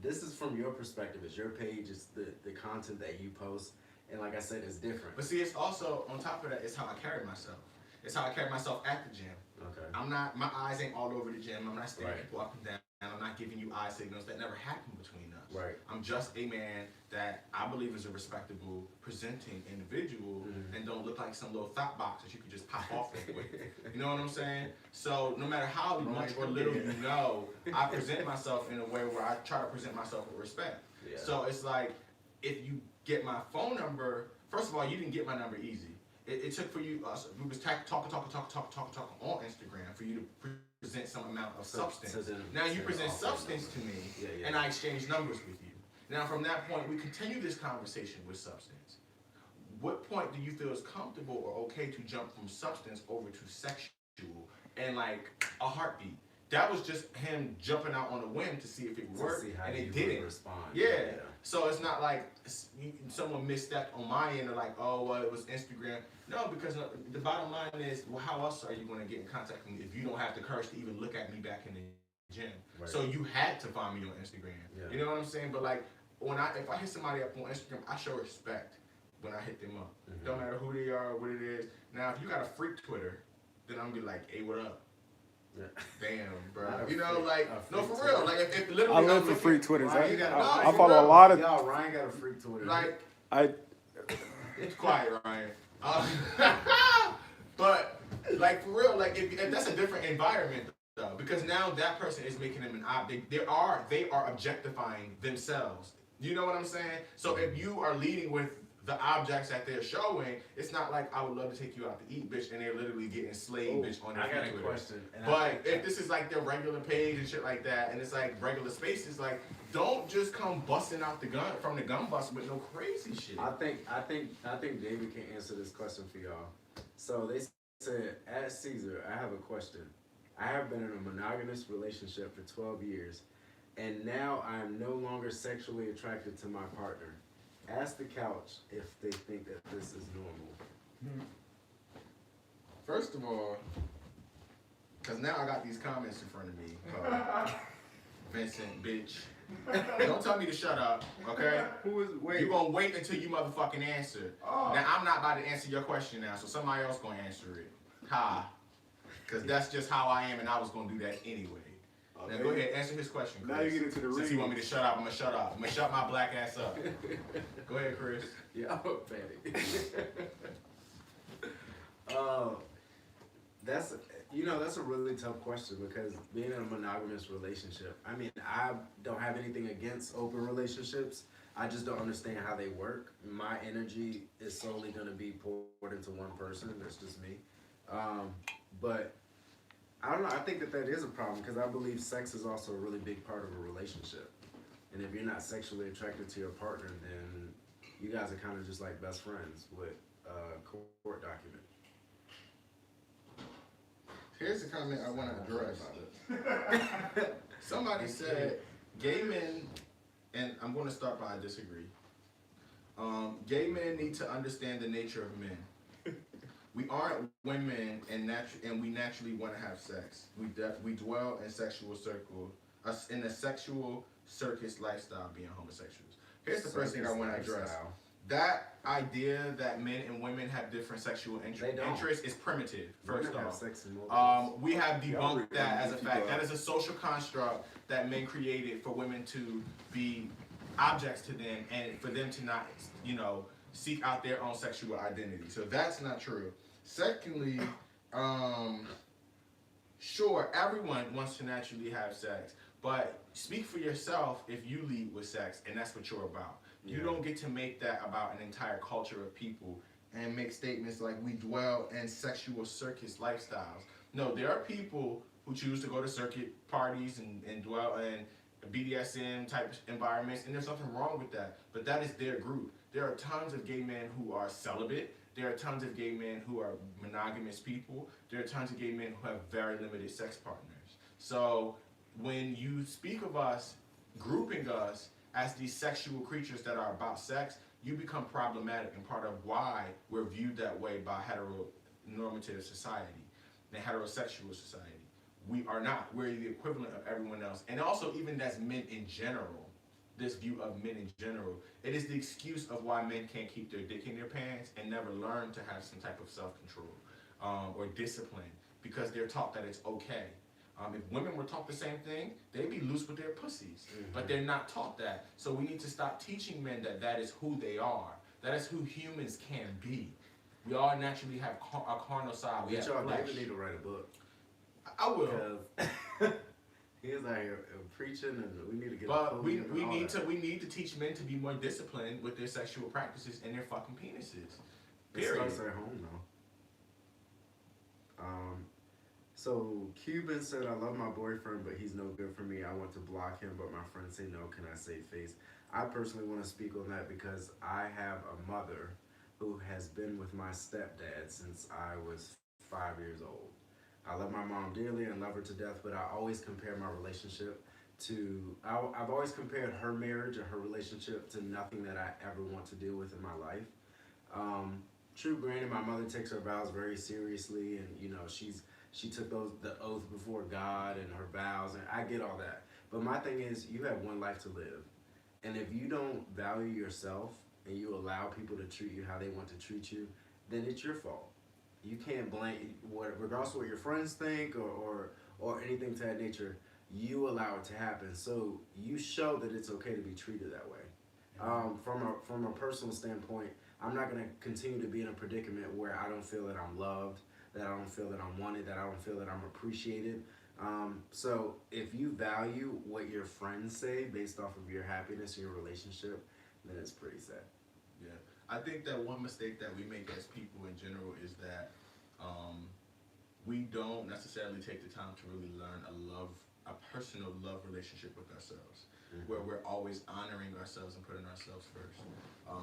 this is from your perspective. It's your page. It's the content that you post, and like I said, it's different. But see, it's also on top of that. It's how I carry myself. It's how I carry myself at the gym. Okay. I'm not. My eyes ain't all over the gym. I'm not staring people up and down. I'm not giving you eye signals. That never happened between us. Right. I'm just a man that I believe is a respectable, presenting individual, and don't look like some little thought box that you could just pop off that way. You know what I'm saying? So no matter how much or little you know, I present myself in a way where I try to present myself with respect. Yeah. So it's like, if you get my phone number, first of all, you didn't get my number easy. It took for you, we was talking on Instagram for you to present some amount of substance. Now you present substance to me, and I exchange numbers with you. Now from that point, we continue this conversation with substance. What point do you feel is comfortable or okay to jump from substance over to sexual and like a heartbeat? That was just him jumping out on a whim to see if it worked, and it didn't respond. Yeah. So it's not like someone misstepped on my end or like, oh, well, it was Instagram. No, because the bottom line is, well, how else are you going to get in contact with me if you don't have the courage to even look at me back in the gym. Right. So you had to find me on Instagram. Yeah. You know what I'm saying? But like if I hit somebody up on Instagram, I show respect when I hit them up. Mm-hmm. Don't matter who they are or what it is. Now if you got a freak Twitter, then I'm gonna be like, hey, what up? Yeah. Damn, bro. Not a You know, freak- like a no, freak for real. Twitter. Like if literally I I'm live for looking- freak Twitters. Ryan, you gotta- I No, follow for a real. lot of. Y'all, Ryan got a freak Twitter. Like I it's quiet, Ryan. But like for real, like if that's a different environment though, because now that person is making them an object. They are objectifying themselves. You know what I'm saying? So if you are leading with the objects that they're showing, it's not like I would love to take you out to eat, bitch, and they're literally getting slayed, bitch, on their I got a Twitter. question. And But if this is like their regular page and shit like that, and it's like regular spaces, like don't just come busting out the gun from the gun bust with no crazy shit. I think David can answer this question for y'all. So they said, at Caesar, I have a question. I have been in a monogamous relationship for 12 years, and now I am no longer sexually attracted to my partner. Ask the couch if they think that this is normal. First of all, because now I got these comments in front of me. Vincent, bitch. Don't tell me to shut up, okay? Who is wait? You're gonna wait until you motherfucking answer. Now I'm not about to answer your question now, so somebody else gonna answer it. Ha. Because that's just how I am, and I was gonna do that anyway. Now go ahead, answer his question, Chris. Now you get into the Since you want me to shut up, I'm gonna shut up. I'm gonna shut my black ass up. Go ahead, Chris. Y'all petty. That's a really tough question because being in a monogamous relationship, I mean, I don't have anything against open relationships. I just don't understand how they work. My energy is solely going to be poured into one person. That's just me. But I don't know. I think that is a problem because I believe sex is also a really big part of a relationship. And if you're not sexually attracted to your partner, then you guys are kind of just like best friends with a court document. Here's the comment I want to address. Somebody said gay men, and I'm going to start by I disagree. Gay men need to understand the nature of men. We aren't women, and we naturally want to have sex. We dwell in in a sexual circus lifestyle, being homosexuals. Here's the first thing I want to address. That idea that men and women have different sexual interests is primitive, first off. We have debunked that as a fact. That is a social construct that men created for women to be objects to them and for them to not, seek out their own sexual identity. So that's not true. Secondly, sure, everyone wants to naturally have sex, but speak for yourself if you lead with sex and that's what you're about. You don't get to make that about an entire culture of people and make statements like we dwell in sexual circus lifestyles. No, there are people who choose to go to circuit parties and dwell in BDSM type environments, and there's nothing wrong with that, but that is their group. There are tons of gay men who are celibate. There are tons of gay men who are monogamous people. There are tons of gay men who have very limited sex partners. So when you speak of us, grouping us as these sexual creatures that are about sex, you become problematic and part of why we're viewed that way by heteronormative society and heterosexual society. We are not. We're the equivalent of everyone else. And also, even as men in general, this view of men in general, it is the excuse of why men can't keep their dick in their pants and never learn to have some type of self-control or discipline because they're taught that it's okay. If women were taught the same thing, they'd be loose with their pussies. But they're not taught that. So we need to stop teaching men that is who they are. That is who humans can be. We all naturally have a carnal side. We have flesh. David need to write a book. I will. He is out here preaching, and we need to get. But we need to teach men to be more disciplined with their sexual practices and their fucking penises. Period. It starts at home though. So Cuban said, I love my boyfriend, but he's no good for me. I want to block him, but my friends say no. Can I save face? I personally want to speak on that because I have a mother who has been with my stepdad since I was 5 years old. I love my mom dearly and love her to death, but I always compare my relationship to, I've always compared her marriage and her relationship to nothing that I ever want to deal with in my life. True, granted, my mother takes her vows very seriously, and she's she took the oath before God and her vows, and I get all that. But my thing is, you have one life to live, and if you don't value yourself and you allow people to treat you how they want to treat you, then it's your fault. You can't blame regardless of what your friends think or anything to that nature. You allow it to happen, so you show that it's okay to be treated that way. From a personal standpoint, I'm not gonna continue to be in a predicament where I don't feel that I'm loved, that I don't feel that I'm wanted, that I don't feel that I'm appreciated. So if you value what your friends say based off of your happiness and your relationship, then it's pretty sad. Yeah, I think that one mistake that we make as people in general is that we don't necessarily take the time to really learn a personal love relationship with ourselves, where we're always honoring ourselves and putting ourselves first.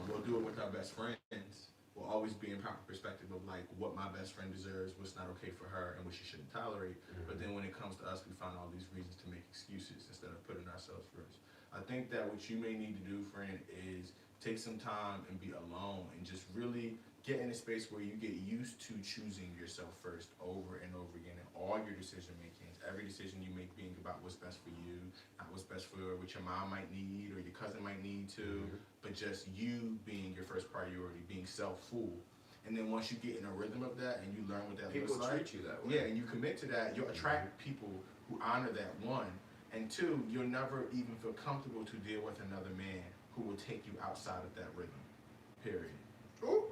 We'll do it with our best friends. We'll always be in proper perspective of like what my best friend deserves, what's not okay for her, and what she shouldn't tolerate. But then when it comes to us, we find all these reasons to make excuses instead of putting ourselves first. I think that what you may need to do, friend, is take some time and be alone and just really get in a space where you get used to choosing yourself first over and over again in all your decision makings. Every decision you make being about what's best for you, not what's best for what your mom might need or your cousin might need to, but just you being your first priority, being self-full. And then once you get in a rhythm of that and you learn what that People looks like, treat you that way. yeah, and you commit to that, you'll attract people who honor that, one. And two, you'll never even feel comfortable to deal with another man who will take you outside of that rhythm. Period. Ooh.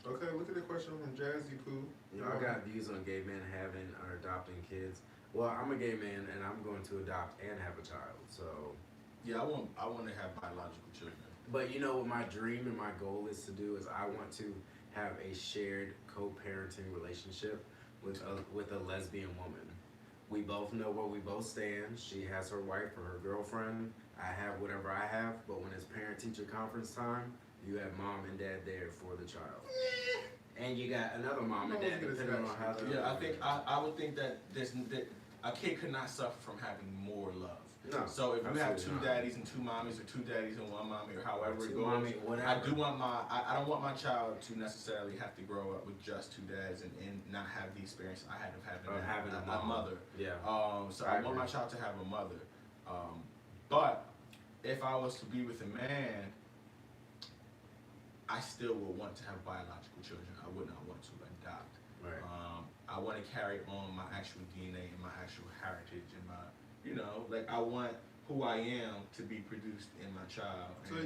Okay, look at the question from Jazzy Pooh. You know, I got views on gay men having or adopting kids. Well, I'm a gay man and I'm going to adopt and have a child. So yeah, I want to have biological children. But you know what my dream and my goal is to do is I want to have a shared co-parenting relationship with a lesbian woman. We both know where we both stand. She has her wife or her girlfriend. I have whatever I have. But when it's parent-teacher conference time, you have mom and dad there for the child. And you got another mom and dad depending on how they're. Yeah, I think I would think that that a kid could not suffer from having more love. No, so if you have two not. daddies and two mommies, or two daddies and one mommy, or however it Two goes, mommy, whatever. I do want I don't want my child to necessarily have to grow up with just two dads and not have the experience I had of having a mother. Yeah. So I want my child to have a mother. But if I was to be with a man, I still would want to have biological children. I would not want to adopt. Right. I want to carry on my actual DNA and my actual heritage and my, like I want who I am to be produced in my child. So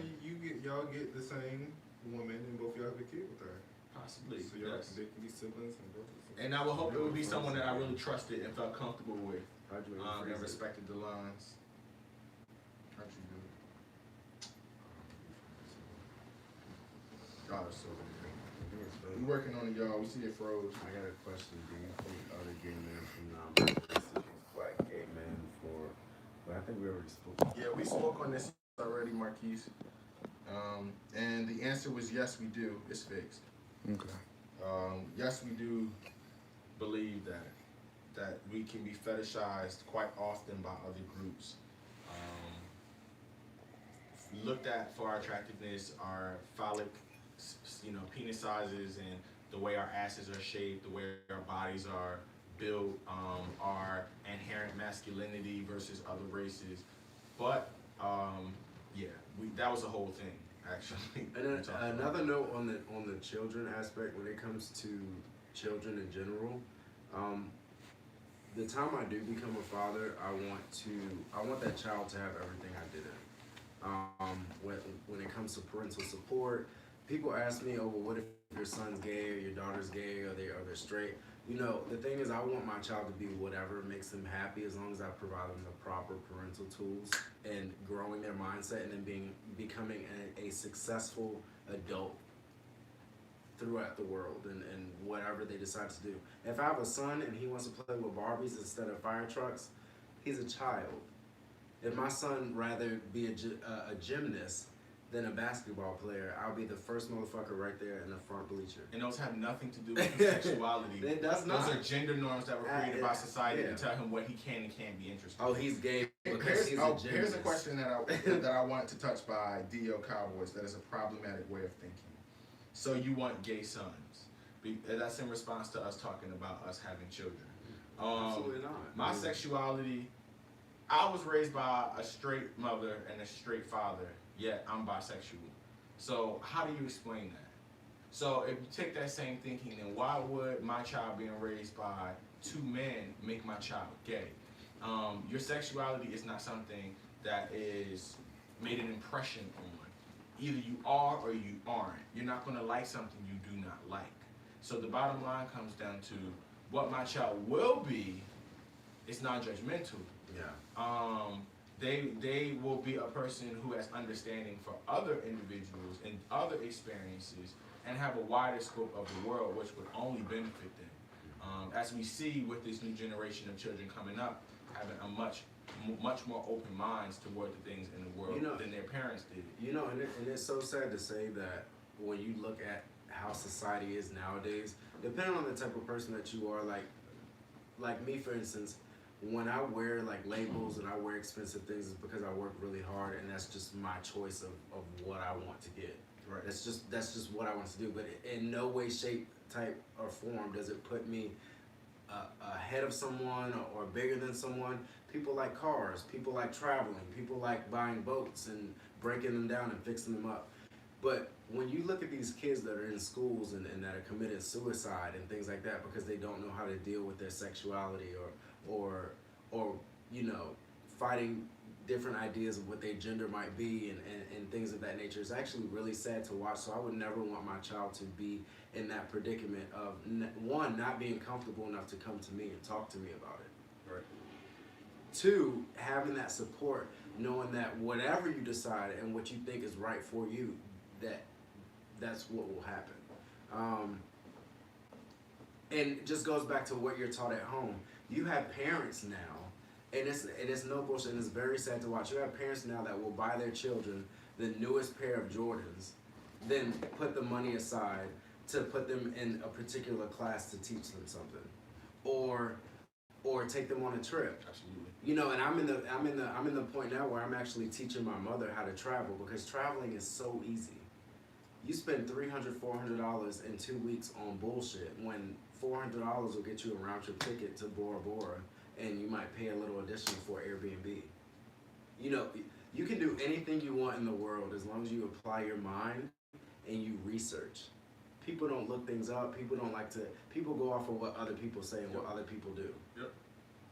y'all get the same woman and both y'all have a kid with her. Possibly. So y'all they can be siblings and both. And I would hope it would be someone that I really trusted and felt comfortable with. And respected the lines. How'd you do it? God, it's so good. We working on it, y'all. We see it froze. I got a question. Do you think other gay men from non-races black gay men for? Well, I think we already spoke. Yeah, we spoke on this already, Marquise. And the answer was yes, we do. It's fixed. Okay. Yes, we do believe that we can be fetishized quite often by other groups. Looked at for our attractiveness, our phallic, penis sizes, and the way our asses are shaped, the way our bodies are built, our inherent masculinity versus other races. But that was the whole thing, actually. And another note on the children aspect, when it comes to children in general, the time I do become a father, I want that child to have everything I didn't. When it comes to parental support, people ask me, oh, well, what if your son's gay or your daughter's gay or they're straight? The thing is, I want my child to be whatever makes them happy, as long as I provide them the proper parental tools and growing their mindset and then becoming a successful adult throughout the world and whatever they decide to do. If I have a son and he wants to play with Barbies instead of fire trucks, he's a child. If my son rather be a gymnast than a basketball player, I'll be the first motherfucker right there in the front bleacher. And those have nothing to do with sexuality. It does not. Those are gender norms that were created by society to tell him what he can and can't be interested in. Oh, he's gay because he's a gymnast. Here's a question that I wanted to touch by D.O. Cowboys that is a problematic way of thinking. So you want gay sons. That's in response to us talking about us having children. Absolutely not. My sexuality, I was raised by a straight mother and a straight father, yet I'm bisexual. So how do you explain that? So if you take that same thinking, then why would my child being raised by two men make my child gay? Your sexuality is not something that is made an impression on. Either you are or you aren't. You're not going to like something you do not like. So the bottom line comes down to what my child will be is non-judgmental. Yeah. They will be a person who has understanding for other individuals and other experiences and have a wider scope of the world, which would only benefit them. As we see with this new generation of children coming up, having a much more open minds toward the things in the world than their parents did. You know, and it's so sad to say that when you look at how society is nowadays, depending on the type of person that you are, like me, for instance, when I wear like labels and I wear expensive things, it's because I work really hard, and that's just my choice of what I want to get. Right. That's just what I want to do. But in no way, shape, type, or form does it put me ahead of someone or bigger than someone. People like cars. People like traveling. People like buying boats and breaking them down and fixing them up. But when you look at these kids that are in schools and that are committing suicide and things like that because they don't know how to deal with their sexuality or you know, fighting different ideas of what their gender might be and things of that nature, it's actually really sad to watch. So I would never want my child to be in that predicament of, one, not being comfortable enough to come to me and talk to me about it. Right. Two, having that support, knowing that whatever you decide and what you think is right for you, that's what will happen. And it just goes back to what you're taught at home. You have parents now, and it's no bullshit, and it's very sad to watch. You have parents now that will buy their children the newest pair of Jordans, then put the money aside to put them in a particular class to teach them something, or take them on a trip. Absolutely. You know, and I'm in the point now where I'm actually teaching my mother how to travel, because traveling is so easy. You spend $300, $400 in 2 weeks on bullshit when $400 will get you a round trip ticket to Bora Bora, and you might pay a little additional for Airbnb. You know, you can do anything you want in the world as long as you apply your mind and you research. People don't look things up. People go off of what other people say and what other people do. Yep.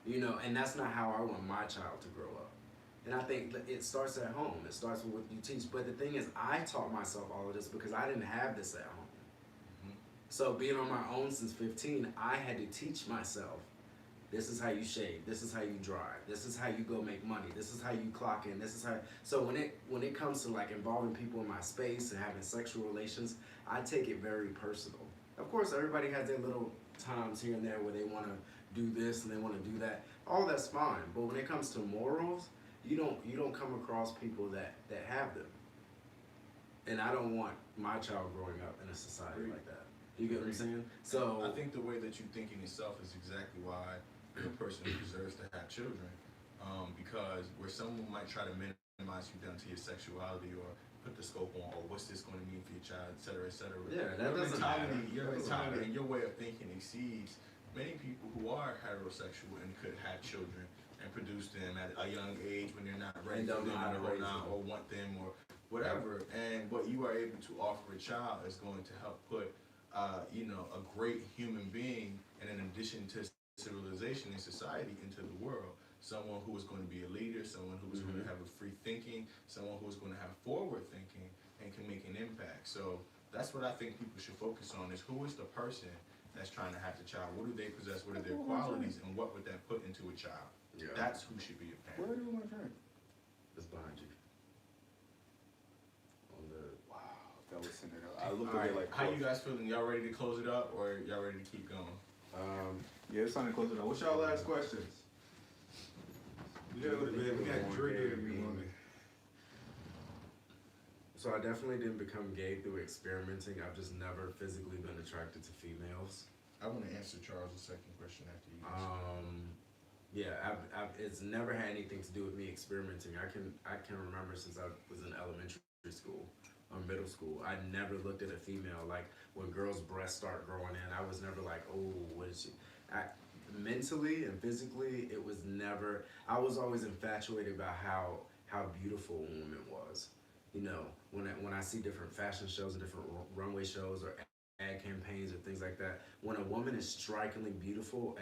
You know, and that's not how I want my child to grow up. And I think it starts at home. It starts with what you teach. But the thing is, I taught myself all of this because I didn't have this at home. Mm-hmm. So being on my own since 15, I had to teach myself, this is how you shave, this is how you drive, this is how you go make money, this is how you clock in, this is how. So when it comes to like involving people in my space and having sexual relations, I take it very personal. Of course, everybody has their little times here and there where they want to do this and they want to do that. All that's fine. But when it comes to morals, you don't come across people that have them. And I don't want my child growing up in a society like that. You get what I'm saying? So I think the way that you think in itself is exactly why you're a person who deserves to have children. Because where someone might try to minimize you down to your sexuality or put the scope on, or what's this going to mean for your child, et cetera, et cetera. Yeah, that doesn't matter. Your mentality and your way of thinking exceeds many people who are heterosexual and could have children and produce them at a young age when they're not ready for them or want them or whatever. And what you are able to offer a child is going to help put, a great human being, and in addition to civilization and society, into the world. Someone who is going to be a leader, someone who is going to have a free thinking, someone who is going to have forward thinking and can make an impact. So that's what I think people should focus on, is who is the person that's trying to have the child? What do they possess? What are their qualities? And what would that put into a child? Yeah. That's who should be a parent. Where do my drink? It's behind you. On the Wow, that was sitting there. I looked All at right, it like, how you guys feeling? Y'all ready to close it up, or y'all ready to keep going? yeah, it's time to close it out. What's y'all last questions? We got Drake here to be on it. So I definitely didn't become gay through experimenting. I've just never physically been attracted to females. I want to answer Charles' second question after you. Yeah, it's never had anything to do with me experimenting. I can remember since I was in elementary school. or middle school. I never looked at a female like when girls' breasts start growing in. I was never like, oh, what is she? Mentally and physically, it was never. I was always infatuated by how beautiful a woman was. You know, when I see different fashion shows and different runway shows or ad campaigns or things like that, when a woman is strikingly beautiful,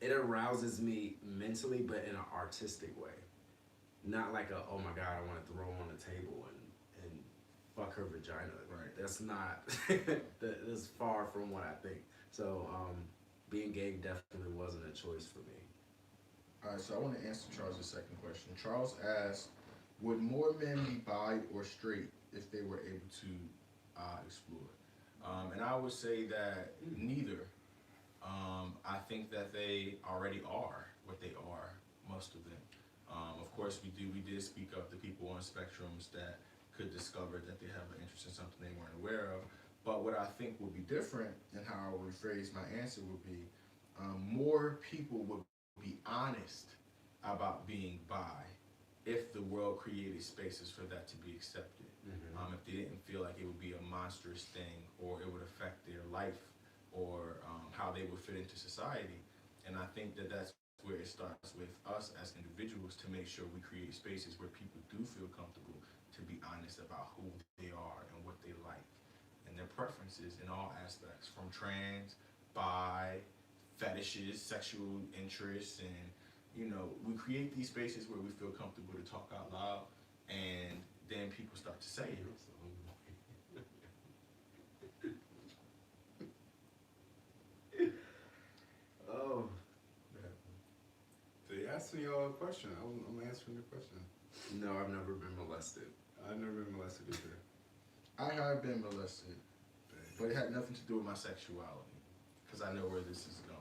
it arouses me mentally, but in an artistic way. Not like a, oh my God, I want to throw her on the table and fuck her vagina. Right. That's not, that's far from what I think. So being gay definitely wasn't a choice for me. All right, so I want to answer Charles' second question. Charles asked, would more men be bi or straight if they were able to explore? And I would say that neither. I think that they already are what they are, most of them. Of course, we did speak of the people on spectrums that could discover that they have an interest in something they weren't aware of. But what I think would be different and how I would rephrase my answer would be more people would be honest about being bi if the world created spaces for that to be accepted. Mm-hmm. If they didn't feel like it would be a monstrous thing or it would affect their life or how they would fit into society. And I think that that's where it starts with us as individuals to make sure we create spaces where people do feel comfortable to be honest about who they are and what they like and their preferences in all aspects, from trans, bi, fetishes, sexual interests, and we create these spaces where we feel comfortable to talk out loud, and then people start to say it. Oh. They asking y'all a question. I'm answering your question. No, I've never been molested. I've never been molested either. I have been molested, but it had nothing to do with my sexuality, because I know where this is going.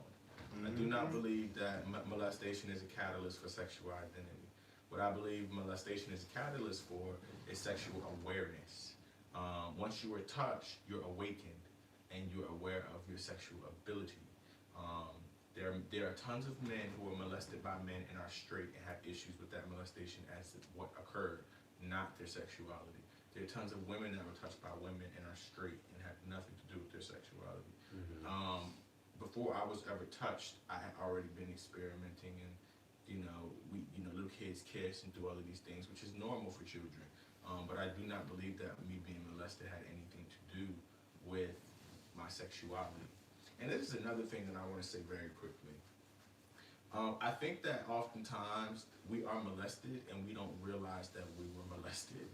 I do not believe that molestation is a catalyst for sexual identity. What I believe molestation is a catalyst for is sexual awareness. Once you are touched, you're awakened, and you're aware of your sexual ability. There are tons of men who are molested by men and are straight and have issues with that molestation as what occurred, not their sexuality. There are tons of women that were touched by women and are straight and have nothing to do with their sexuality. Mm-hmm. Before I was ever touched, I had already been experimenting, and little kids kiss and do all of these things, which is normal for children. But I do not believe that me being molested had anything to do with my sexuality. And this is another thing that I want to say very quickly. I think that oftentimes we are molested and we don't realize that we were molested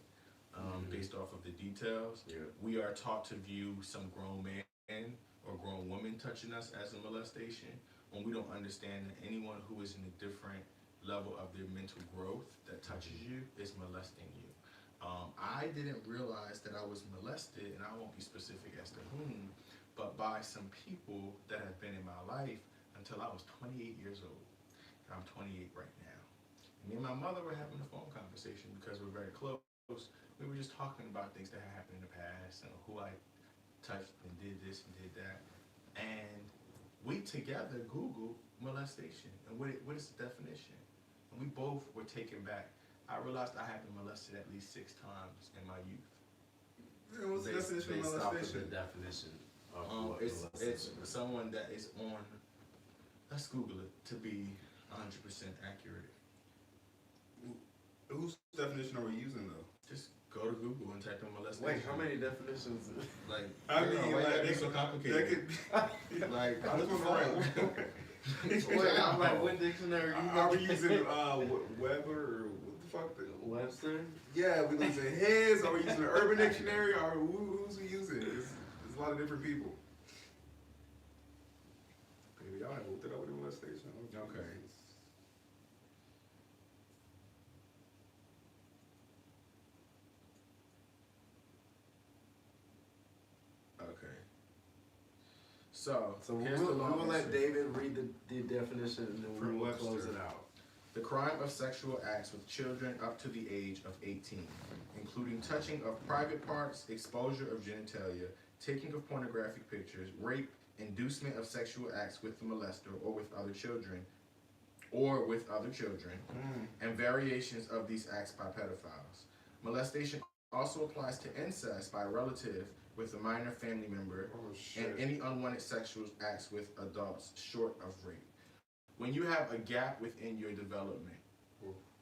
based off of the details. Yeah. We are taught to view some grown man or grown woman touching us as a molestation when we don't understand that anyone who is in a different level of their mental growth that touches you is molesting you. I didn't realize that I was molested, and I won't be specific as to whom, but by some people that have been in my life until I was 28 years old. And I'm 28 right now. And me and my mother were having a phone conversation because we're very close. We were just talking about things that had happened in the past and who I touched and did this and did that. And we together Googled molestation and what is the definition. And we both were taken back. I realized I had been molested at least 6 times in my youth. What's the definition of molestation? The definition. It's someone that is on, let's Google it to be 100% accurate. Whose definition are we using though? Just go to Google and type in molestation. Wait, how many definitions? Like, I mean, like, it's so complicated. Like, I'm looking for Wait, I'm like, what dictionary? Are we using Weber or what the fuck? Webster? Yeah, we using his. Are we using the Urban Dictionary? Or who's we using? It's a lot of different people. Maybe y'all have looked it up with the molestation. Okay. So we'll let David read the definition and then From we'll Webster. close it out. The crime of sexual acts with children up to the age of 18, including touching of private parts, exposure of genitalia, taking of pornographic pictures, rape, inducement of sexual acts with the molester or with other children, and variations of these acts by pedophiles. Molestation also applies to incest by a relative with a minor family member and any unwanted sexual acts with adults short of rape. When you have a gap within your development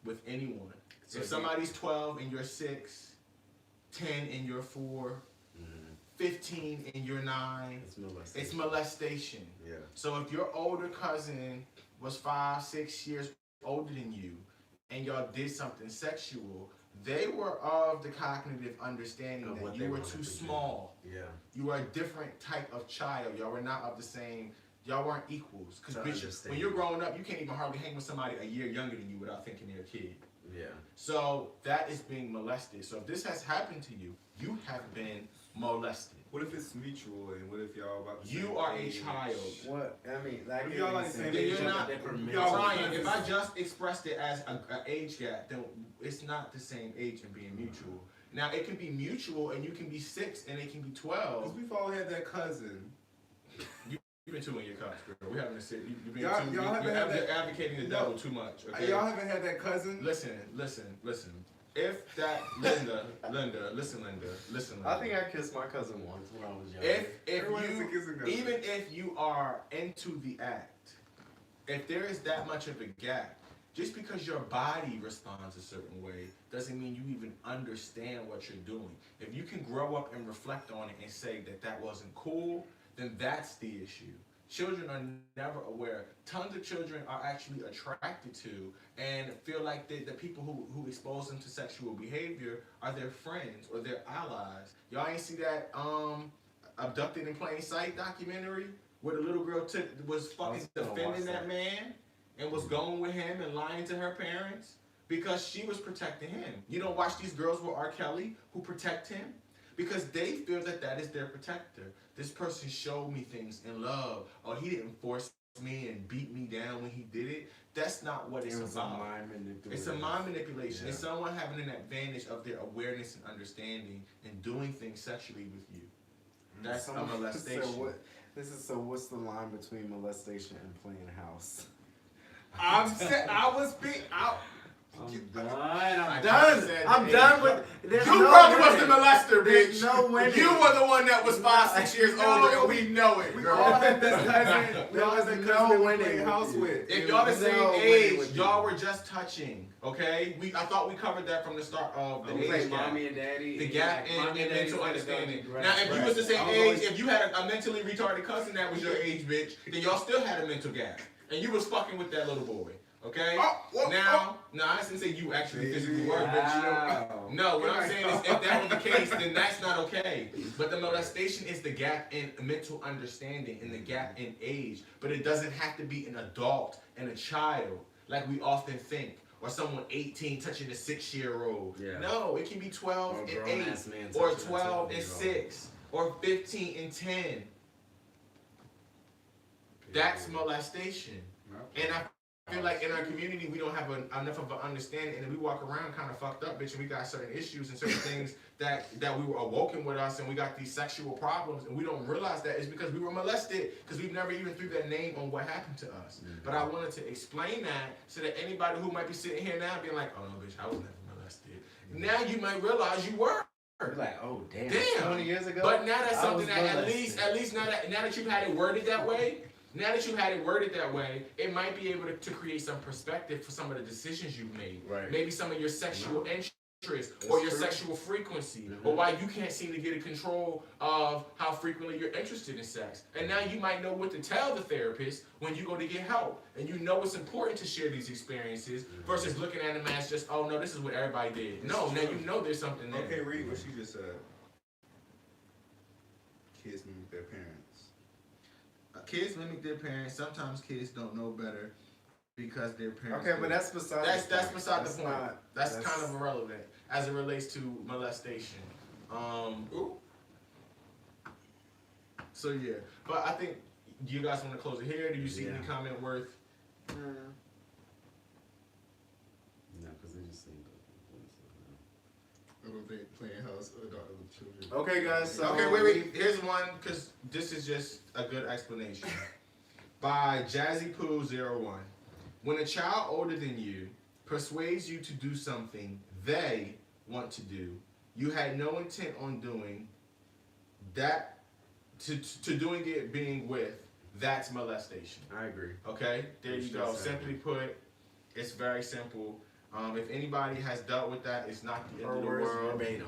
with anyone, so if somebody's 12 and you're 6, 10 and you're 4, 15 and you're 9, it's molestation. Yeah. So if your older cousin was 5, 6 years older than you and y'all did something sexual, they were of the cognitive understanding Of that what you they were wanted too to do. small. Yeah. You were a different type of child. Y'all were not of the same, y'all weren't equals. Because To bitch, understand. when you're growing up, you can't even hardly hang with somebody a year younger than you without thinking they're a kid. Yeah. So that is being molested. So if this has happened to you, you have been molested. What if it's mutual, and what if y'all about the You same are a age? child. What I mean, like If y'all like the same Then age, you're not, y'all Ryan, friends. if I just expressed it as an age gap, then it's not the same age and being mutual. Now, it can be mutual and you can be 6 and it can be 12. Because we've all had that cousin. You've been too in your cups, girl. We're having a sit. You've been Y'all too, haven't you're had that- advocating the No. devil too much. Okay? Y'all haven't had that cousin. Listen. If that, Linda, listen. I think I kissed my cousin once when I was young. If Everyone has a kissing you, cousin. even if you are into the act, if there is that much of a gap, just because your body responds a certain way doesn't mean you even understand what you're doing. If you can grow up and reflect on it and say that wasn't cool, then that's the issue. Children are never aware. Tons of children are actually attracted to and feel like the people who expose them to sexual behavior are their friends or their allies. Y'all ain't see that Abducted in Plain Sight documentary where the little girl was fucking defending that man and was going with him and lying to her parents because she was protecting him. You don't watch these girls with R. Kelly who protect him because they feel that is their protector. This person showed me things in love. Oh, he didn't force me and beat me down when he did it. That's not what it's about. It's a mind manipulation. Yeah. It's someone having an advantage of their awareness and understanding and doing things sexually with you. That's a molestation. What's the line between molestation and playing house? I was being out. I'm done with. There's You no probably was winning. the molester, There's bitch. no winning. You were the one that was 5, 6 years older, and we know it, We girl. all had this cousin. We all had that cousin that we winning played with house you. with. If y'all the No same winning age, with y'all you. were just touching, okay? I thought we covered that from the start of the We play age gap. mommy and daddy. The and gap like, in mommy and daddy's mental gonna understanding. go- Now, if you was the same I was age, always- if you had a mentally retarded cousin that was your age, bitch, then y'all still had a mental gap. And you was fucking with that little boy, okay? Now, I didn't say you actually physically were, but you know. No, what I'm saying is if that was the case, then that's not okay. But the molestation is the gap in mental understanding and the gap in age. But it doesn't have to be an adult and a child like we often think. Or someone 18 touching a 6-year-old. Yeah. No, it can be 12 Or a and grown-ass 8. man Or touching a 12 and 12-year-old. 6. Or 15 and 10. That's molestation. And I feel like in our community, we don't have enough of an understanding, and we walk around kind of fucked up, bitch, and we got certain issues and certain things that we were awoken with us, and we got these sexual problems, and we don't realize that it's because we were molested, because we've never even threw that name on what happened to us. But I wanted to explain that so that anybody who might be sitting here now being like, oh no, bitch, I was never molested. Now you might realize you were. You're like, oh damn, Damn. 20 years ago. But now that's I something was that at molested. least now that you've had it worded that way, it might be able to create some perspective for some of the decisions you've made. Right. Maybe some of your sexual interests or your sexual frequency, or why you can't seem to get a control of how frequently you're interested in sex. And now you might know what to tell the therapist when you go to get help. And you know it's important to share these experiences versus looking at them as just, oh no, this is what everybody did. No, now you know there's something there. Okay, read what she just said. Kids mimic their parents. Kids mimic their parents. Sometimes kids don't know better because their parents. Okay, but that's beside. That's beside the point. not- That's kind of irrelevant as it relates to molestation. So yeah, but I think. Do you guys want to close it here? Do you see any comment worth? No, because they just seem I don't think playing house with children. Okay, guys. So Okay, wait. Here's one because this is just a good explanation. By JazzyPoo01. When a child older than you persuades you to do something they want to do, you had no intent on doing that, to doing it being with, that's molestation. I agree. Okay, there It's you go. just Simply put, it's very simple. If anybody has dealt with that, it's not the end Her of the words world. verbatim.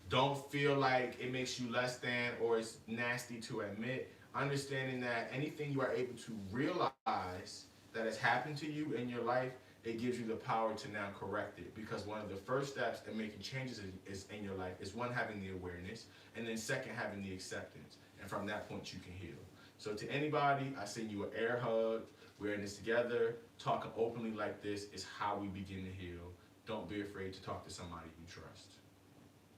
Don't feel like it makes you less than or it's nasty to admit. Understanding that anything you are able to realize that has happened to you in your life, it gives you the power to now correct it. Because one of the first steps in making changes is in your life is one, having the awareness, and then second, having the acceptance. And from that point, you can heal. So to anybody, I send you an air hug. We're in this together. Talking openly like this is how we begin to heal. Don't be afraid to talk to somebody you trust.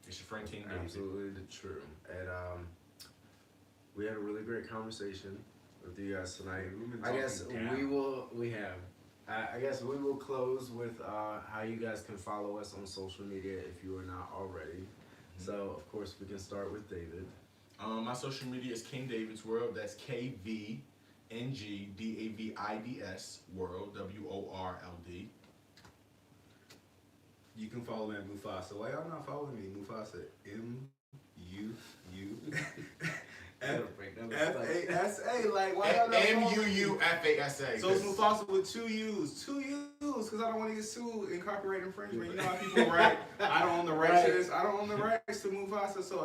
It's your friend King David. Absolutely true. And we had a really great conversation with you guys tonight. I guess I guess we will close with how you guys can follow us on social media if you are not already. So of course we can start with David. My social media is King David's World. That's KVNGDAVIDS World, WORLD. You can follow me at Mufasa. Why y'all not following me? Mufasa, MUUFASA. Like, why y'all not following me? MUUFASA. So it's Mufasa with 2 U's. 2 U's, because I don't want to get sued in copyright infringement. You know how people write, I don't own the rights to this. I don't own the rights to Mufasa. So